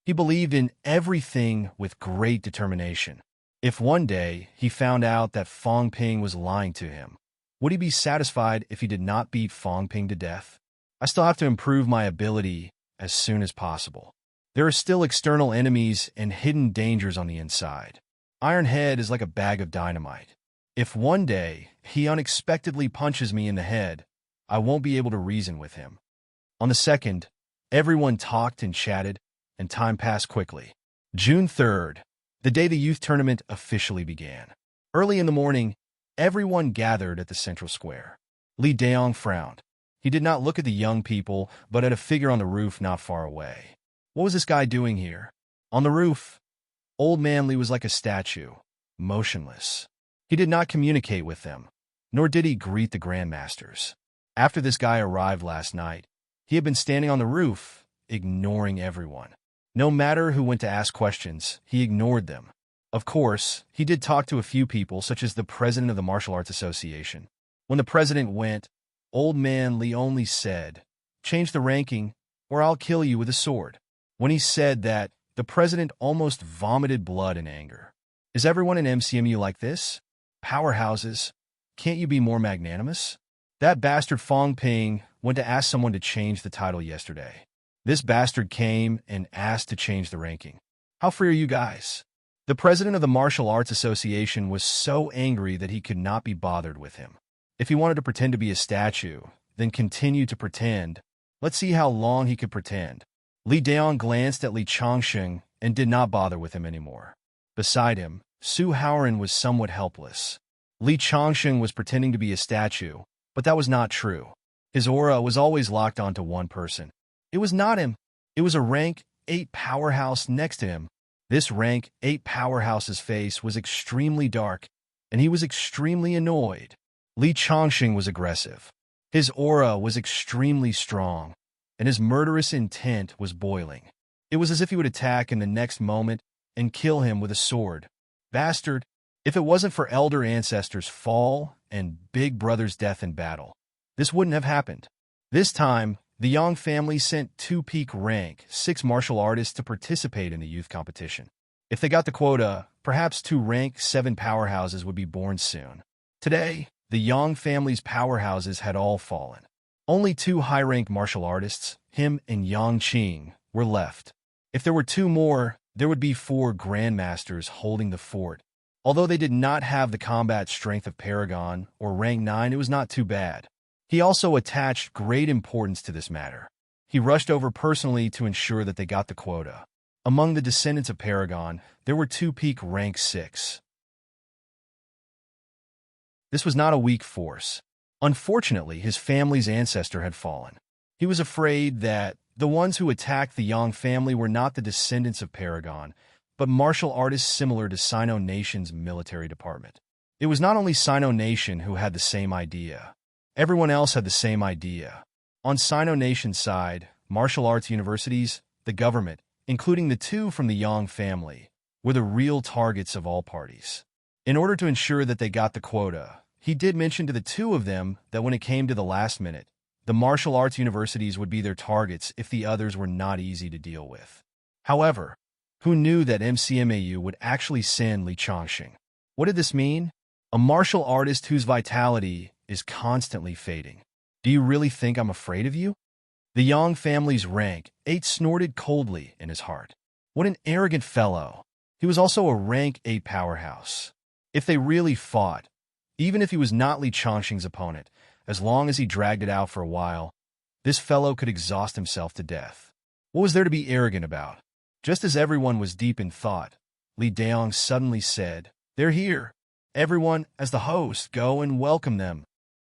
He believed in everything with great determination. If one day he found out that Fong Ping was lying to him, would he be satisfied if he did not beat Fong Ping to death? I still have to improve my ability as soon as possible. There are still external enemies and hidden dangers on the inside. Ironhead is like a bag of dynamite. If one day he unexpectedly punches me in the head, I won't be able to reason with him. On the second, everyone talked and chatted, and time passed quickly. June 3rd, the day the youth tournament officially began. Early in the morning, everyone gathered at the central square. Li Daong frowned. He did not look at the young people, but at a figure on the roof not far away. What was this guy doing here? On the roof, Old Man Li was like a statue, motionless. He did not communicate with them, nor did he greet the grandmasters. After this guy arrived last night, he had been standing on the roof, ignoring everyone. No matter who went to ask questions, he ignored them. Of course, he did talk to a few people, such as the president of the Martial Arts Association. When the president went, Old Man Li only said, "Change the ranking, or I'll kill you with a sword." When he said that, the president almost vomited blood in anger. Is everyone in MCMU like this? Powerhouses, can't you be more magnanimous? That bastard Fong Ping went to ask someone to change the title yesterday. This bastard came and asked to change the ranking. How free are you guys? The president of the Martial Arts Association was so angry that he could not be bothered with him. If he wanted to pretend to be a statue, then continue to pretend. Let's see how long he could pretend. Li Daong glanced at Li Chongsheng and did not bother with him anymore. Beside him, Su Haoren was somewhat helpless. Li Chongsheng was pretending to be a statue, but that was not true. His aura was always locked onto one person. It was not him. It was a rank 8 powerhouse next to him. This rank 8 powerhouse's face was extremely dark, and he was extremely annoyed. Li Chongsheng was aggressive. His aura was extremely strong, and his murderous intent was boiling. It was as if he would attack in the next moment and kill him with a sword. Bastard, if it wasn't for elder ancestors' fall and big brother's death in battle, this wouldn't have happened. This time, the Yang family sent 2 peak rank 6 martial artists to participate in the youth competition. If they got the quota, perhaps 2 rank 7 powerhouses would be born soon. Today, the Yang family's powerhouses had all fallen. Only 2 high-ranked martial artists, him and Yang Qing, were left. If there were 2 more, there would be 4 grandmasters holding the fort. Although they did not have the combat strength of Paragon or rank 9, it was not too bad. He also attached great importance to this matter. He rushed over personally to ensure that they got the quota. Among the descendants of Paragon, there were 2 peak rank 6. This was not a weak force. Unfortunately, his family's ancestor had fallen. He was afraid that the ones who attacked the Yang family were not the descendants of Paragon, but martial artists similar to Sino Nation's military department. It was not only Sino Nation who had the same idea. Everyone else had the same idea. On Sino Nation's side, martial arts universities, the government, including the 2 from the Yang family, were the real targets of all parties. In order to ensure that they got the quota, he did mention to the 2 of them that when it came to the last minute, the martial arts universities would be their targets if the others were not easy to deal with. However, who knew that MCMAU would actually send Li Chongsheng? What did this mean? A martial artist whose vitality is constantly fading. Do you really think I'm afraid of you? The Yang family's rank 8 snorted coldly in his heart. What an arrogant fellow. He was also a rank 8 powerhouse. If they really fought, even if he was not Li Chongsheng's opponent, as long as he dragged it out for a while, this fellow could exhaust himself to death. What was there to be arrogant about? Just as everyone was deep in thought, Li Daong suddenly said, "They're here. Everyone, as the host, go and welcome them."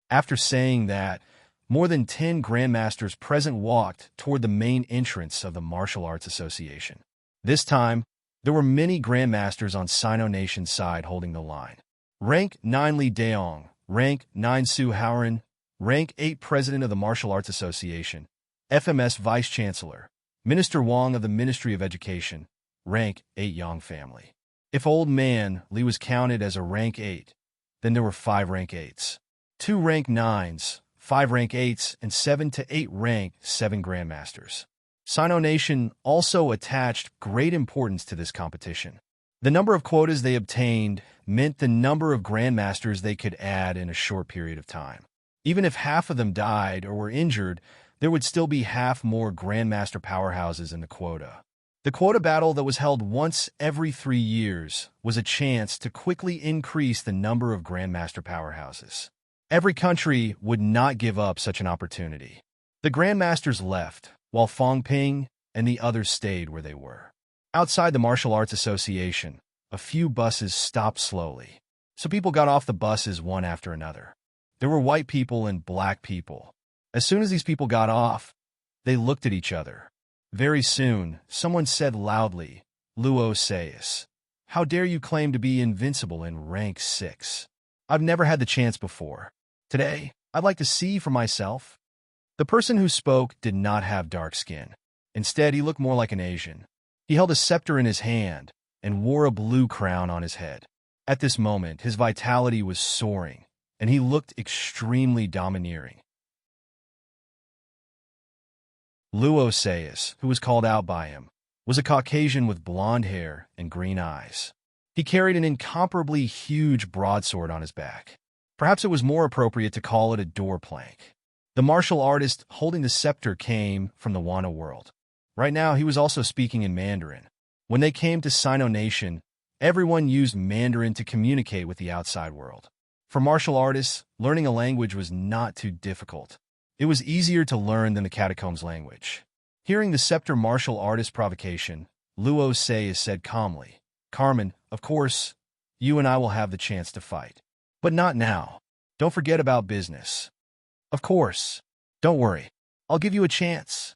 After saying that, more than 10 grandmasters present walked toward the main entrance of the Martial Arts Association. This time, there were many grandmasters on Sino Nation's side holding the line. Rank 9 Li Daong, Rank 9 Su Haoren, Rank 8 President of the Martial Arts Association, FMS Vice Chancellor, Minister Wang of the Ministry of Education, Rank 8 Yang family. If Old Man Li was counted as a Rank 8, then there were 5 Rank 8s, 2 Rank 9s, 5 Rank 8s, and 7 to 8 Rank 7 Grandmasters. Sino Nation also attached great importance to this competition. The number of quotas they obtained meant the number of grandmasters they could add in a short period of time. Even if half of them died or were injured, there would still be half more Grandmaster powerhouses in the quota. The quota battle that was held once every 3 years was a chance to quickly increase the number of Grandmaster powerhouses. Every country would not give up such an opportunity. The Grandmasters left, while Fong Ping and the others stayed where they were. Outside the Martial Arts Association, a few buses stopped slowly. So people got off the buses one after another. There were white people and black people. As soon as these people got off, they looked at each other. Very soon, someone said loudly, "Luo says, how dare you claim to be invincible in rank 6? I've never had the chance before. Today, I'd like to see for myself." The person who spoke did not have dark skin. Instead, he looked more like an Asian. He held a scepter in his hand and wore a blue crown on his head. At this moment, his vitality was soaring, and he looked extremely domineering. Luo Sayas, who was called out by him, was a Caucasian with blonde hair and green eyes. He carried an incomparably huge broadsword on his back. Perhaps it was more appropriate to call it a door plank. The martial artist holding the scepter came from the Wana world. Right now, he was also speaking in Mandarin. When they came to Sino Nation, everyone used Mandarin to communicate with the outside world. For martial artists, learning a language was not too difficult. It was easier to learn than the catacombs language. Hearing the scepter martial artist provocation, Luo Sayas said calmly, "Carmen, of course, you and I will have the chance to fight. But not now. Don't forget about business." "Of course. Don't worry. I'll give you a chance."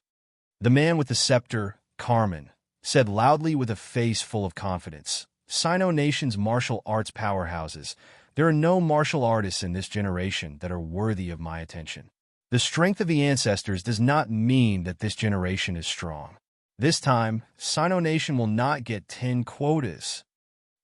The man with the scepter, Carmen, said loudly with a face full of confidence, "Sino Nation's martial arts powerhouses. There are no martial artists in this generation that are worthy of my attention. The strength of the ancestors does not mean that this generation is strong. This time, Sino Nation will not get 10 quotas."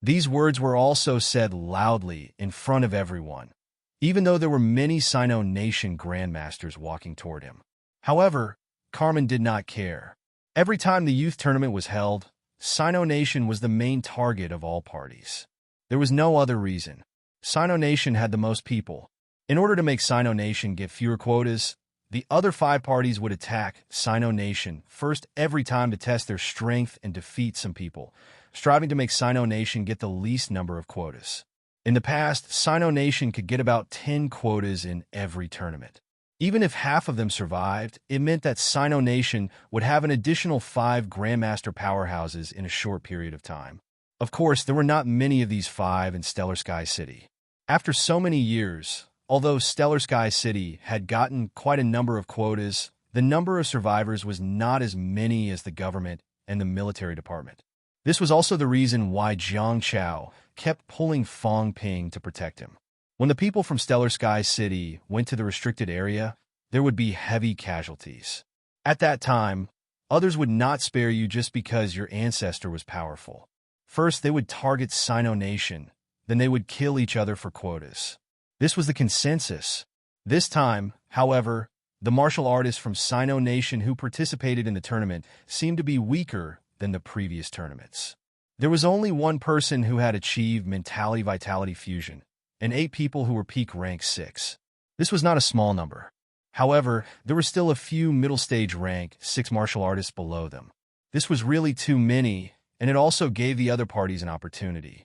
These words were also said loudly in front of everyone, even though there were many Sino Nation grandmasters walking toward him. However, Carmen did not care. Every time the youth tournament was held, Sino Nation was the main target of all parties. There was no other reason. Sino Nation had the most people. In order to make Sino Nation get fewer quotas, the other 5 parties would attack Sino Nation first every time to test their strength and defeat some people, striving to make Sino Nation get the least number of quotas. In the past, Sino Nation could get about 10 quotas in every tournament. Even if half of them survived, it meant that Sino Nation would have an additional 5 Grandmaster powerhouses in a short period of time. Of course, there were not many of these 5 in Stellar Sky City. After so many years, although Stellar Sky City had gotten quite a number of quotas, the number of survivors was not as many as the government and the military department. This was also the reason why Jiang Chao kept pulling Fong Ping to protect him. When the people from Stellar Sky City went to the restricted area, there would be heavy casualties. At that time, others would not spare you just because your ancestor was powerful. First, they would target Sino Nation, then they would kill each other for quotas. This was the consensus. This time, however, the martial artists from Sino Nation who participated in the tournament seemed to be weaker than the previous tournaments. There was only one person who had achieved mentality-vitality fusion, and 8 people who were peak rank 6. This was not a small number. However, there were still a few middle-stage rank 6 martial artists below them. This was really too many, and it also gave the other parties an opportunity.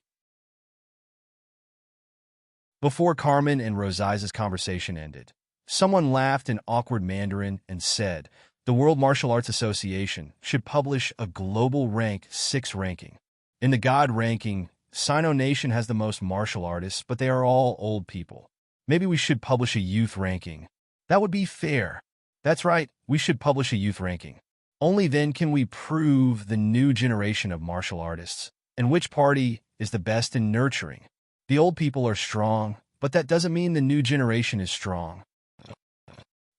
Before Carmen and Rosai's conversation ended, someone laughed in awkward Mandarin and said, "The World Martial Arts Association should publish a global rank 6 ranking. In the God ranking, Sino Nation has the most martial artists, but they are all old people. Maybe we should publish a youth ranking. That would be fair." "That's right, we should publish a youth ranking. Only then can we prove the new generation of martial artists, and which party is the best in nurturing. The old people are strong, but that doesn't mean the new generation is strong."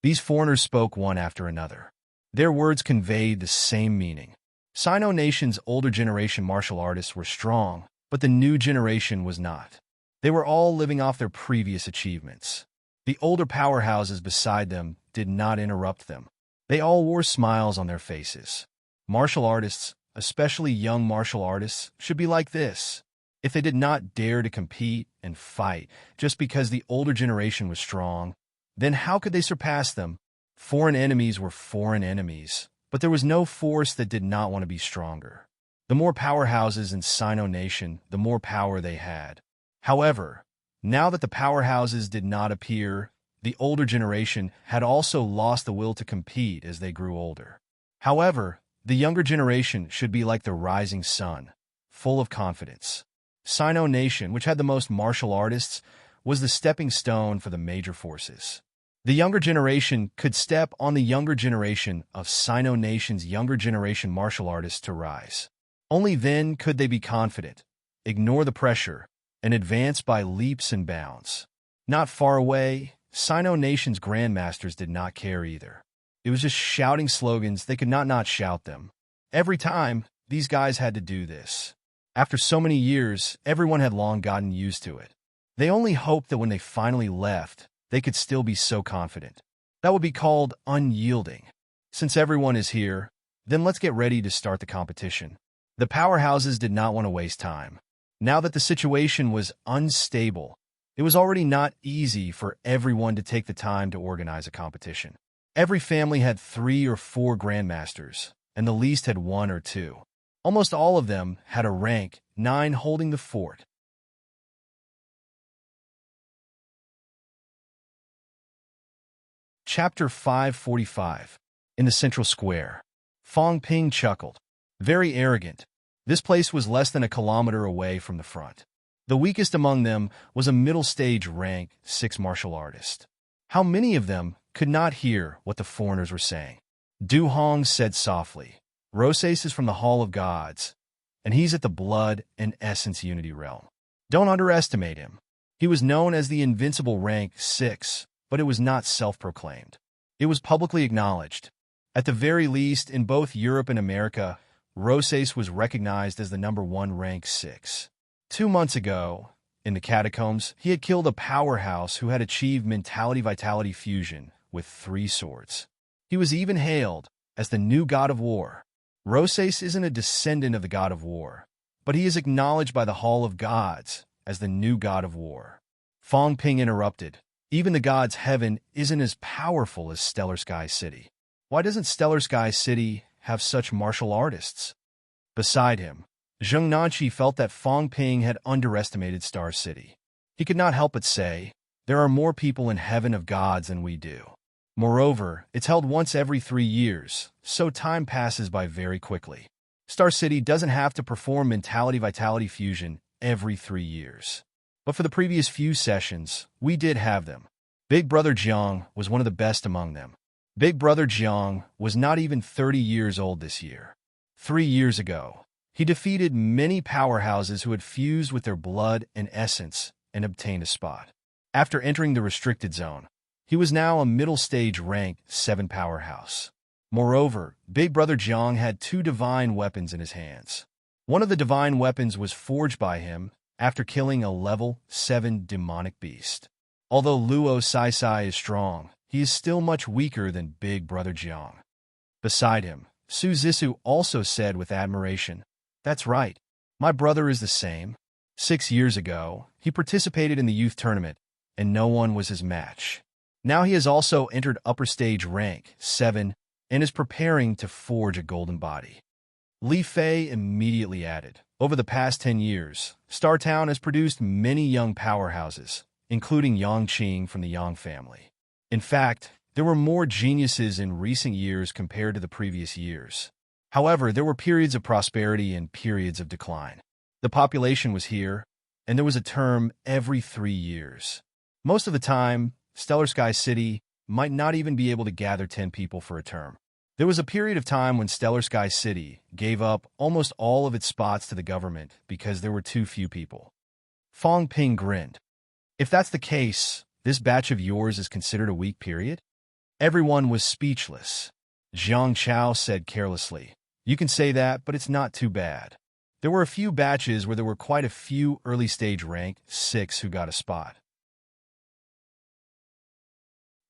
These foreigners spoke one after another. Their words conveyed the same meaning. Sino Nation's older generation martial artists were strong, but the new generation was not. They were all living off their previous achievements. The older powerhouses beside them did not interrupt them. They all wore smiles on their faces. Martial artists, especially young martial artists, should be like this. If they did not dare to compete and fight just because the older generation was strong, then how could they surpass them? Foreign enemies were foreign enemies, but there was no force that did not want to be stronger. The more powerhouses in Sino Nation, the more power they had. However, now that the powerhouses did not appear, the older generation had also lost the will to compete as they grew older. However, the younger generation should be like the rising sun, full of confidence. Sino Nation, which had the most martial artists, was the stepping stone for the major forces. The younger generation could step on the younger generation of Sino Nation's younger generation martial artists to rise. Only then could they be confident, ignore the pressure, and advance by leaps and bounds. Not far away, Sino Nation's grandmasters did not care either. It was just shouting slogans, they could not shout them. Every time, these guys had to do this. After so many years, everyone had long gotten used to it. They only hoped that when they finally left, they could still be so confident. That would be called unyielding. Since everyone is here, then let's get ready to start the competition. The powerhouses did not want to waste time. Now that the situation was unstable, it was already not easy for everyone to take the time to organize a competition. Every family had 3 or 4 grandmasters, and the least had 1 or 2. Almost all of them had a rank 9 holding the fort. Chapter 545. In the central square. Fong Ping chuckled. Very arrogant. This place was less than a kilometer away from the front. The weakest among them was a middle-stage rank 6 martial artist. How many of them could not hear what the foreigners were saying? Du Hong said softly, Roses is from the Hall of Gods, and he's at the Blood and Essence Unity realm. Don't underestimate him. He was known as the invincible rank 6, but it was not self-proclaimed. It was publicly acknowledged. At the very least, in both Europe and America, Roses was recognized as the #1 rank 6. 2 months ago, in the catacombs, he had killed a powerhouse who had achieved mentality-vitality fusion with 3 swords. He was even hailed as the new god of war. Roses isn't a descendant of the god of war, but he is acknowledged by the Hall of Gods as the new god of war. Fong Ping interrupted. Even the god's heaven isn't as powerful as Stellar Sky City. Why doesn't Stellar Sky City have such martial artists? Beside him, Zheng Nanqi felt that Fong Ping had underestimated Star City. He could not help but say, there are more people in Heaven of Gods than we do. Moreover, it's held once every 3 years, so time passes by very quickly. Star City doesn't have to perform mentality-vitality fusion every 3 years. But for the previous few sessions, we did have them. Big Brother Jiang was one of the best among them. Big Brother Jiang was not even 30 years old this year. 3 years ago, he defeated many powerhouses who had fused with their blood and essence and obtained a spot. After entering the restricted zone, he was now a middle-stage rank 7 powerhouse. Moreover, Big Brother Jiang had 2 divine weapons in his hands. One of the divine weapons was forged by him after killing a level 7 demonic beast. Although Luo Sai is strong, he is still much weaker than Big Brother Jiang. Beside him, Su Zissou also said with admiration, That's right, my brother is the same. 6 years ago, he participated in the youth tournament, and no one was his match. Now he has also entered upper stage rank 7 and is preparing to forge a golden body. Li Fei immediately added, Over the past 10 years, Star Town has produced many young powerhouses, including Yang Qing from the Yang family. In fact, there were more geniuses in recent years compared to the previous years. However, there were periods of prosperity and periods of decline. The population was here, and there was a term every 3 years. Most of the time, Stellar Sky City might not even be able to gather 10 people for a term. There was a period of time when Stellar Sky City gave up almost all of its spots to the government because there were too few people. Fong Ping grinned. If that's the case, this batch of yours is considered a weak period? Everyone was speechless. Zhang Chao said carelessly, You can say that, but it's not too bad. There were a few batches where there were quite a few early-stage rank 6 who got a spot.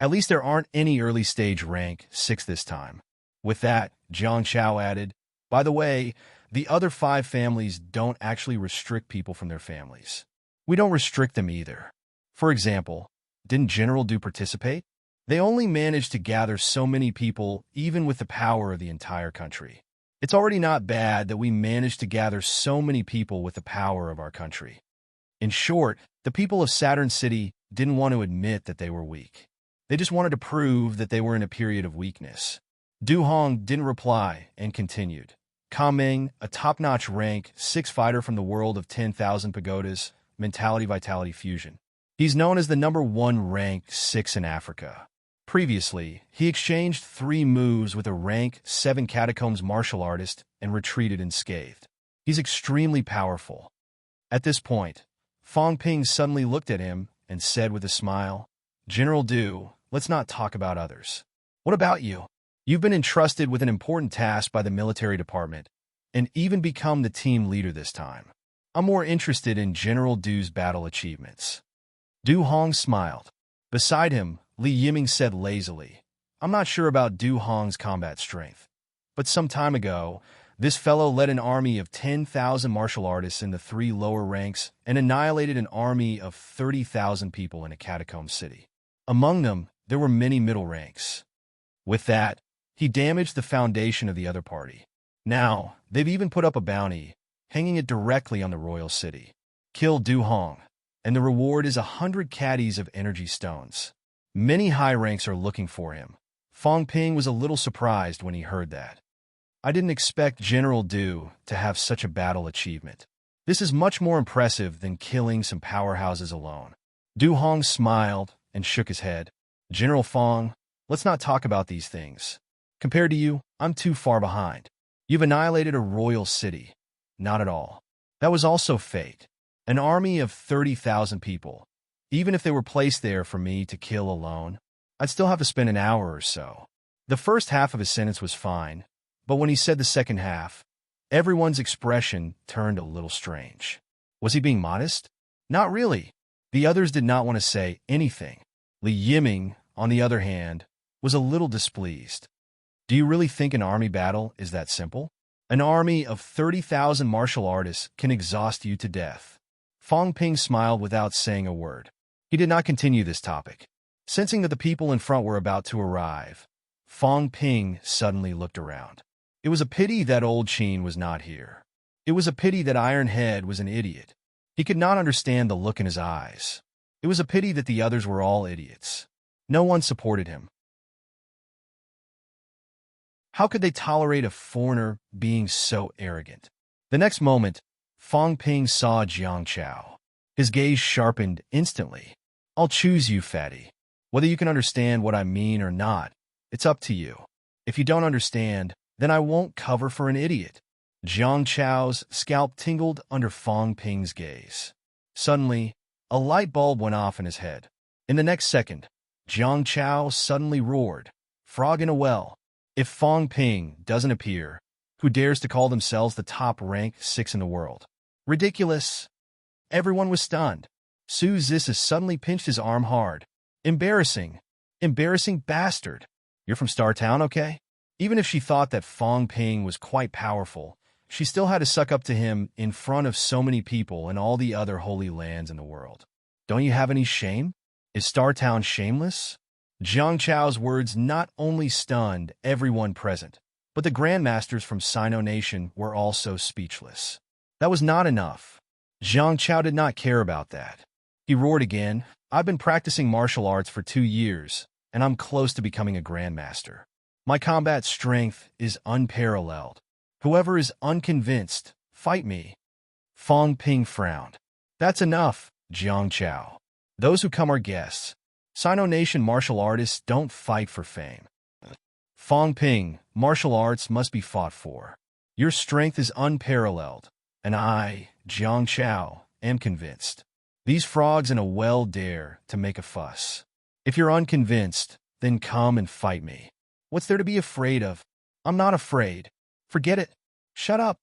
At least there aren't any early-stage rank 6 this time. With that, Zhang Chao added, By the way, the other 5 families don't actually restrict people from their families. We don't restrict them either. For example, didn't General Du participate? They only managed to gather so many people, even with the power of the entire country. It's already not bad that we managed to gather so many people with the power of our country. In short, the people of Saturn City didn't want to admit that they were weak. They just wanted to prove that they were in a period of weakness. Du Hong didn't reply and continued. Ka Meng, a top-notch rank 6 fighter from the world of 10,000 pagodas, mentality-vitality fusion. He's known as the #1 rank 6 in Africa. Previously, he exchanged 3 moves with a rank 7 catacombs martial artist and retreated unscathed. He's extremely powerful. At this point, Fong Ping suddenly looked at him and said with a smile, "General Du, let's not talk about others. What about you? You've been entrusted with an important task by the military department and even become the team leader this time. I'm more interested in General Du's battle achievements." Du Hong smiled. Beside him, Li Yiming said lazily, "I'm not sure about Du Hong's combat strength, but some time ago, this fellow led an army of 10,000 martial artists in the 3 lower ranks and annihilated an army of 30,000 people in a catacomb city. Among them, there were many middle ranks. With that, he damaged the foundation of the other party. Now, they've even put up a bounty, hanging it directly on the royal city. Kill Du Hong, and the reward is 100 caddies of energy stones. Many high ranks are looking for him." Fong Ping was a little surprised when he heard that. "I didn't expect General Du to have such a battle achievement. This is much more impressive than killing some powerhouses alone." Du Hong smiled and shook his head. "General Fong, let's not talk about these things. Compared to you, I'm too far behind. You've annihilated a royal city. Not at all. That was also fate. An army of 30,000 people. Even if they were placed there for me to kill alone, I'd still have to spend an hour or so." The first half of his sentence was fine, but when he said the second half, everyone's expression turned a little strange. Was he being modest? Not really. The others did not want to say anything. Li Yiming, on the other hand, was a little displeased. "Do you really think an army battle is that simple? An army of 30,000 martial artists can exhaust you to death." Fong Ping smiled without saying a word. He did not continue this topic. Sensing that the people in front were about to arrive, Fong Ping suddenly looked around. It was a pity that old Qin was not here. It was a pity that Iron Head was an idiot. He could not understand the look in his eyes. It was a pity that the others were all idiots. No one supported him. How could they tolerate a foreigner being so arrogant? The next moment, Fong Ping saw Jiang Chao. His gaze sharpened instantly. "I'll choose you, fatty. Whether you can understand what I mean or not, it's up to you. If you don't understand, then I won't cover for an idiot." Jiang Chao's scalp tingled under Fong Ping's gaze. Suddenly, a light bulb went off in his head. In the next second, Jiang Chao suddenly roared, "Frog in a well. If Fong Ping doesn't appear, who dares to call themselves the top rank 6 in the world? Ridiculous." Everyone was stunned. Su Zissa suddenly pinched his arm hard. "Embarrassing. Embarrassing bastard. You're from Star Town, okay?" Even if she thought that Fong Ping was quite powerful, she still had to suck up to him in front of so many people and all the other holy lands in the world. "Don't you have any shame? Is Star Town shameless?" Jiang Chao's words not only stunned everyone present, but the grandmasters from Sino Nation were also speechless. That was not enough. Jiang Chao did not care about that. He roared again, "I've been practicing martial arts for 2 years, and I'm close to becoming a grandmaster. My combat strength is unparalleled. Whoever is unconvinced, fight me." Fong Ping frowned. "That's enough, Jiang Chao. Those who come are guests. Sino Nation martial artists don't fight for fame. Fong Ping, martial arts must be fought for. Your strength is unparalleled, and I, Jiang Chao, am convinced. These frogs in a well dare to make a fuss. If you're unconvinced, then come and fight me. What's there to be afraid of? I'm not afraid. Forget it. Shut up."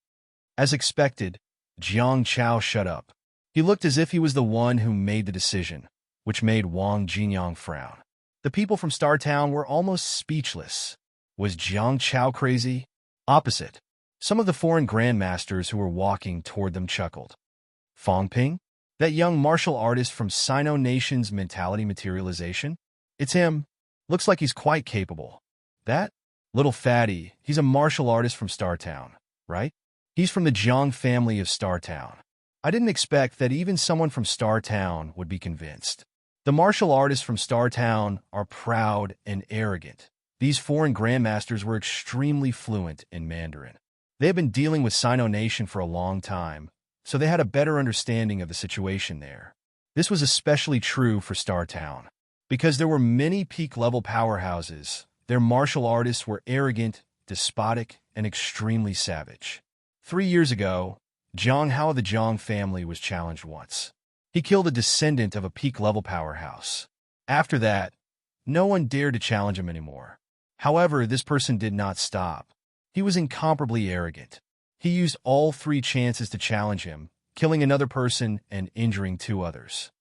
As expected, Jiang Chao shut up. He looked as if he was the one who made the decision, which made Wang Jinyang frown. The people from Star Town were almost speechless. Was Jiang Chao crazy? Opposite. Some of the foreign grandmasters who were walking toward them chuckled. "Fong Ping? That young martial artist from Sino Nation's mentality materialization? It's him. Looks like he's quite capable. That little fatty, he's a martial artist from Startown, right? He's from the Jiang family of Startown. I didn't expect that even someone from Startown would be convinced. The martial artists from Startown are proud and arrogant. These foreign grandmasters were extremely fluent in Mandarin. They had been dealing with Sino Nation for a long time, so they had a better understanding of the situation there. This was especially true for Startown. Because there were many peak-level powerhouses, their martial artists were arrogant, despotic, and extremely savage. 3 years ago, Zhang Hao of the Zhang family was challenged once. He killed a descendant of a peak-level powerhouse. After that, no one dared to challenge him anymore. However, this person did not stop. He was incomparably arrogant. He used all 3 chances to challenge him, killing another person and injuring 2 others.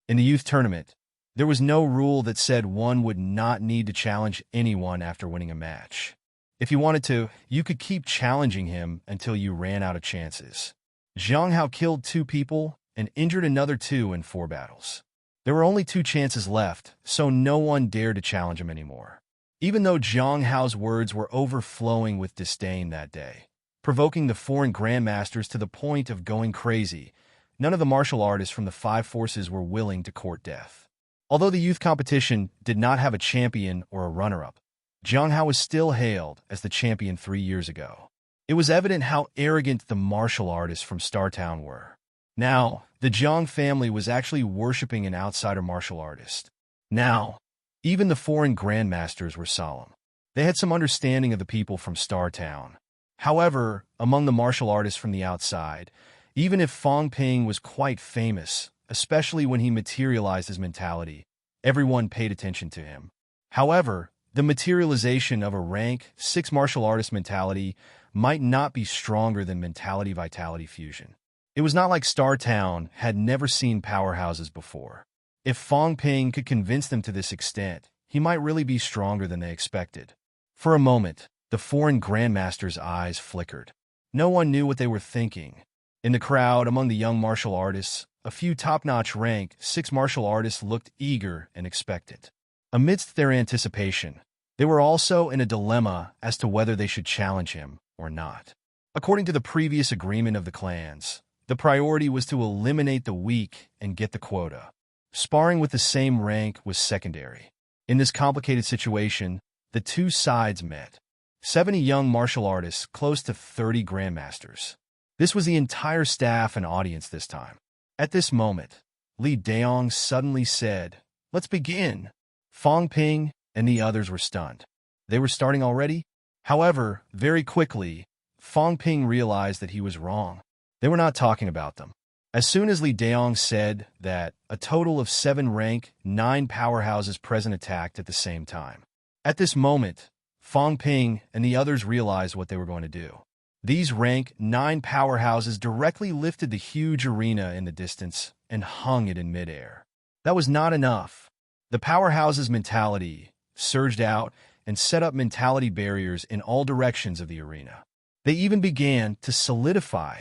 In the youth tournament, there was no rule that said one would not need to challenge anyone after winning a match. If you wanted to, you could keep challenging him until you ran out of chances. Zhang Hao killed 2 people and injured another 2 in 4 battles. There were only 2 chances left, so no one dared to challenge him anymore. Even though Zhang Hao's words were overflowing with disdain that day, provoking the foreign grandmasters to the point of going crazy, none of the martial artists from the 5 forces were willing to court death. Although the youth competition did not have a champion or a runner-up, Zhang Hao was still hailed as the champion 3 years ago. It was evident how arrogant the martial artists from Startown were. Now, the Zhang family was actually worshipping an outsider martial artist. Now, even the foreign grandmasters were solemn. They had some understanding of the people from Startown. However, among the martial artists from the outside, even if Fong Ping was quite famous, especially when he materialized his mentality, everyone paid attention to him. However, the materialization of a rank 6 martial artist mentality might not be stronger than mentality-vitality fusion. It was not like Startown had never seen powerhouses before. If Fong Ping could convince them to this extent, he might really be stronger than they expected. For a moment, the foreign grandmaster's eyes flickered. No one knew what they were thinking. In the crowd, among the young martial artists, a few top-notch rank 6 martial artists looked eager and expectant. Amidst their anticipation, they were also in a dilemma as to whether they should challenge him or not. According to the previous agreement of the clans, the priority was to eliminate the weak and get the quota. Sparring with the same rank was secondary. In this complicated situation, the 2 sides met. 70 young martial artists, close to 30 grandmasters. This was the entire staff and audience this time. At this moment, Li Daong suddenly said, "Let's begin." Fong Ping and the others were stunned. They were starting already? However, very quickly, Fong Ping realized that he was wrong. They were not talking about them. As soon as Li Daong said that, a total of 7 rank 9 powerhouses present attacked at the same time. At this moment, Fong Ping and the others realized what they were going to do. These rank 9 powerhouses directly lifted the huge arena in the distance and hung it in midair. That was not enough. The powerhouses' mentality surged out and set up mentality barriers in all directions of the arena. They even began to solidify.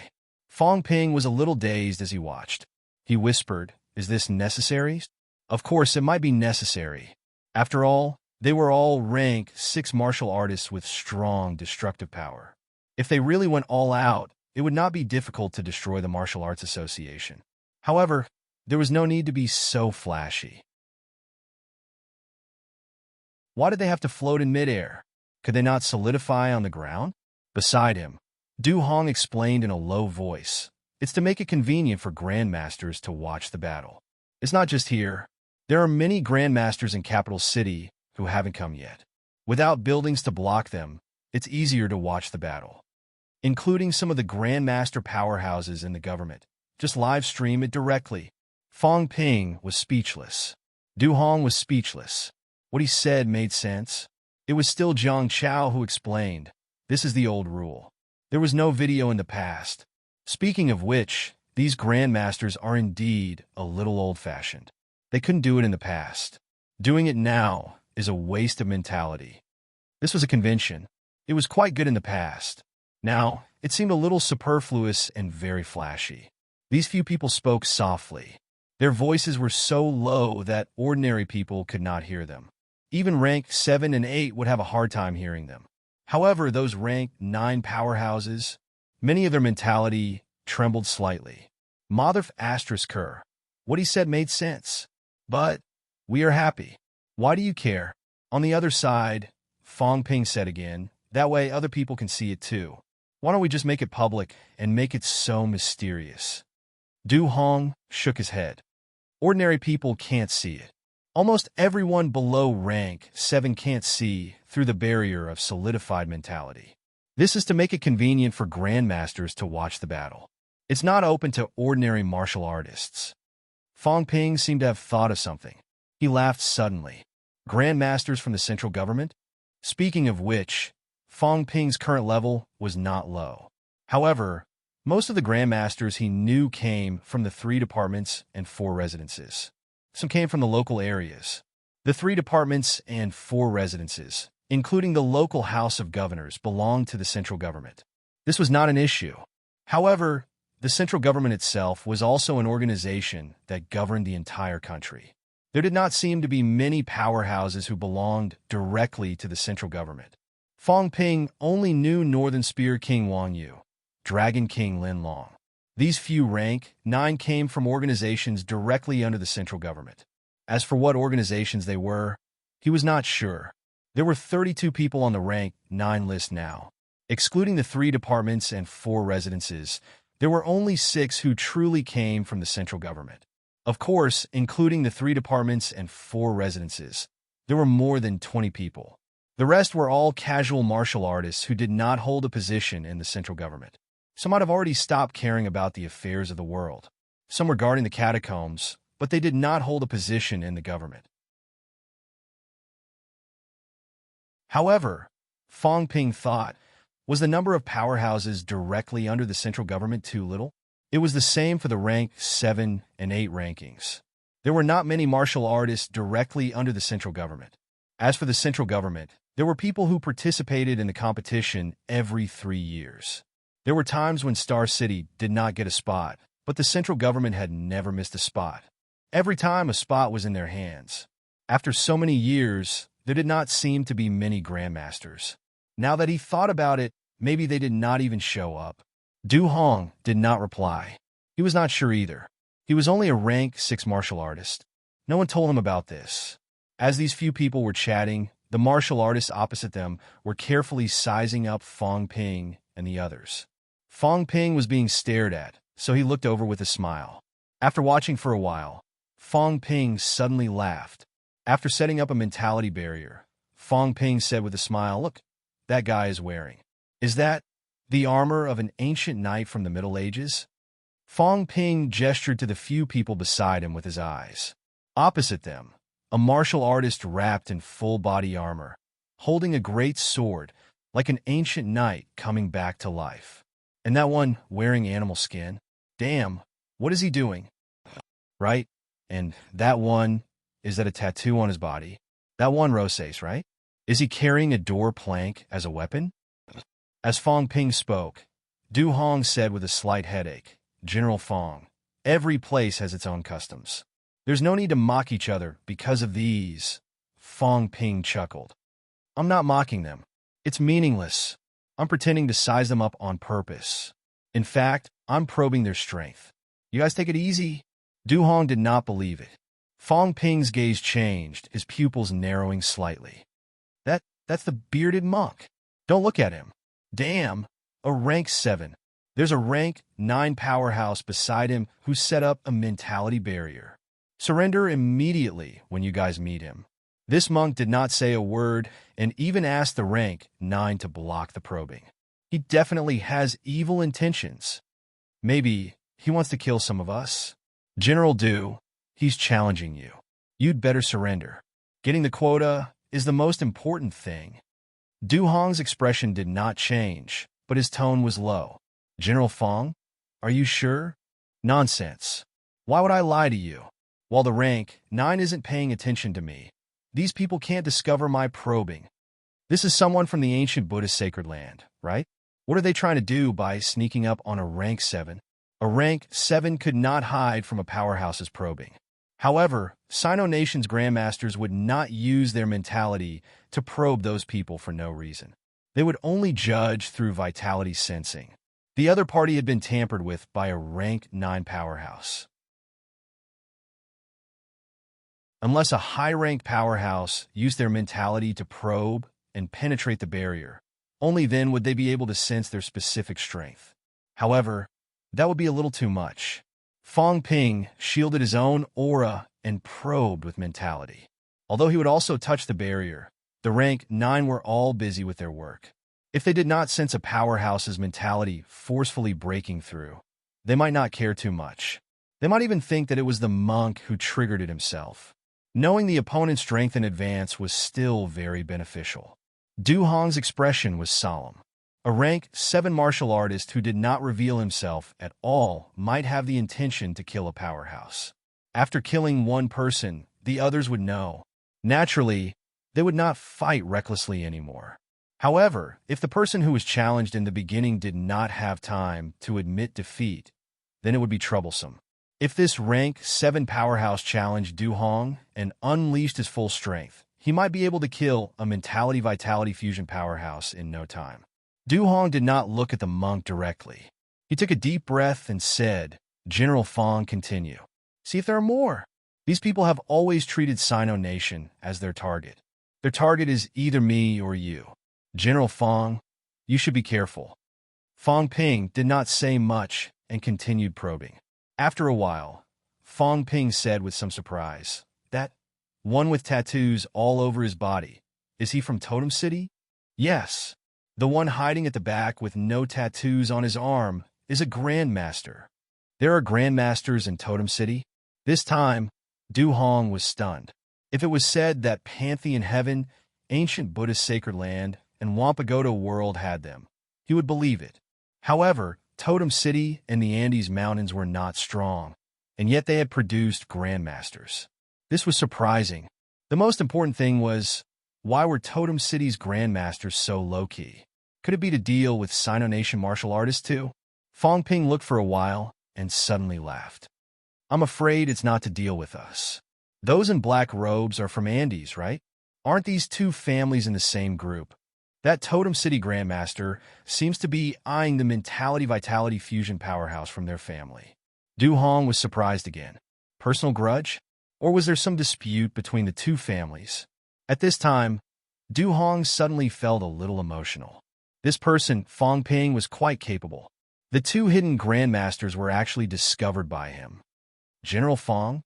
Fong Ping was a little dazed as he watched. He whispered, "Is this necessary?" Of course, it might be necessary. After all, they were all rank 6 martial artists with strong destructive power. If they really went all out, it would not be difficult to destroy the Martial Arts Association. However, there was no need to be so flashy. Why did they have to float in midair? Could they not solidify on the ground? Beside him, Du Hong explained in a low voice, "It's to make it convenient for grandmasters to watch the battle. It's not just here. There are many grandmasters in Capital City who haven't come yet. Without buildings to block them, it's easier to watch the battle. Including some of the grandmaster powerhouses in the government. Just live stream it directly." Fong Ping was speechless. Du Hong was speechless. What he said made sense. It was still Zhang Chao who explained, "This is the old rule. There was no video in the past. Speaking of which, these grandmasters are indeed a little old-fashioned. They couldn't do it in the past. Doing it now is a waste of mentality. This was a convention. It was quite good in the past. Now, it seemed a little superfluous and very flashy." These few people spoke softly. Their voices were so low that ordinary people could not hear them. Even rank 7 and 8 would have a hard time hearing them. However, those rank 9 powerhouses, many of their mentality trembled slightly. Mother asterisk her. What he said made sense. But we are happy. Why do you care? On the other side, Fong Ping said again, that way other people can see it too. Why don't we just make it public and make it so mysterious? Du Hong shook his head. Ordinary people can't see it. Almost everyone below rank 7 can't see through the barrier of solidified mentality. This is to make it convenient for grandmasters to watch the battle. It's not open to ordinary martial artists. Fong Ping seemed to have thought of something. He laughed suddenly. Grandmasters from the central government? Speaking of which, Fong Ping's current level was not low. However, most of the grandmasters he knew came from the 3 departments and 4 residences. Some came from the local areas. The 3 departments and 4 residences, including the local House of Governors, belonged to the central government. This was not an issue. However, the central government itself was also an organization that governed the entire country. There did not seem to be many powerhouses who belonged directly to the central government. Fong Ping only knew Northern Spear King Wang Yu, Dragon King Lin Long. These few rank 9 came from organizations directly under the central government. As for what organizations they were, he was not sure. There were 32 people on the rank 9 list now. Excluding the 3 departments and 4 residences, there were only 6 who truly came from the central government. Of course, including the 3 departments and 4 residences, there were more than 20 people. The rest were all casual martial artists who did not hold a position in the central government. Some might have already stopped caring about the affairs of the world. Some were guarding the catacombs, but they did not hold a position in the government. However, Fong Ping thought, was the number of powerhouses directly under the central government too little? It was the same for the rank 7 and 8 rankings. There were not many martial artists directly under the central government. As for the central government, there were people who participated in the competition every 3 years. There were times when Star City did not get a spot, but the central government had never missed a spot. Every time a spot was in their hands. After so many years, there did not seem to be many grandmasters. Now that he thought about it, maybe they did not even show up. Du Hong did not reply. He was not sure either. He was only a rank 6 martial artist. No one told him about this. As these few people were chatting, the martial artists opposite them were carefully sizing up Fong Ping and the others. Fong Ping was being stared at, so he looked over with a smile. After watching for a while, Fong Ping suddenly laughed. After setting up a mentality barrier, Fong Ping said with a smile, "Look, that guy is wearing. Is that the armor of an ancient knight from the Middle Ages?" Fong Ping gestured to the few people beside him with his eyes. Opposite them, a martial artist wrapped in full-body armor, holding a great sword, like an ancient knight coming back to life. And that one wearing animal skin? Damn, what is he doing? Right? And that one, is that a tattoo on his body? That one Rosés, right? Is he carrying a door plank as a weapon? As Fong Ping spoke, Du Hong said with a slight headache, "General Fong, every place has its own customs. There's no need to mock each other because of these." Fong Ping chuckled. "I'm not mocking them. It's meaningless. I'm pretending to size them up on purpose. In fact, I'm probing their strength. You guys take it easy." Du Hong did not believe it. Fong Ping's gaze changed, his pupils narrowing slightly. That's the bearded monk. Don't look at him. Damn, a rank 7. There's a rank 9 powerhouse beside him who set up a mentality barrier. Surrender immediately when you guys meet him. This monk did not say a word and even asked the rank 9 to block the probing. He definitely has evil intentions. Maybe he wants to kill some of us. General Du, he's challenging you. You'd better surrender. Getting the quota is the most important thing. Du Hong's expression did not change, but his tone was low. "General Fong, are you sure?" "Nonsense. Why would I lie to you? While the rank 9 isn't paying attention to me, these people can't discover my probing. This is someone from the ancient Buddhist sacred land, right? What are they trying to do by sneaking up on a rank 7? A rank 7 could not hide from a powerhouse's probing. However, Sino Nation's grandmasters would not use their mentality to probe those people for no reason. They would only judge through vitality sensing. The other party had been tampered with by a rank 9 powerhouse. Unless a high-rank powerhouse used their mentality to probe and penetrate the barrier, only then would they be able to sense their specific strength. However, that would be a little too much. Fong Ping shielded his own aura and probed with mentality. Although he would also touch the barrier, the rank 9 were all busy with their work. If they did not sense a powerhouse's mentality forcefully breaking through, they might not care too much. They might even think that it was the monk who triggered it himself. Knowing the opponent's strength in advance was still very beneficial. Du Hong's expression was solemn. A rank 7 martial artist who did not reveal himself at all might have the intention to kill a powerhouse. After killing one person, the others would know. Naturally, they would not fight recklessly anymore. However, if the person who was challenged in the beginning did not have time to admit defeat, then it would be troublesome. If this rank 7 powerhouse challenged Du Hong and unleashed his full strength, he might be able to kill a mentality-vitality fusion powerhouse in no time. Du Hong did not look at the monk directly. He took a deep breath and said, "General Fong, continue. See if there are more." These people have always treated Sino Nation as their target. Their target is either me or you. General Fong, you should be careful. Fong Ping did not say much and continued probing. After a while, Fong Ping said with some surprise, "That one with tattoos all over his body, is he from Totem City?" "Yes. The one hiding at the back with no tattoos on his arm is a grandmaster." "There are grandmasters in Totem City?" This time, Du Hong was stunned. If it was said that Pantheon Heaven, ancient Buddhist sacred land, and Wampagoda world had them, he would believe it. However, Totem City and the Andes Mountains were not strong, and yet they had produced grandmasters. This was surprising. The most important thing was, why were Totem City's grandmasters so low-key? Could it be to deal with Sino Nation martial artists too? Fong Ping looked for a while and suddenly laughed. "I'm afraid it's not to deal with us. Those in black robes are from Andes, right? Aren't these two families in the same group? That Totem City Grandmaster seems to be eyeing the mentality-vitality fusion powerhouse from their family." Du Hong was surprised again. Personal grudge? Or was there some dispute between the two families? At this time, Du Hong suddenly felt a little emotional. This person, Fong Ping, was quite capable. The two hidden grandmasters were actually discovered by him. "General Fong,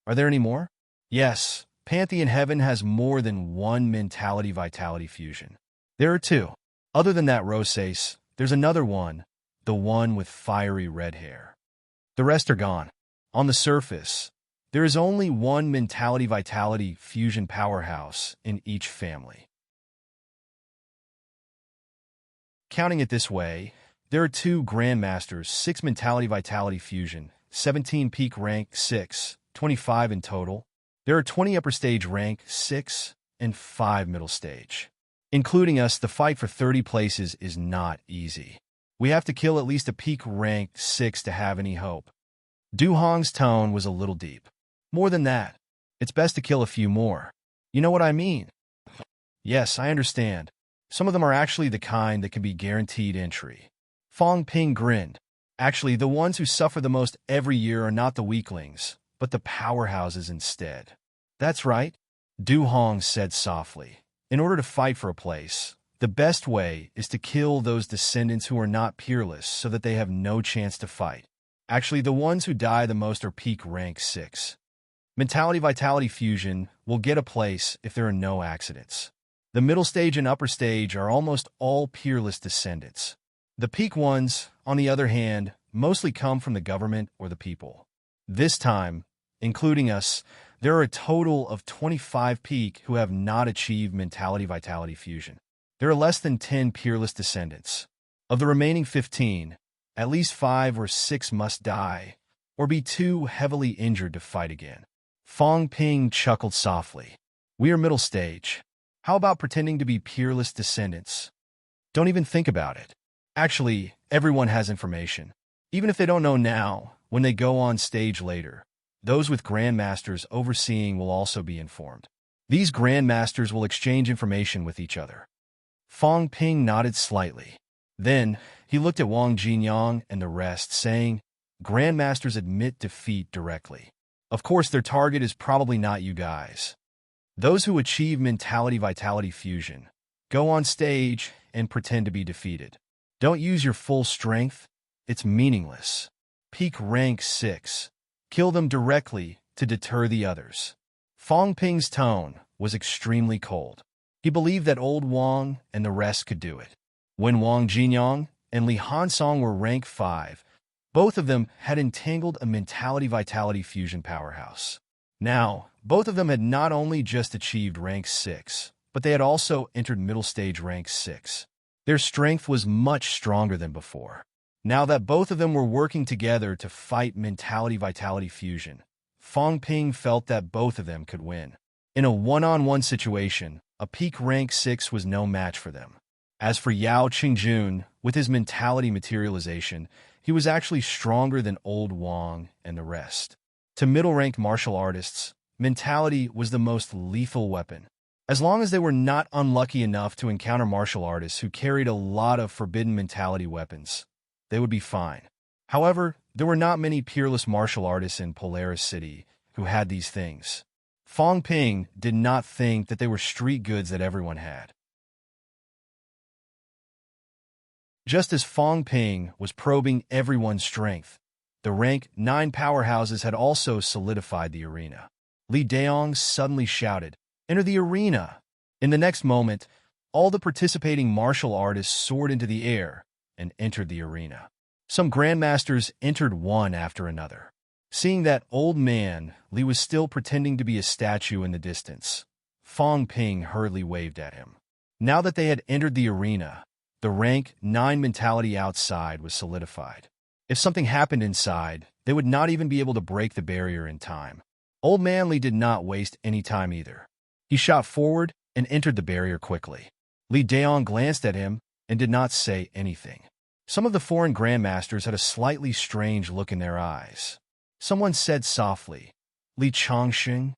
are there any more?" "Yes, Pantheon Heaven has more than one mentality-vitality fusion. There are two. Other than that Rosas, there's another one, the one with fiery red hair. The rest are gone. On the surface, there is only one mentality-vitality fusion powerhouse in each family. Counting it this way, there are 2 grandmasters, 6 mentality-vitality fusion, 17 peak rank 6, 25 in total. There are 20 upper stage rank 6, and 5 middle stage. Including us, the fight for 30 places is not easy. We have to kill at least a peak rank 6 to have any hope." Du Hong's tone was a little deep. "More than that, it's best to kill a few more. You know what I mean?" "Yes, I understand. Some of them are actually the kind that can be guaranteed entry." Fong Ping grinned. "Actually, the ones who suffer the most every year are not the weaklings, but the powerhouses instead." "That's right," Du Hong said softly. "In order to fight for a place, the best way is to kill those descendants who are not peerless so that they have no chance to fight. Actually, the ones who die the most are peak rank 6. Mentality-vitality fusion will get a place if there are no accidents. The middle stage and upper stage are almost all peerless descendants. The peak ones, on the other hand, mostly come from the government or the people. This time, including us, there are a total of 25 peak who have not achieved mentality-vitality fusion. There are less than 10 peerless descendants. Of the remaining 15, at least 5 or 6 must die, or be too heavily injured to fight again." Fong Ping chuckled softly. "We are middle stage. How about pretending to be peerless descendants? Don't even think about it. Actually, everyone has information. Even if they don't know now, when they go on stage later, those with grandmasters overseeing will also be informed. These grandmasters will exchange information with each other. Fong Ping nodded slightly. Then, he looked at Wang Jinyang and the rest, saying, "Grandmasters admit defeat directly. Of course, their target is probably not you guys. Those who achieve mentality-vitality fusion, go on stage and pretend to be defeated. Don't use your full strength. It's meaningless. Peak rank 6. Kill them directly to deter the others." Fong Ping's tone was extremely cold. He believed that old Wang and the rest could do it. When Wang Jinyang and Li Hansong were rank 5, both of them had entangled a mentality-vitality fusion powerhouse. Now, both of them had not only just achieved rank 6, but they had also entered middle stage rank 6. Their strength was much stronger than before. Now that both of them were working together to fight mentality-vitality fusion, Fong Ping felt that both of them could win. In a one-on-one situation, a peak rank 6 was no match for them. As for Yao Qingjun, with his mentality materialization, he was actually stronger than old Wang and the rest. To middle-ranked martial artists, mentality was the most lethal weapon. As long as they were not unlucky enough to encounter martial artists who carried a lot of forbidden mentality weapons, they would be fine. However, there were not many peerless martial artists in Polaris City who had these things. Fong Ping did not think that they were street goods that everyone had. Just as Fong Ping was probing everyone's strength, the rank 9 powerhouses had also solidified the arena. Li Daong suddenly shouted, "Enter the arena!" In the next moment, all the participating martial artists soared into the air and entered the arena. Some grandmasters entered one after another. Seeing that old man, Li was still pretending to be a statue in the distance. Fong Ping hurriedly waved at him. Now that they had entered the arena, the rank 9 mentality outside was solidified. If something happened inside, they would not even be able to break the barrier in time. Old man Li did not waste any time either. He shot forward and entered the barrier quickly. Li Daong glanced at him and did not say anything. Some of the foreign grandmasters had a slightly strange look in their eyes. Someone said softly, "Li Chongqing?"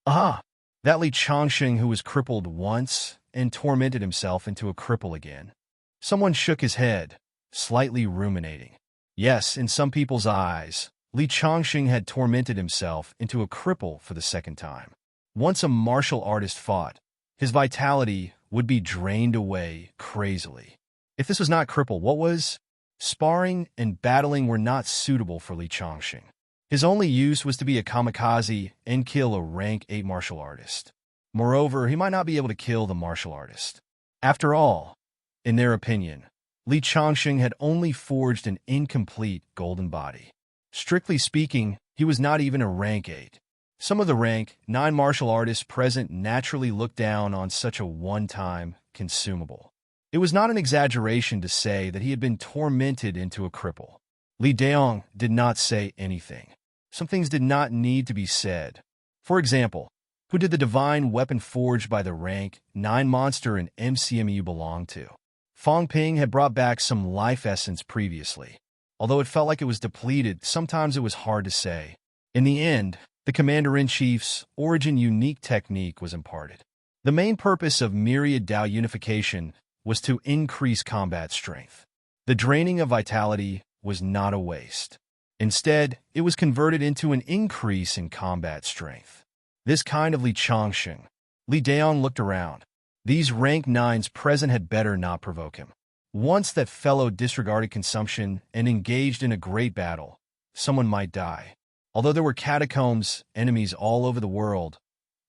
"Ah!" That Li Chongqing who was crippled once and tormented himself into a cripple again. Someone shook his head, slightly ruminating. Yes, in some people's eyes, Li Chongqing had tormented himself into a cripple for the second time. Once a martial artist fought, his vitality would be drained away crazily. If this was not cripple, what was? Sparring and battling were not suitable for Li Chongqing. His only use was to be a kamikaze and kill a rank 8 martial artist. Moreover, he might not be able to kill the martial artist. After all, in their opinion, Li Chongqing had only forged an incomplete golden body. Strictly speaking, he was not even a rank 8. Some of the rank 9 martial artists present naturally looked down on such a one-time consumable. It was not an exaggeration to say that he had been tormented into a cripple. Li Daong did not say anything. Some things did not need to be said. For example, who did the divine weapon forged by the rank 9 monster in MCMU belong to? Fong Ping had brought back some life essence previously. Although it felt like it was depleted, sometimes it was hard to say. In the end, the Commander-in-Chief's origin unique technique was imparted. The main purpose of Myriad Dao unification was to increase combat strength. The draining of vitality was not a waste. Instead, it was converted into an increase in combat strength. This kind of Li Chongqing. Li Daong looked around. These rank 9s present had better not provoke him. Once that fellow disregarded consumption and engaged in a great battle, someone might die. Although there were catacombs, enemies all over the world,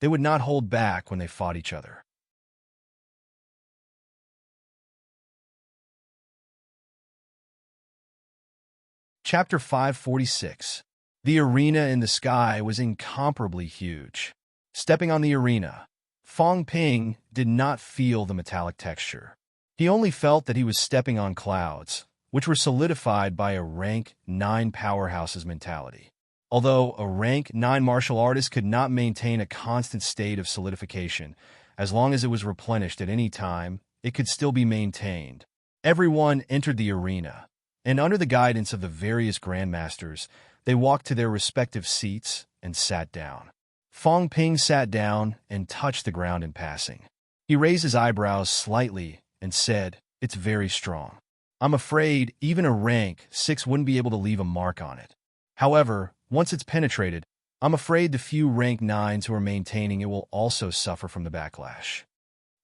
they would not hold back when they fought each other. Chapter 546. The arena in the sky was incomparably huge. Stepping on the arena, Fong Ping did not feel the metallic texture. He only felt that he was stepping on clouds, which were solidified by a rank 9 powerhouse's mentality. Although a rank 9 martial artist could not maintain a constant state of solidification, as long as it was replenished at any time, it could still be maintained. Everyone entered the arena. and under the guidance of the various grandmasters, they walked to their respective seats and sat down. Fong Ping sat down and touched the ground in passing. He raised his eyebrows slightly and said, "It's very strong. I'm afraid even a rank 6 wouldn't be able to leave a mark on it. However, once it's penetrated, I'm afraid the few rank 9s who are maintaining it will also suffer from the backlash."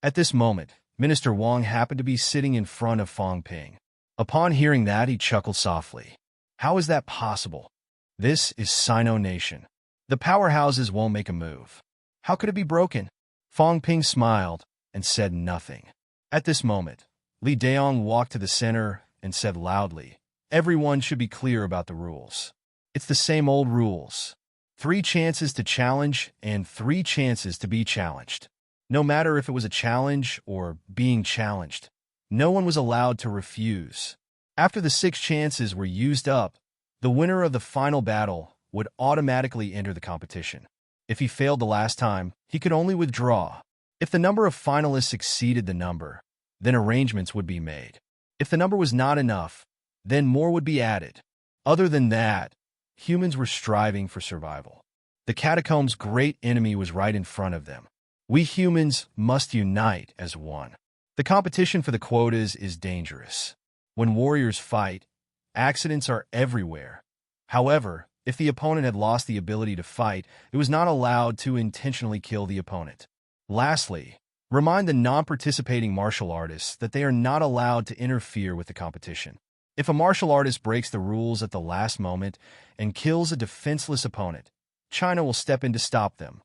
At this moment, Minister Wang happened to be sitting in front of Fong Ping. Upon hearing that, he chuckled softly. "How is that possible? This is Sino Nation. The powerhouses won't make a move. How could it be broken?" Fong Ping smiled and said nothing. At this moment, Li Daong walked to the center and said loudly, "Everyone should be clear about the rules. It's the same old rules. 3 chances to challenge and 3 chances to be challenged. No matter if it was a challenge or being challenged, no one was allowed to refuse. After the 6 chances were used up, the winner of the final battle would automatically enter the competition. If he failed the last time, he could only withdraw. If the number of finalists exceeded the number, then arrangements would be made. If the number was not enough, then more would be added. Other than that, humans were striving for survival. The catacombs' great enemy was right in front of them. We humans must unite as one. The competition for the quotas is dangerous. When warriors fight, accidents are everywhere. However, if the opponent had lost the ability to fight, it was not allowed to intentionally kill the opponent. Lastly, remind the non-participating martial artists that they are not allowed to interfere with the competition. If a martial artist breaks the rules at the last moment and kills a defenseless opponent, China will step in to stop them.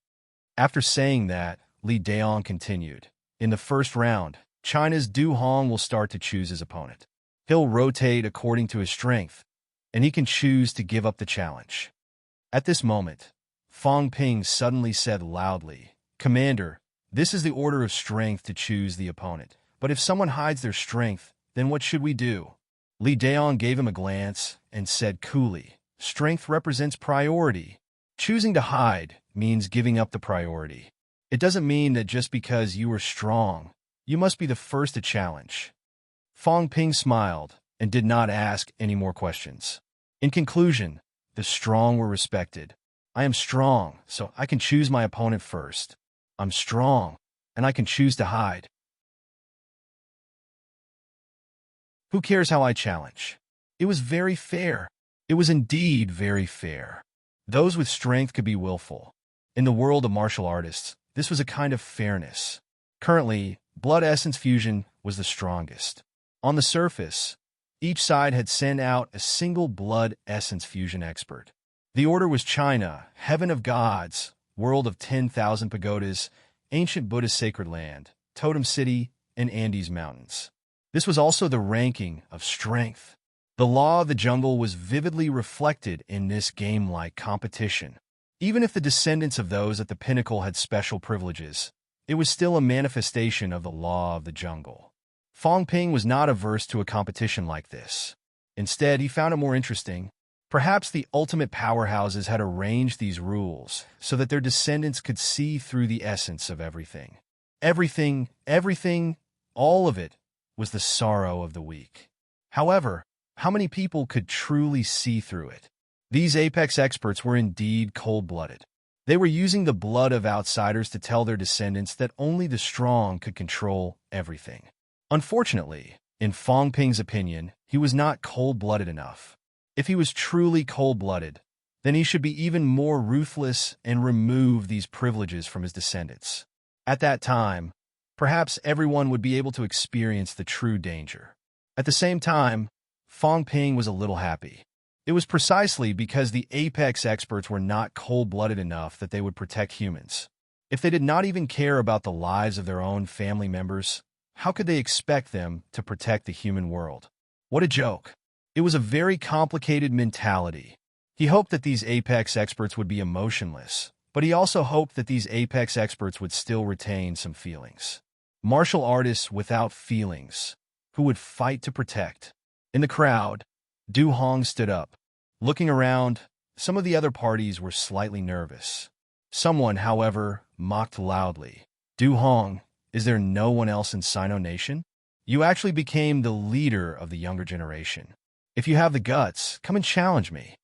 After saying that, Li Daong continued, "In the first round, China's Du Hong will start to choose his opponent. He'll rotate according to his strength, and he can choose to give up the challenge." At this moment, Fong Ping suddenly said loudly, "Commander, this is the order of strength to choose the opponent. But if someone hides their strength, then what should we do?" Li Daong gave him a glance and said coolly, "Strength represents priority. Choosing to hide means giving up the priority. It doesn't mean that just because you are strong, you must be the first to challenge." Fong Ping smiled and did not ask any more questions. In conclusion, the strong were respected. I am strong, so I can choose my opponent first. I'm strong, and I can choose to hide. Who cares how I challenge? It was very fair. It was indeed very fair. Those with strength could be willful. In the world of martial artists, this was a kind of fairness. Currently, blood essence fusion was the strongest. On the surface, each side had sent out a single blood essence fusion expert. The order was China, Heaven of Gods, World of 10,000 Pagodas, Ancient Buddhist Sacred Land, Totem City, and Andes Mountains. This was also the ranking of strength. The law of the jungle was vividly reflected in this game-like competition. Even if the descendants of those at the pinnacle had special privileges, it was still a manifestation of the law of the jungle. Fong Ping was not averse to a competition like this. Instead, he found it more interesting. Perhaps the ultimate powerhouses had arranged these rules so that their descendants could see through the essence of everything. Everything, all of it, was the sorrow of the weak. However, how many people could truly see through it? These apex experts were indeed cold-blooded. They were using the blood of outsiders to tell their descendants that only the strong could control everything. Unfortunately, in Fong Ping's opinion, he was not cold-blooded enough. If he was truly cold-blooded, then he should be even more ruthless and remove these privileges from his descendants. At that time, perhaps everyone would be able to experience the true danger. At the same time, Fong Ping was a little happy. It was precisely because the apex experts were not cold-blooded enough that they would protect humans. If they did not even care about the lives of their own family members, how could they expect them to protect the human world? What a joke. It was a very complicated mentality. He hoped that these apex experts would be emotionless, but he also hoped that these apex experts would still retain some feelings. Martial artists without feelings, who would fight to protect. In the crowd, Du Hong stood up. Looking around, some of the other parties were slightly nervous. Someone, however, mocked loudly. "Du Hong, is there no one else in Sino Nation? You actually became the leader of the younger generation. If you have the guts, come and challenge me.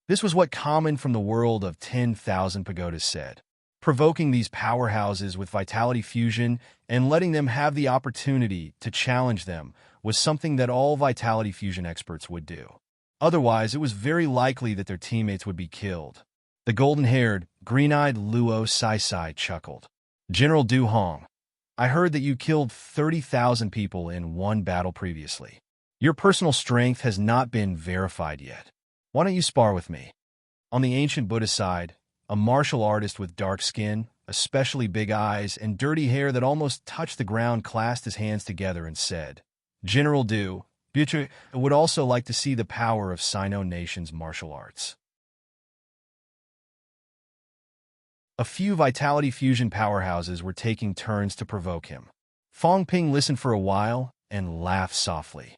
This was what Common from the world of 10,000 pagodas said, provoking these powerhouses with vitality fusion and letting them have the opportunity to challenge them was something that all vitality fusion experts would do. Otherwise, it was very likely that their teammates would be killed. The golden-haired, green-eyed Luo Sai chuckled. General Du Hong, I heard that you killed 30,000 people in one battle previously. Your personal strength has not been verified yet. Why don't you spar with me? On the ancient Buddha side, a martial artist with dark skin, especially big eyes, and dirty hair that almost touched the ground clasped his hands together and said, General Du, Butre would also like to see the power of Sino Nation's martial arts. A few vitality fusion powerhouses were taking turns to provoke him. Fong Ping listened for a while and laughed softly.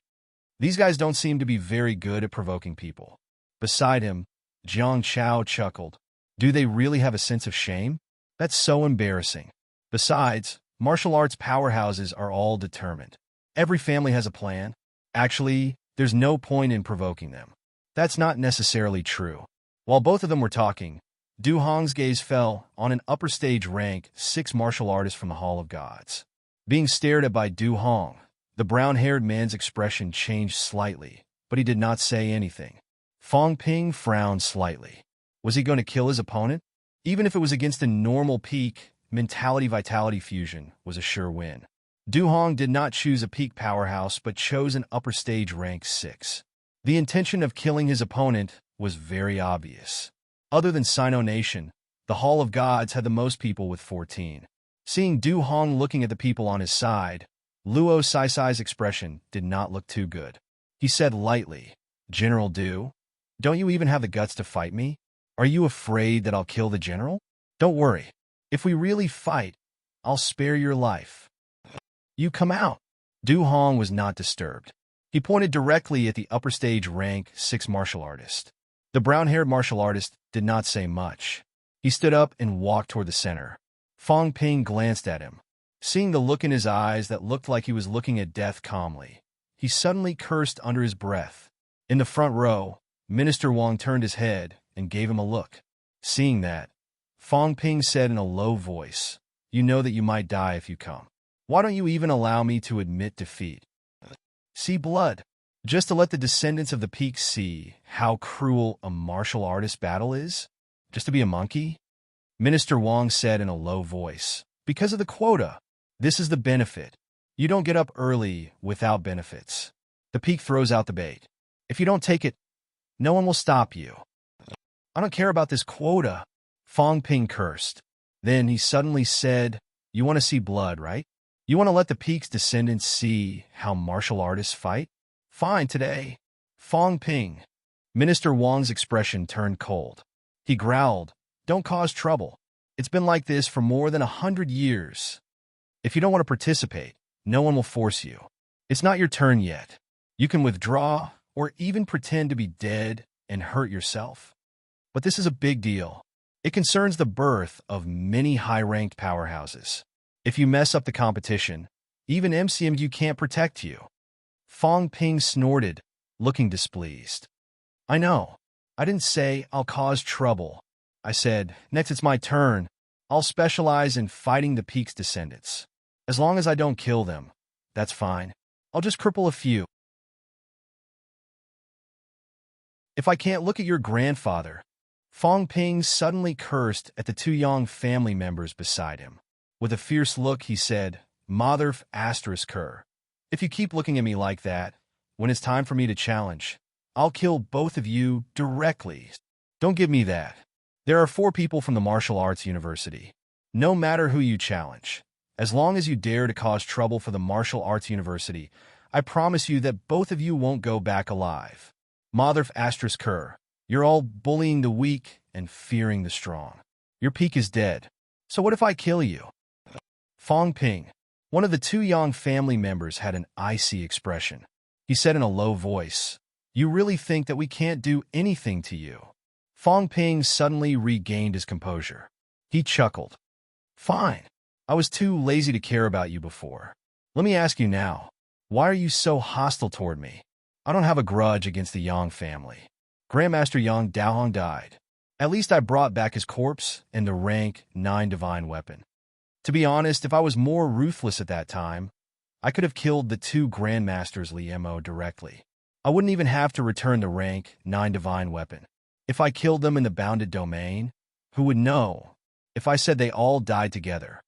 These guys don't seem to be very good at provoking people. Beside him, Jiang Chao chuckled. Do they really have a sense of shame? That's so embarrassing. Besides, martial arts powerhouses are all determined. Every family has a plan. Actually, there's no point in provoking them. That's not necessarily true. While both of them were talking, Du Hong's gaze fell on an upper stage rank 6 martial artist from the Hall of Gods. Being stared at by Du Hong, the brown-haired man's expression changed slightly, but he did not say anything. Fong Ping frowned slightly. Was he going to kill his opponent? Even if it was against a normal peak, mentality-vitality fusion was a sure win. Du Hong did not choose a peak powerhouse but chose an upper stage rank 6. The intention of killing his opponent was very obvious. Other than Sino Nation, the Hall of Gods had the most people with 14. Seeing Du Hong looking at the people on his side, Luo Sai's expression did not look too good. He said lightly, General Du, don't you even have the guts to fight me? Are you afraid that I'll kill the general? Don't worry. If we really fight, I'll spare your life. You come out. Du Hong was not disturbed. He pointed directly at the upper stage rank 6 martial artist. The brown-haired martial artist did not say much. He stood up and walked toward the center. Fong Ping glanced at him. Seeing the look in his eyes that looked like he was looking at death calmly, he suddenly cursed under his breath. In the front row, Minister Wang turned his head and gave him a look. Seeing that, Fong Ping said in a low voice, You know that you might die if you come. Why don't you even allow me to admit defeat? See blood, just to let the descendants of the peaks see how cruel a martial artist battle is? Just to be a monkey? Minister Wang said in a low voice, Because of the quota. This is the benefit. You don't get up early without benefits. The peak throws out the bait. If you don't take it, no one will stop you. I don't care about this quota, Fong Ping cursed. Then he suddenly said, You want to see blood, right? You want to let the peak's descendants see how martial artists fight? Fine today. Fong Ping. Minister Wang's expression turned cold. He growled, Don't cause trouble. It's been like this for more than 100 years. If you don't want to participate, no one will force you. It's not your turn yet. You can withdraw or even pretend to be dead and hurt yourself. But this is a big deal. It concerns the birth of many high-ranked powerhouses. If you mess up the competition, even MCMU can't protect you. Fong Ping snorted, looking displeased. I know. I didn't say I'll cause trouble. I said, next it's my turn. I'll specialize in fighting the peak's descendants. As long as I don't kill them, that's fine. I'll just cripple a few. If I can't look at your grandfather, Fong Ping suddenly cursed at the 2 young family members beside him. With a fierce look, he said, Mother ***. If you keep looking at me like that, when it's time for me to challenge, I'll kill both of you directly. Don't give me that. There are 4 people from the Martial Arts University. No matter who you challenge, as long as you dare to cause trouble for the Martial Arts University, I promise you that both of you won't go back alive. Mother ***, you're all bullying the weak and fearing the strong. Your peak is dead. So what if I kill you? Fong Ping, one of the 2 young family members, had an icy expression. He said in a low voice, You really think that we can't do anything to you? Fong Ping suddenly regained his composure. He chuckled. Fine. I was too lazy to care about you before. Let me ask you now, why are you so hostile toward me? I don't have a grudge against the Yang family. Grandmaster Yang Daohong died. At least I brought back his corpse and the rank 9 divine weapon. To be honest, if I was more ruthless at that time, I could have killed the 2 Grandmasters Liemo directly. I wouldn't even have to return the rank 9 divine weapon. If I killed them in the bounded domain, who would know? If I said they all died together,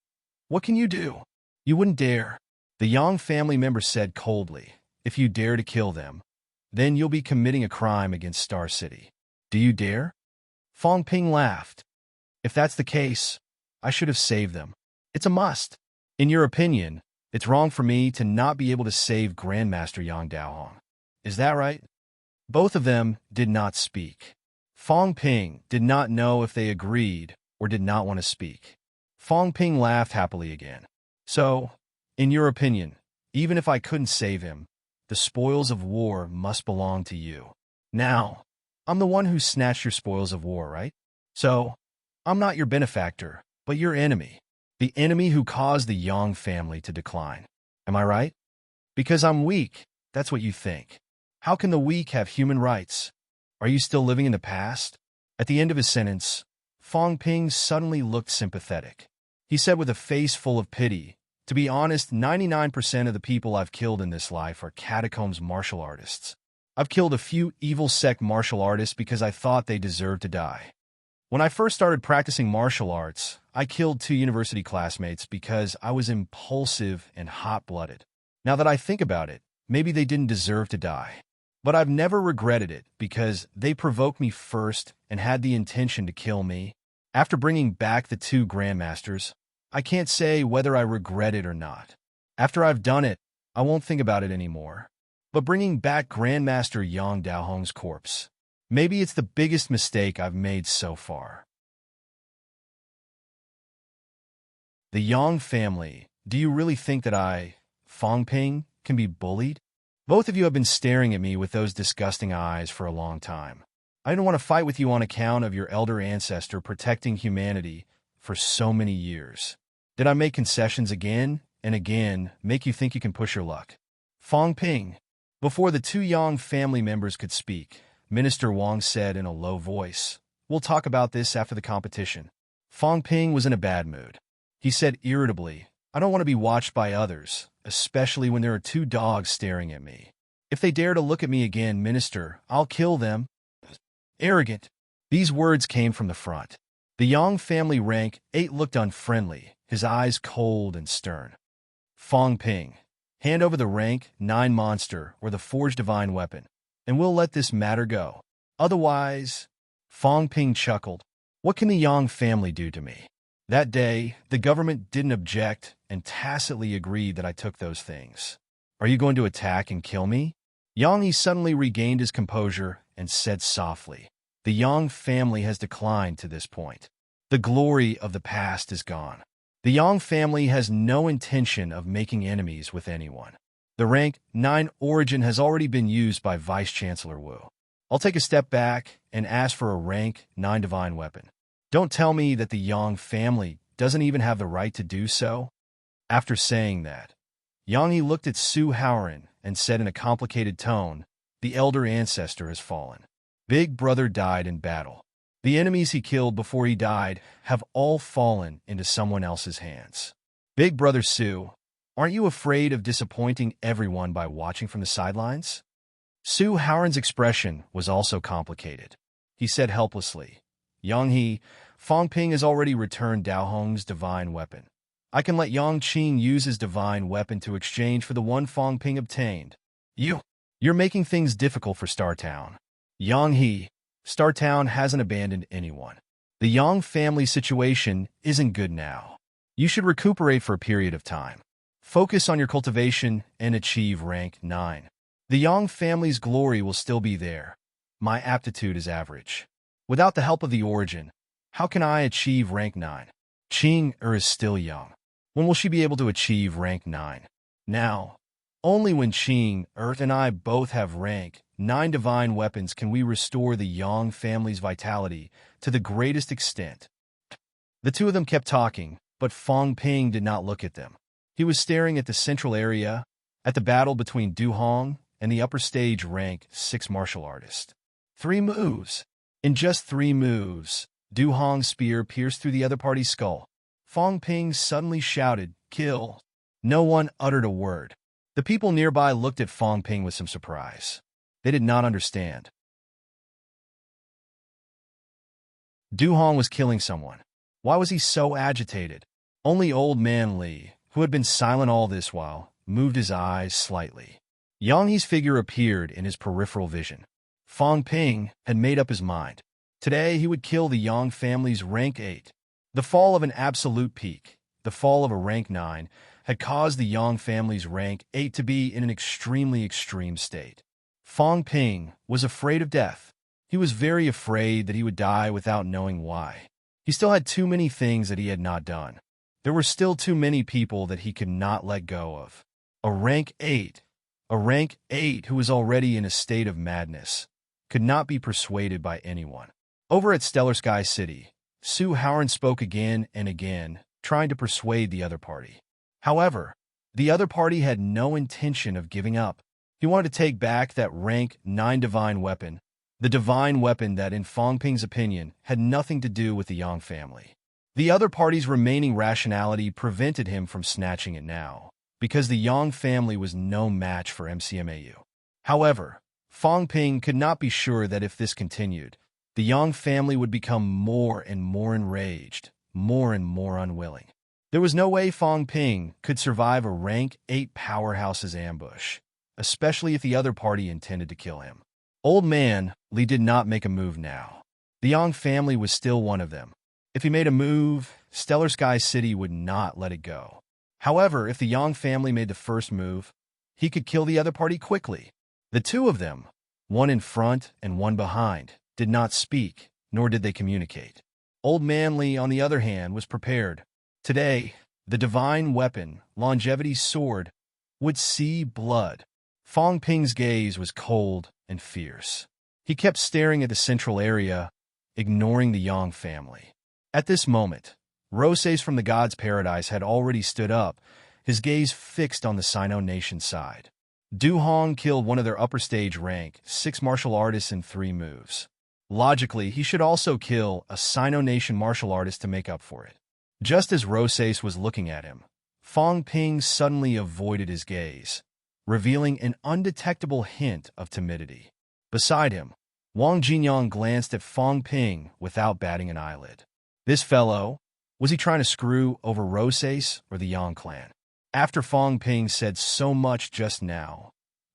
what can you do? You wouldn't dare. The Yang family member said coldly, if you dare to kill them, then you'll be committing a crime against Star City. Do you dare? Fong Ping laughed. If that's the case, I should have saved them. It's a must. In your opinion, it's wrong for me to not be able to save Grandmaster Yang Daohong. Is that right? Both of them did not speak. Fong Ping did not know if they agreed or did not want to speak. Fong Ping laughed happily again. So, in your opinion, even if I couldn't save him, the spoils of war must belong to you. Now, I'm the one who snatched your spoils of war, right? So, I'm not your benefactor, but your enemy. The enemy who caused the Yang family to decline. Am I right? Because I'm weak, that's what you think. How can the weak have human rights? Are you still living in the past? At the end of his sentence, Fong Ping suddenly looked sympathetic. He said with a face full of pity, to be honest, 99% of the people I've killed in this life are catacombs martial artists. I've killed a few evil sect martial artists because I thought they deserved to die. When I first started practicing martial arts, I killed 2 university classmates because I was impulsive and hot-blooded. Now that I think about it, maybe they didn't deserve to die. But I've never regretted it because they provoked me first and had the intention to kill me. After bringing back the 2 Grandmasters, I can't say whether I regret it or not. After I've done it, I won't think about it anymore. But bringing back Grandmaster Yang Daohong's corpse, maybe it's the biggest mistake I've made so far. The Yang family, do you really think that I, Fong Ping, can be bullied? Both of you have been staring at me with those disgusting eyes for a long time. I didn't want to fight with you on account of your elder ancestor protecting humanity for so many years. Did I make concessions again and again, make you think you can push your luck? Fong Ping. Before the 2 Yang family members could speak, Minister Wang said in a low voice, "We'll talk about this after the competition." Fong Ping was in a bad mood. He said irritably, "I don't want to be watched by others, especially when there are 2 dogs staring at me. If they dare to look at me again, Minister, I'll kill them." Arrogant. These words came from the front. The Yang family rank 8 looked unfriendly, his eyes cold and stern. Fong Ping, hand over the rank 9 monster or the forged divine weapon, and we'll let this matter go. Otherwise, Fong Ping chuckled. What can the Yang family do to me? That day, the government didn't object and tacitly agreed that I took those things. Are you going to attack and kill me? Yang He suddenly regained his composure and said softly, the Yang family has declined to this point. The glory of the past is gone. The Yang family has no intention of making enemies with anyone. The rank 9 origin has already been used by Vice-Chancellor Wu. I'll take a step back and ask for a rank 9 divine weapon. Don't tell me that the Yang family doesn't even have the right to do so. After saying that, Yang He looked at Su Haoran and said in a complicated tone, the elder ancestor has fallen. Big brother died in battle. The enemies he killed before he died have all fallen into someone else's hands. Big brother Su, aren't you afraid of disappointing everyone by watching from the sidelines? Su Haoran's expression was also complicated. He said helplessly, Yang He, Fong Ping has already returned Daohong's divine weapon. I can let Yang Qing use his divine weapon to exchange for the one Fong Ping obtained. You're making things difficult for Star Town. Yang He, Star Town hasn't abandoned anyone. The Yang family situation isn't good now. You should recuperate for a period of time. Focus on your cultivation and achieve rank 9. The Yang family's glory will still be there. My aptitude is average. Without the help of the origin, how can I achieve rank 9? Qing is still young. When will she be able to achieve rank 9? Now, only when Qing, and I both have rank 9 divine weapons can we restore the Yang family's vitality to the greatest extent. The 2 of them kept talking, but Fong Ping did not look at them. He was staring at the central area, at the battle between Du Hong and the upper stage rank 6 martial artist. 3 moves. In just 3 moves, Du Hong's spear pierced through the other party's skull. Fong Ping suddenly shouted, "Kill!" No one uttered a word. The people nearby looked at Fong Ping with some surprise. They did not understand. Du Hong was killing someone. Why was he so agitated? Only old man Li, who had been silent all this while, moved his eyes slightly. Yang He's figure appeared in his peripheral vision. Fong Ping had made up his mind. Today he would kill the Yang family's rank 8. The fall of an absolute peak, the fall of a rank 9, had caused the Yang family's rank 8 to be in an extremely extreme state. Fong Ping was afraid of death. He was very afraid that he would die without knowing why. He still had too many things that he had not done. There were still too many people that he could not let go of. A rank 8 who was already in a state of madness, could not be persuaded by anyone. Over at Stellar Sky City, Su Haoran spoke again and again, trying to persuade the other party. However, the other party had no intention of giving up. He wanted to take back that rank 9 divine weapon, the divine weapon that, in Fong Ping's opinion, had nothing to do with the Yang family. The other party's remaining rationality prevented him from snatching it now, because the Yang family was no match for MCMAU. However, Fong Ping could not be sure that if this continued, the Yang family would become more and more enraged, more and more unwilling. There was no way Fong Ping could survive a rank 8 powerhouse's ambush, especially if the other party intended to kill him. Old man Li did not make a move now. The Yang family was still one of them. If he made a move, Stellar Sky City would not let it go. However, if the Yang family made the first move, he could kill the other party quickly. The two of them, one in front and one behind, did not speak, nor did they communicate. Old man Li, on the other hand, was prepared. Today, the divine weapon, Longevity's sword, would see blood. Fong Ping's gaze was cold and fierce. He kept staring at the central area, ignoring the Yang family. At this moment, Roses from the God's Paradise had already stood up, his gaze fixed on the Sino Nation side. Du Hong killed one of their upper stage rank 6 martial artists in 3 moves. Logically, he should also kill a Sino Nation martial artist to make up for it. Just as Roses was looking at him, Fong Ping suddenly avoided his gaze, revealing an undetectable hint of timidity. Beside him, Wang Jinyang glanced at Fong Ping without batting an eyelid. This fellow, was he trying to screw over Roses or the Yang clan? After Fong Ping said so much just now,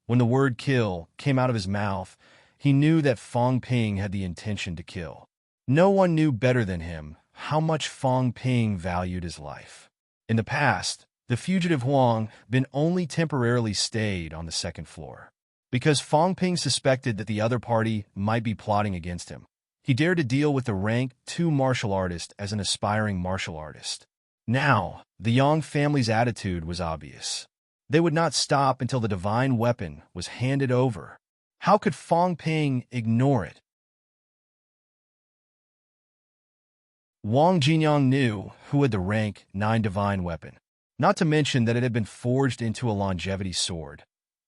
when the word kill came out of his mouth, he knew that Fong Ping had the intention to kill. No one knew better than him how much Fong Ping valued his life. In the past, the fugitive Huang been only temporarily stayed on the 2nd floor. Because Fong Ping suspected that the other party might be plotting against him, he dared to deal with the rank 2 martial artist as an aspiring martial artist. Now, the Yang family's attitude was obvious. They would not stop until the divine weapon was handed over. How could Fong Ping ignore it? Wang Jinyang knew who had the rank 9 divine weapon, not to mention that it had been forged into a longevity sword.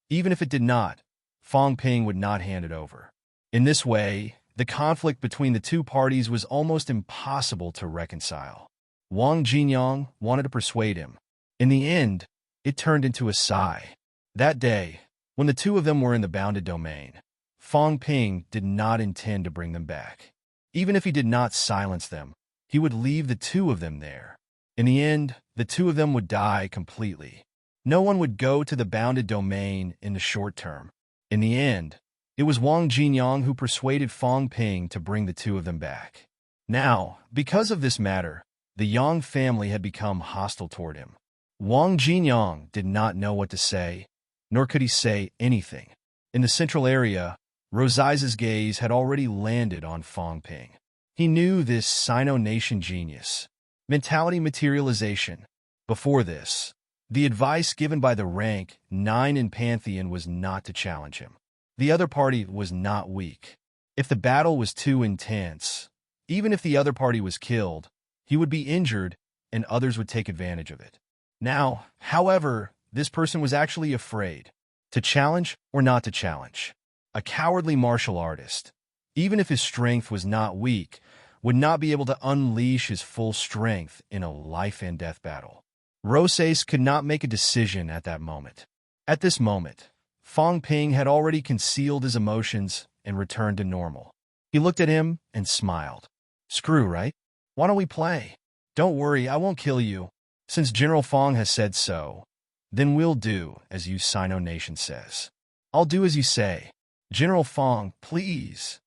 Even if it did not, Fong Ping would not hand it over. In this way, the conflict between the two parties was almost impossible to reconcile. Wang Jinyang wanted to persuade him. In the end, it turned into a sigh. That day, when the two of them were in the bounded domain, Fong Ping did not intend to bring them back. Even if he did not silence them, he would leave the two of them there. In the end, the two of them would die completely. No one would go to the bounded domain in the short term. In the end, it was Wang Jinyang who persuaded Fong Ping to bring the two of them back. Now, because of this matter, the Yang family had become hostile toward him. Wang Jinyang did not know what to say, nor could he say anything. In the central area, Rosai's gaze had already landed on Fong Ping. He knew this Sino Nation genius. Mentality materialization. Before this, the advice given by the rank 9 in Pantheon was not to challenge him. The other party was not weak. If the battle was too intense, even if the other party was killed, he would be injured and others would take advantage of it. Now, however, this person was actually afraid. To challenge or not to challenge? A cowardly martial artist, even if his strength was not weak, would not be able to unleash his full strength in a life-and-death battle. Rosas could not make a decision at that moment. At this moment, Fong Ping had already concealed his emotions and returned to normal. He looked at him and smiled. Screw, right? Why don't we play? Don't worry, I won't kill you. Since General Fong has said so, then we'll do as you Sino Nation says. I'll do as you say. General Fong, please.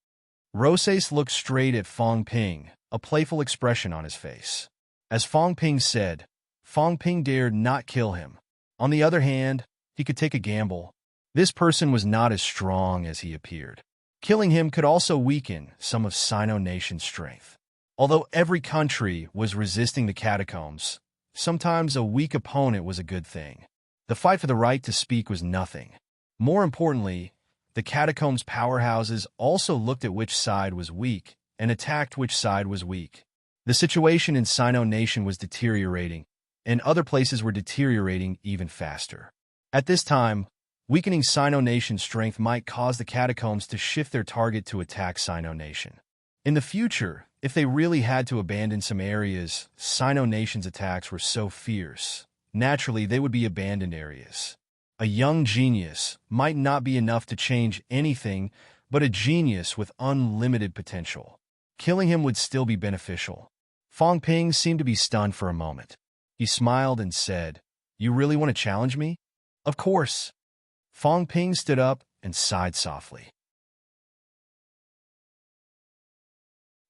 Rosas looked straight at Fong Ping, a playful expression on his face. As Fong Ping said, Fong Ping dared not kill him. On the other hand, he could take a gamble. This person was not as strong as he appeared. Killing him could also weaken some of Sino Nation's strength. Although every country was resisting the catacombs, sometimes a weak opponent was a good thing. The fight for the right to speak was nothing. More importantly, the catacombs' powerhouses also looked at which side was weak and attacked which side was weak. The situation in Sino Nation was deteriorating, and other places were deteriorating even faster. At this time, weakening Sino Nation's strength might cause the catacombs to shift their target to attack Sino Nation. In the future, if they really had to abandon some areas, Sino Nation's attacks were so fierce, naturally they would be abandoned areas. A young genius might not be enough to change anything, but a genius with unlimited potential. Killing him would still be beneficial. Fong Ping seemed to be stunned for a moment. He smiled and said, "You really want to challenge me?" "Of course." Fong Ping stood up and sighed softly.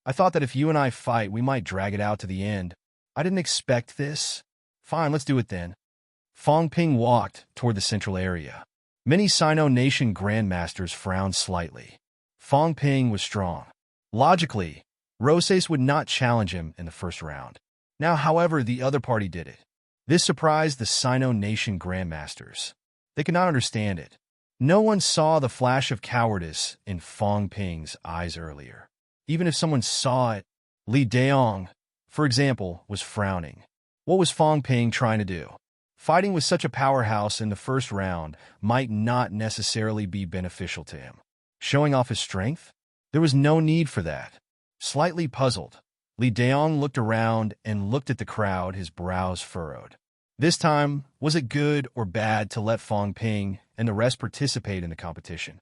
"I thought that if you and I fight, we might drag it out to the end. I didn't expect this. Fine, let's do it then." Fong Ping walked toward the central area. Many Sino Nation grandmasters frowned slightly. Fong Ping was strong. Logically, Rosas would not challenge him in the first round. Now, however, the other party did it. This surprised the Sino Nation grandmasters. They could not understand it. No one saw the flash of cowardice in Fong Ping's eyes earlier. Even if someone saw it, Li Daong, for example, was frowning. What was Fong Ping trying to do? Fighting with such a powerhouse in the first round might not necessarily be beneficial to him. Showing off his strength? There was no need for that. Slightly puzzled, Li Daong looked around and looked at the crowd, his brows furrowed. This time, was it good or bad to let Fong Ping and the rest participate in the competition?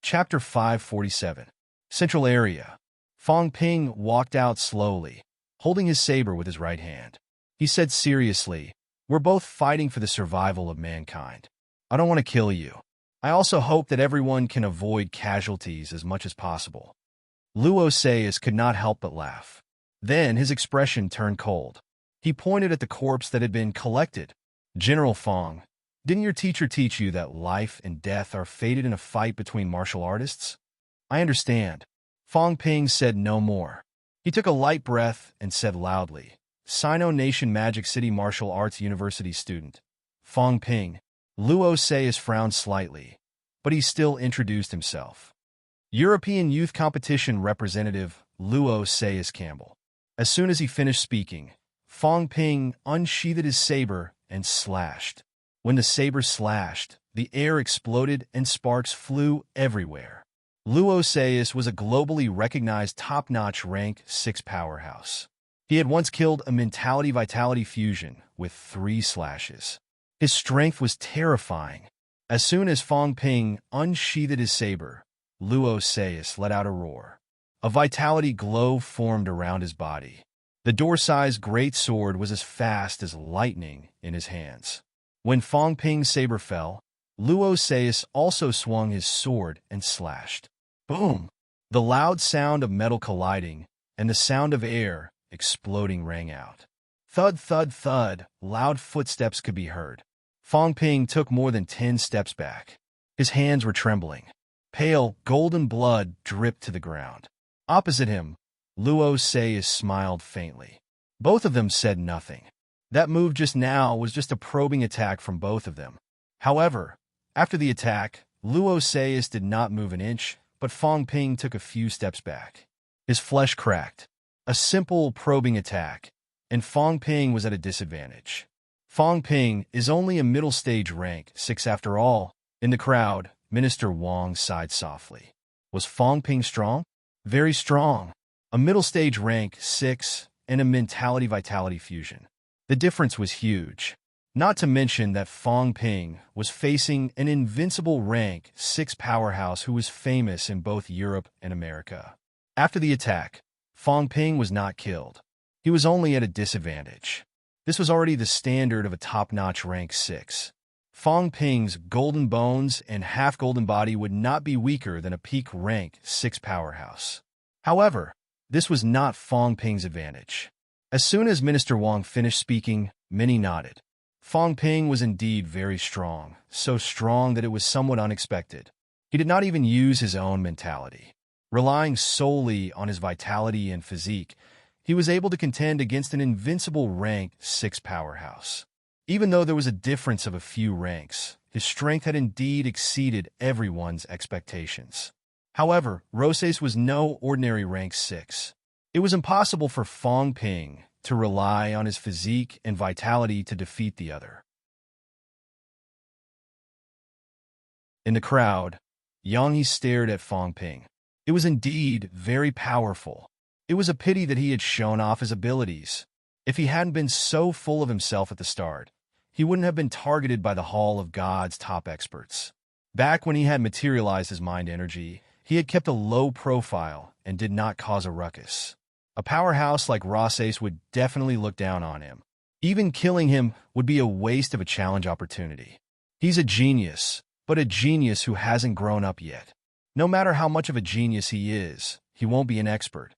Chapter 547. Central Area. Fong Ping walked out slowly, holding his saber with his right hand. He said seriously, "We're both fighting for the survival of mankind. I don't want to kill you. I also hope that everyone can avoid casualties as much as possible." Luo Sayas could not help but laugh. Then his expression turned cold. He pointed at the corpse that had been collected. "General Fong, didn't your teacher teach you that life and death are fated in a fight between martial artists?" "I understand." Fong Ping said no more. He took a light breath and said loudly, "Sino Nation Magic City Martial Arts University student, Fong Ping." Luo Sayas frowned slightly, but he still introduced himself. European Youth Competition Representative Luo Sayas Campbell. As soon as he finished speaking, Fong Ping unsheathed his saber and slashed. When the saber slashed, the air exploded and sparks flew everywhere. Luo Sayas was a globally recognized top-notch rank 6 powerhouse. He had once killed a mentality-vitality fusion with 3 slashes. His strength was terrifying. As soon as Fong Ping unsheathed his saber, Luo Sayas let out a roar. A vitality glow formed around his body. The door-sized great sword was as fast as lightning in his hands. When Fong Ping's saber fell, Luo Sayas also swung his sword and slashed. Boom! The loud sound of metal colliding and the sound of air exploding rang out. Thud, thud, thud, loud footsteps could be heard. Fong Ping took more than 10 steps back. His hands were trembling. Pale, golden blood dripped to the ground. Opposite him, Luo Sayas smiled faintly. Both of them said nothing. That move just now was just a probing attack from both of them. However, after the attack, Luo Sayas did not move an inch, but Fong Ping took a few steps back. His flesh cracked. A simple, probing attack, and Fong Ping was at a disadvantage. Fong Ping is only a middle stage rank 6 after all. In the crowd, Minister Wang sighed softly. Was Fong Ping strong? Very strong. A middle stage rank 6 and a mentality-vitality fusion. The difference was huge. Not to mention that Fong Ping was facing an invincible rank 6 powerhouse who was famous in both Europe and America. After the attack, Fong Ping was not killed. He was only at a disadvantage. This was already the standard of a top-notch rank 6. Fong Ping's golden bones and half-golden body would not be weaker than a peak rank 6 powerhouse. However, this was not Fong Ping's advantage. As soon as Minister Wang finished speaking, many nodded. Fong Ping was indeed very strong, so strong that it was somewhat unexpected. He did not even use his own mentality. Relying solely on his vitality and physique, he was able to contend against an invincible rank 6 powerhouse. Even though there was a difference of a few ranks, his strength had indeed exceeded everyone's expectations. However, Roses was no ordinary rank 6. It was impossible for Fong Ping to rely on his physique and vitality to defeat the other. In the crowd, Yang He stared at Fong Ping. It was indeed very powerful. It was a pity that he had shown off his abilities. If he hadn't been so full of himself at the start, he wouldn't have been targeted by the Hall of God's top experts. Back when he had materialized his mind energy, he had kept a low profile and did not cause a ruckus. A powerhouse like Roses would definitely look down on him. Even killing him would be a waste of a challenge opportunity. He's a genius, but a genius who hasn't grown up yet. No matter how much of a genius he is, he won't be an expert.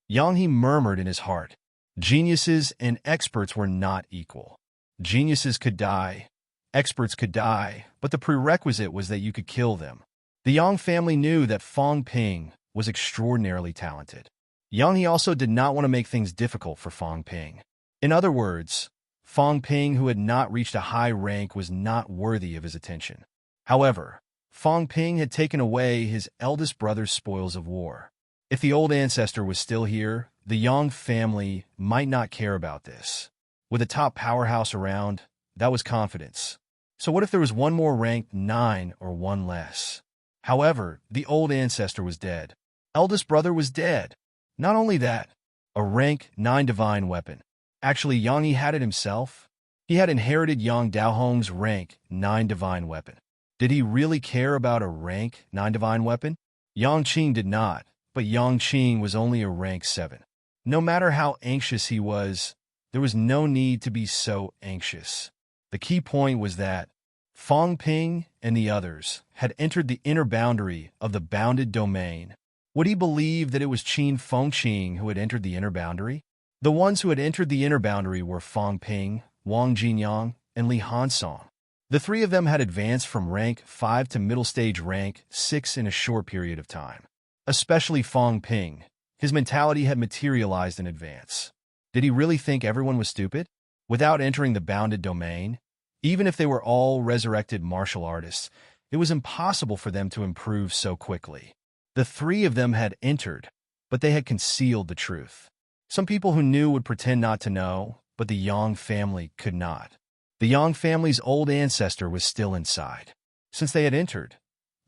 Yang He murmured in his heart. Geniuses and experts were not equal. Geniuses could die, experts could die, but the prerequisite was that you could kill them. The Yang family knew that Fong Ping was extraordinarily talented. Yang He also did not want to make things difficult for Fong Ping. In other words, Fong Ping, who had not reached a high rank, was not worthy of his attention. However, Fong Ping had taken away his eldest brother's spoils of war. If the old ancestor was still here, the Yang family might not care about this. With a top powerhouse around, that was confidence. So what if there was one more ranked 9 or one less? However, the old ancestor was dead. Eldest brother was dead. Not only that, a rank 9 divine weapon. Actually, Yang He had it himself. He had inherited Yang Daohong's rank 9 divine weapon. Did he really care about a rank 9 divine weapon? Yang Qing did not, but Yang Qing was only a rank 7. No matter how anxious he was, there was no need to be so anxious. The key point was that Fong Ping and the others had entered the inner boundary of the bounded domain. Would he believe that it was Qin Fengqing who had entered the inner boundary? The ones who had entered the inner boundary were Fong Ping, Wang Jinyang, and Li Hansong. The three of them had advanced from rank 5 to middle stage rank 6 in a short period of time. Especially Fong Ping. His mentality had materialized in advance. Did he really think everyone was stupid? Without entering the bounded domain, even if they were all resurrected martial artists, it was impossible for them to improve so quickly. The three of them had entered, but they had concealed the truth. Some people who knew would pretend not to know, but the Yang family could not. The Yang family's old ancestor was still inside. Since they had entered,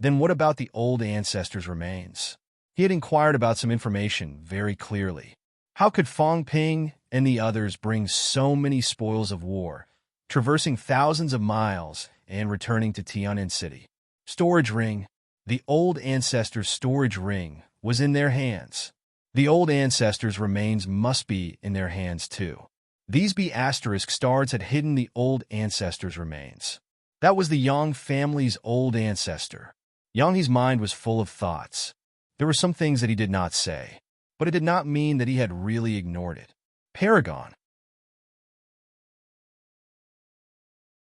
then what about the old ancestor's remains? He had inquired about some information very clearly. How could Fong Ping and the others bring so many spoils of war, traversing thousands of miles and returning to Tian'an City? Storage ring. The old ancestor's storage ring was in their hands. The old ancestor's remains must be in their hands too. These B** stars had hidden the old ancestor's remains. That was the Yang family's old ancestor. Yang He's mind was full of thoughts. There were some things that he did not say, but it did not mean that he had really ignored it. Paragon.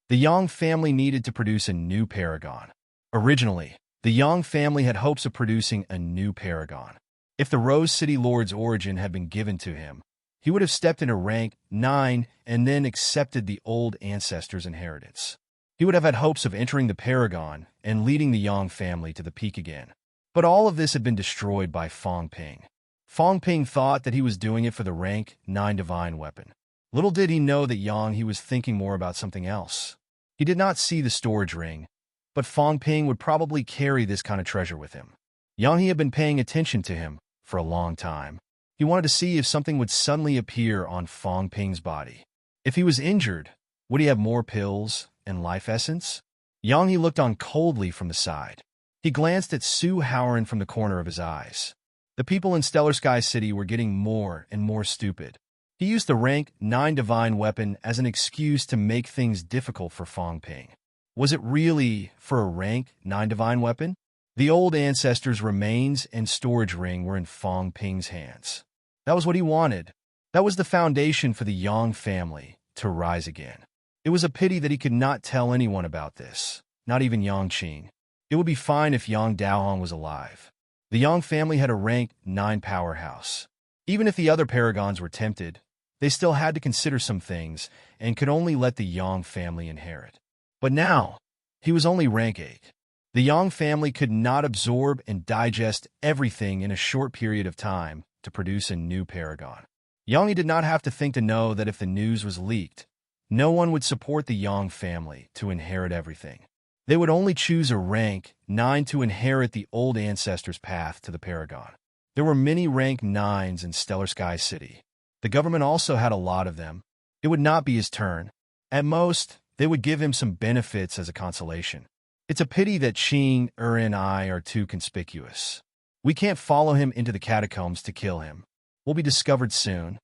The Yang family needed to produce a new paragon. Originally, the Yang family had hopes of producing a new paragon. If the Rose City Lord's origin had been given to him, he would have stepped into rank 9 and then accepted the old ancestor's inheritance. He would have had hopes of entering the paragon and leading the Yang family to the peak again. But all of this had been destroyed by Fong Ping. Fong Ping thought that he was doing it for the rank 9 divine weapon. Little did he know that he was thinking more about something else. He did not see the storage ring, but Fong Ping would probably carry this kind of treasure with him. He had been paying attention to him for a long time. He wanted to see if something would suddenly appear on Fong Ping's body. If he was injured, would he have more pills and life essence? He looked on coldly from the side. He glanced at Su Howren from the corner of his eyes. The people in Stellar Sky City were getting more and more stupid. He used the rank 9 divine weapon as an excuse to make things difficult for Fong Ping. Was it really for a rank 9 divine weapon? The old ancestors' remains and storage ring were in Fong Ping's hands. That was what he wanted. That was the foundation for the Yang family to rise again. It was a pity that he could not tell anyone about this, not even Yang Qing. It would be fine if Yang Daohong was alive. The Yang family had a rank 9 powerhouse. Even if the other paragons were tempted, they still had to consider some things and could only let the Yang family inherit. But now, he was only rank 8. The Yang family could not absorb and digest everything in a short period of time to produce a new paragon. Yang did not have to think to know that if the news was leaked, no one would support the Yang family to inherit everything. They would only choose a rank 9 to inherit the old ancestors' path to the paragon. There were many rank 9s in Stellar Sky City. The government also had a lot of them. It would not be his turn. At most, they would give him some benefits as a consolation. It's a pity that Qing, and I are too conspicuous. We can't follow him into the catacombs to kill him. We'll be discovered soon.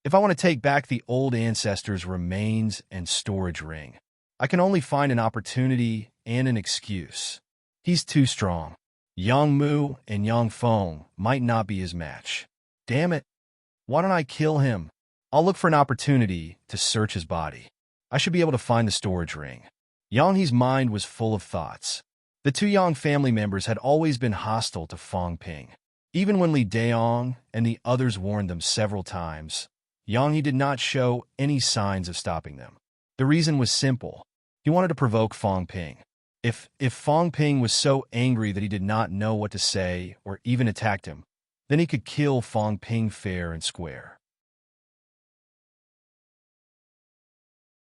If I want to take back the old ancestors' remains and storage ring, I can only find an opportunity and an excuse. He's too strong. Yang Mu and Yang Feng might not be his match. Damn it. Why don't I kill him? I'll look for an opportunity to search his body. I should be able to find the storage ring. Yang He's mind was full of thoughts. The 2 Yang family members had always been hostile to Fong Ping. Even when Li Daong and the others warned them several times, Yang He did not show any signs of stopping them. The reason was simple. He wanted to provoke Fong Ping. If Fong Ping was so angry that he did not know what to say or even attacked him, then he could kill Fong Ping fair and square.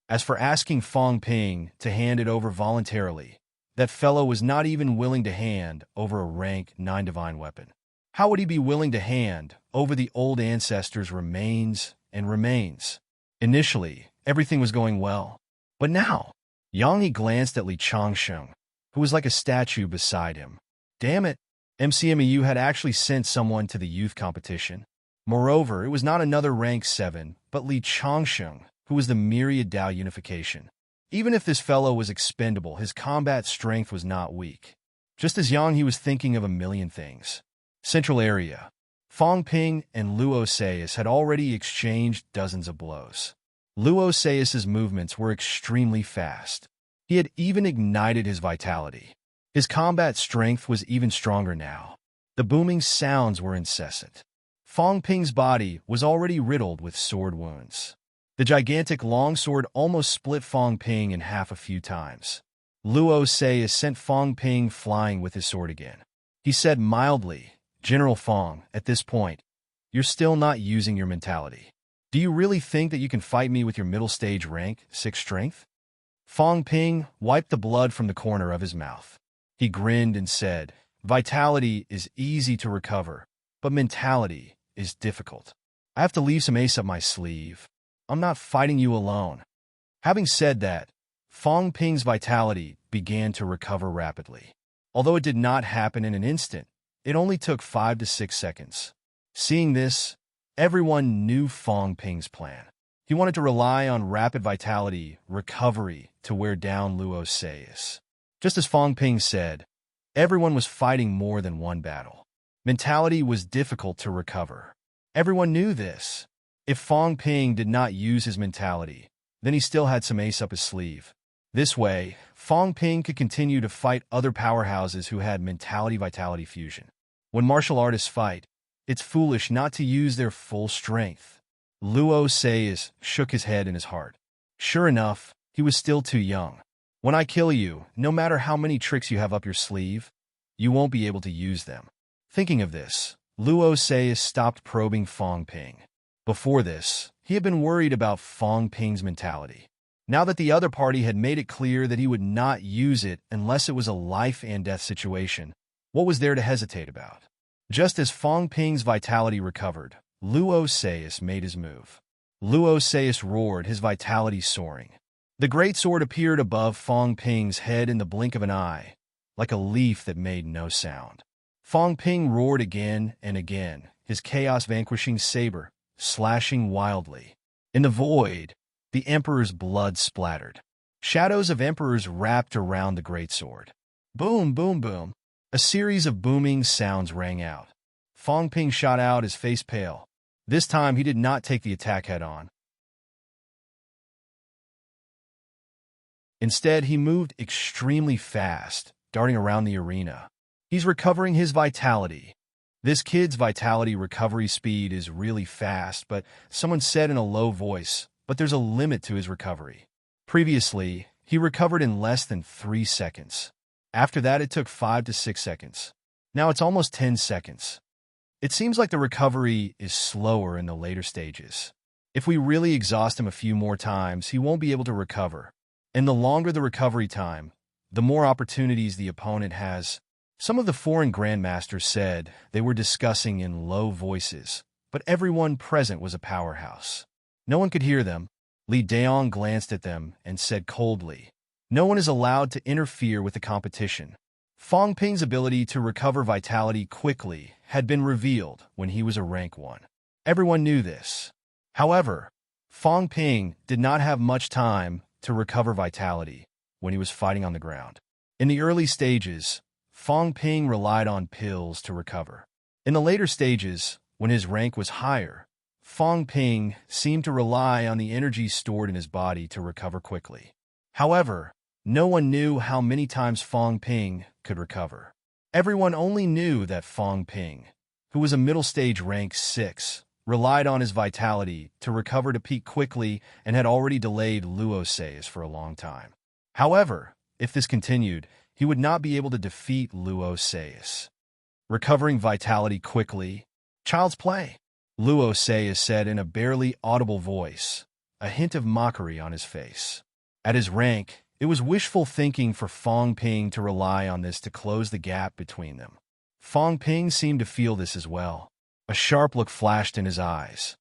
As for asking Fong Ping to hand it over voluntarily, that fellow was not even willing to hand over a rank 9 divine weapon. How would he be willing to hand over the old ancestors' remains and remains? Initially, everything was going well. But now, Yang He glanced at Li Changsheng, who was like a statue beside him. Damn it, MCMEU had actually sent someone to the youth competition. Moreover, it was not another rank 7, but Li Changsheng, who was the myriad Dao unification. Even if this fellow was expendable, his combat strength was not weak. Just as Yang He was thinking of a million things. Central area. Fong Ping and Luo Seius had already exchanged dozens of blows. Luo Seius's movements were extremely fast. He had even ignited his vitality. His combat strength was even stronger now. The booming sounds were incessant. Fong Ping's body was already riddled with sword wounds. The gigantic longsword almost split Fong Ping in half a few times. Luo Seius sent Fong Ping flying with his sword again. He said mildly, "General Fong, at this point, you're still not using your mentality. Do you really think that you can fight me with your middle stage rank, 6 strength?" Fong Ping wiped the blood from the corner of his mouth. He grinned and said, "Vitality is easy to recover, but mentality is difficult. I have to leave some ace up my sleeve. I'm not fighting you alone." Having said that, Fong Ping's vitality began to recover rapidly. Although it did not happen in an instant, it only took 5 to 6 seconds. Seeing this, everyone knew Fong Ping's plan. He wanted to rely on rapid vitality recovery to wear down Luo Seius. Just as Fong Ping said, everyone was fighting more than one battle. Mentality was difficult to recover. Everyone knew this. If Fong Ping did not use his mentality, then he still had some ace up his sleeve. This way, Fong Ping could continue to fight other powerhouses who had mentality-vitality fusion. When martial artists fight, it's foolish not to use their full strength. Luo Seius shook his head in his heart. Sure enough, he was still too young. When I kill you, no matter how many tricks you have up your sleeve, you won't be able to use them. Thinking of this, Luo Seiya stopped probing Fong Ping. Before this, he had been worried about Fong Ping's mentality. Now that the other party had made it clear that he would not use it unless it was a life-and-death situation, what was there to hesitate about? Just as Fong Ping's vitality recovered, Luo Seiya made his move. Luo Seiya roared, his vitality soaring. The great sword appeared above Fong Ping's head in the blink of an eye, like a leaf that made no sound. Fong Ping roared again and again, his chaos-vanquishing saber slashing wildly. In the void, the Emperor's blood splattered. Shadows of Emperors wrapped around the greatsword. Boom, boom, boom. A series of booming sounds rang out. Fong Ping shot out, his face pale. This time he did not take the attack head-on. Instead, he moved extremely fast, darting around the arena. He's recovering his vitality. This kid's vitality recovery speed is really fast, but someone said in a low voice, but there's a limit to his recovery. Previously, he recovered in less than 3 seconds. After that, it took 5 to 6 seconds. Now it's almost 10 seconds. It seems like the recovery is slower in the later stages. If we really exhaust him a few more times, he won't be able to recover. And the longer the recovery time, the more opportunities the opponent has. Some of the foreign grandmasters said they were discussing in low voices, but everyone present was a powerhouse. No one could hear them. Li Daong glanced at them and said coldly, "No one is allowed to interfere with the competition." Fong Ping's ability to recover vitality quickly had been revealed when he was a rank 1. Everyone knew this. However, Fong Ping did not have much time to recover vitality when he was fighting on the ground. In the early stages, Fong Ping relied on pills to recover. In the later stages, when his rank was higher, Fong Ping seemed to rely on the energy stored in his body to recover quickly. However, no one knew how many times Fong Ping could recover. Everyone only knew that Fong Ping, who was a middle stage rank 6, relied on his vitality to recover to peak quickly and had already delayed Luo Seiya for a long time. However, if this continued, he would not be able to defeat Luo Seiya. Recovering vitality quickly, child's play, Luo Seiya said in a barely audible voice, a hint of mockery on his face. At his rank, it was wishful thinking for Fong Ping to rely on this to close the gap between them. Fong Ping seemed to feel this as well. A sharp look flashed in his eyes.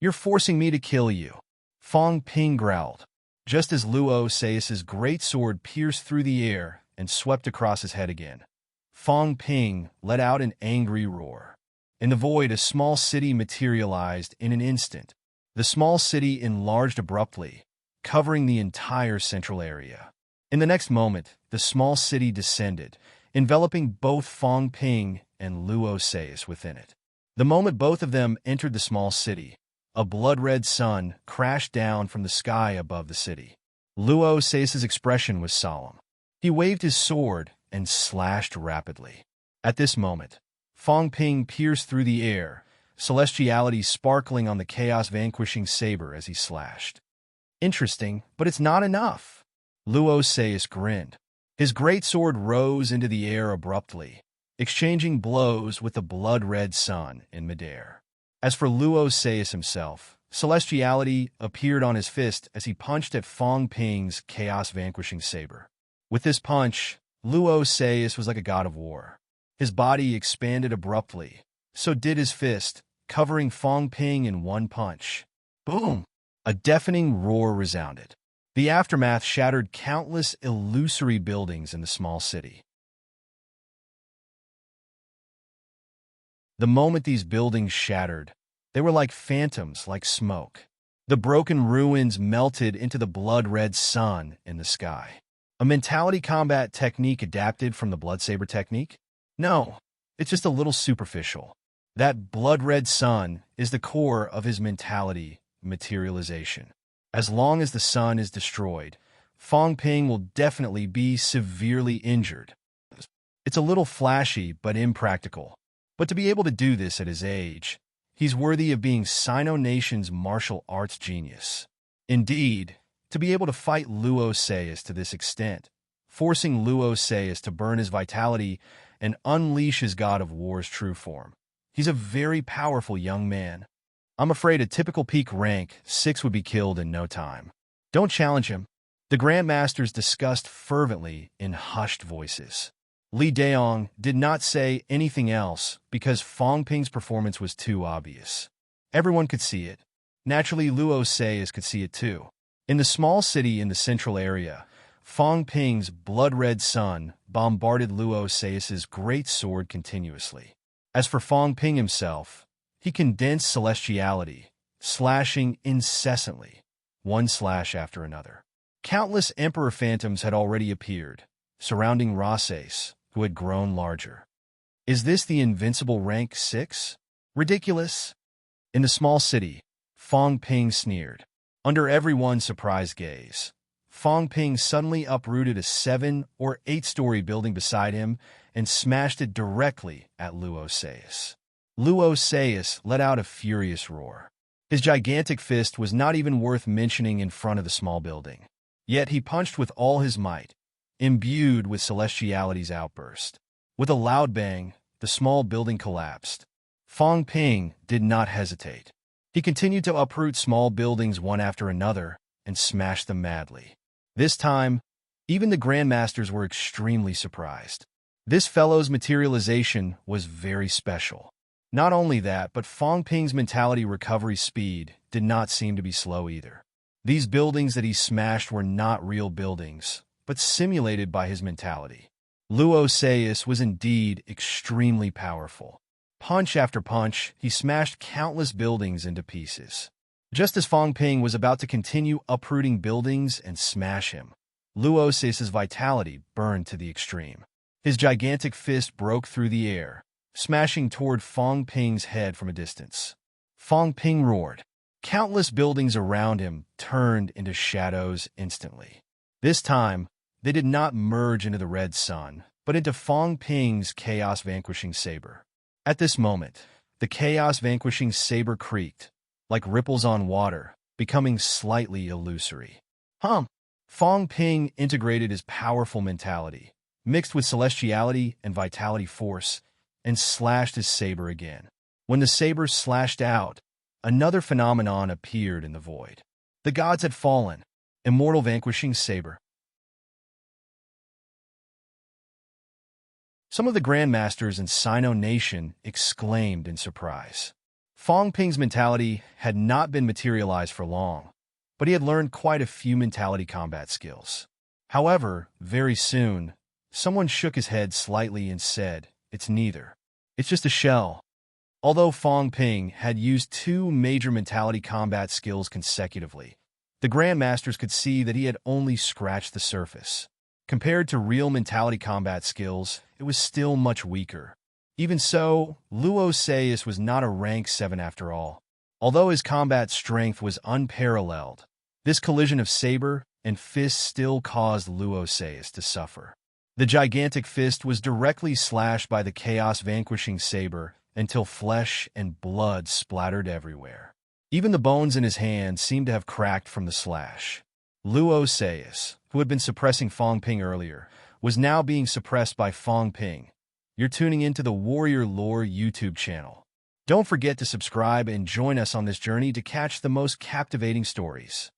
"You're forcing me to kill you," Fong Ping growled, just as Luo Seiya's great sword pierced through the air and swept across his head again. Fong Ping let out an angry roar. In the void, a small city materialized in an instant. The small city enlarged abruptly, covering the entire central area. In the next moment, the small city descended, enveloping both Fong Ping and Luo Seiya within it. The moment both of them entered the small city, a blood-red sun crashed down from the sky above the city. Luo Seiya's expression was solemn. He waved his sword and slashed rapidly. At this moment, Fong Ping pierced through the air, celestiality sparkling on the chaos-vanquishing saber as he slashed. "Interesting, but it's not enough." Luo Seiya grinned. His great sword rose into the air abruptly, exchanging blows with the blood-red sun in midair. As for Luo Seiya himself, celestiality appeared on his fist as he punched at Fong Ping's chaos-vanquishing saber. With this punch, Luo Seiya was like a god of war. His body expanded abruptly, so did his fist, covering Fong Ping in one punch. Boom! A deafening roar resounded. The aftermath shattered countless illusory buildings in the small city. The moment these buildings shattered, they were like phantoms, like smoke. The broken ruins melted into the blood-red sun in the sky. A mentality combat technique adapted from the bloodsaber technique? No, it's just a little superficial. That blood-red sun is the core of his mentality materialization. As long as the sun is destroyed, Fong Ping will definitely be severely injured. It's a little flashy but impractical. But to be able to do this at his age, he's worthy of being Sino Nation's martial arts genius. Indeed, to be able to fight Luo Seiya to this extent, forcing Luo Seiya to burn his vitality and unleash his god of war's true form, He's a very powerful young man. I'm afraid a typical peak rank 6 would be killed in no time. Don't challenge him. The Grandmasters discussed fervently in hushed voices. Li Daong did not say anything else because Fong Ping's performance was too obvious. Everyone could see it. Naturally, Luo Sei's could see it too. In the small city in the central area, Fong Ping's blood-red sun bombarded Luo Sei's great sword continuously. As for Fong Ping himself, he condensed celestiality, slashing incessantly, one slash after another. Countless Emperor Phantoms had already appeared, surrounding Rosses, who had grown larger. Is this the invincible rank 6? Ridiculous! In the small city, Fong Ping sneered. Under everyone's surprised gaze, Fong Ping suddenly uprooted a 7- or 8-story building beside him and smashed it directly at Luo Sais. Luo Sais let out a furious roar. His gigantic fist was not even worth mentioning in front of the small building. Yet he punched with all his might, imbued with celestiality's outburst. With a loud bang, the small building collapsed. Fong Ping did not hesitate. He continued to uproot small buildings one after another and smash them madly. This time, even the Grandmasters were extremely surprised. This fellow's materialization was very special. Not only that, but Fong Ping's mentality recovery speed did not seem to be slow either. These buildings that he smashed were not real buildings, but simulated by his mentality. Luo Sais was indeed extremely powerful. Punch after punch, he smashed countless buildings into pieces. Just as Fong Ping was about to continue uprooting buildings and smash him, Luo Sais' vitality burned to the extreme. His gigantic fist broke through the air, smashing toward Fong Ping's head from a distance. Fong Ping roared. Countless buildings around him turned into shadows instantly. This time, they did not merge into the red sun, but into Fong Ping's chaos-vanquishing saber. At this moment, the chaos-vanquishing saber creaked, like ripples on water, becoming slightly illusory. Fong Ping integrated his powerful mentality, mixed with celestiality and vitality force, and slashed his saber again. When the saber slashed out, another phenomenon appeared in the void. The gods had fallen. Immortal vanquishing saber. Some of the Grandmasters in Sino Nation exclaimed in surprise. Fong Ping's mentality had not been materialized for long, but he had learned quite a few mentality combat skills. However, very soon, someone shook his head slightly and said, "It's neither. It's just a shell." Although Fong Ping had used 2 major mentality combat skills consecutively, the Grandmasters could see that he had only scratched the surface. Compared to real mentality combat skills, it was still much weaker. Even so, Luo Sais was not a rank 7 after all. Although his combat strength was unparalleled, this collision of saber and fist still caused Luo Sais to suffer. The gigantic fist was directly slashed by the chaos-vanquishing saber until flesh and blood splattered everywhere. Even the bones in his hand seemed to have cracked from the slash. Luo Sais, who had been suppressing Fong Ping earlier, was now being suppressed by Fong Ping. You're tuning into the Warrior Lore YouTube channel. Don't forget to subscribe and join us on this journey to catch the most captivating stories.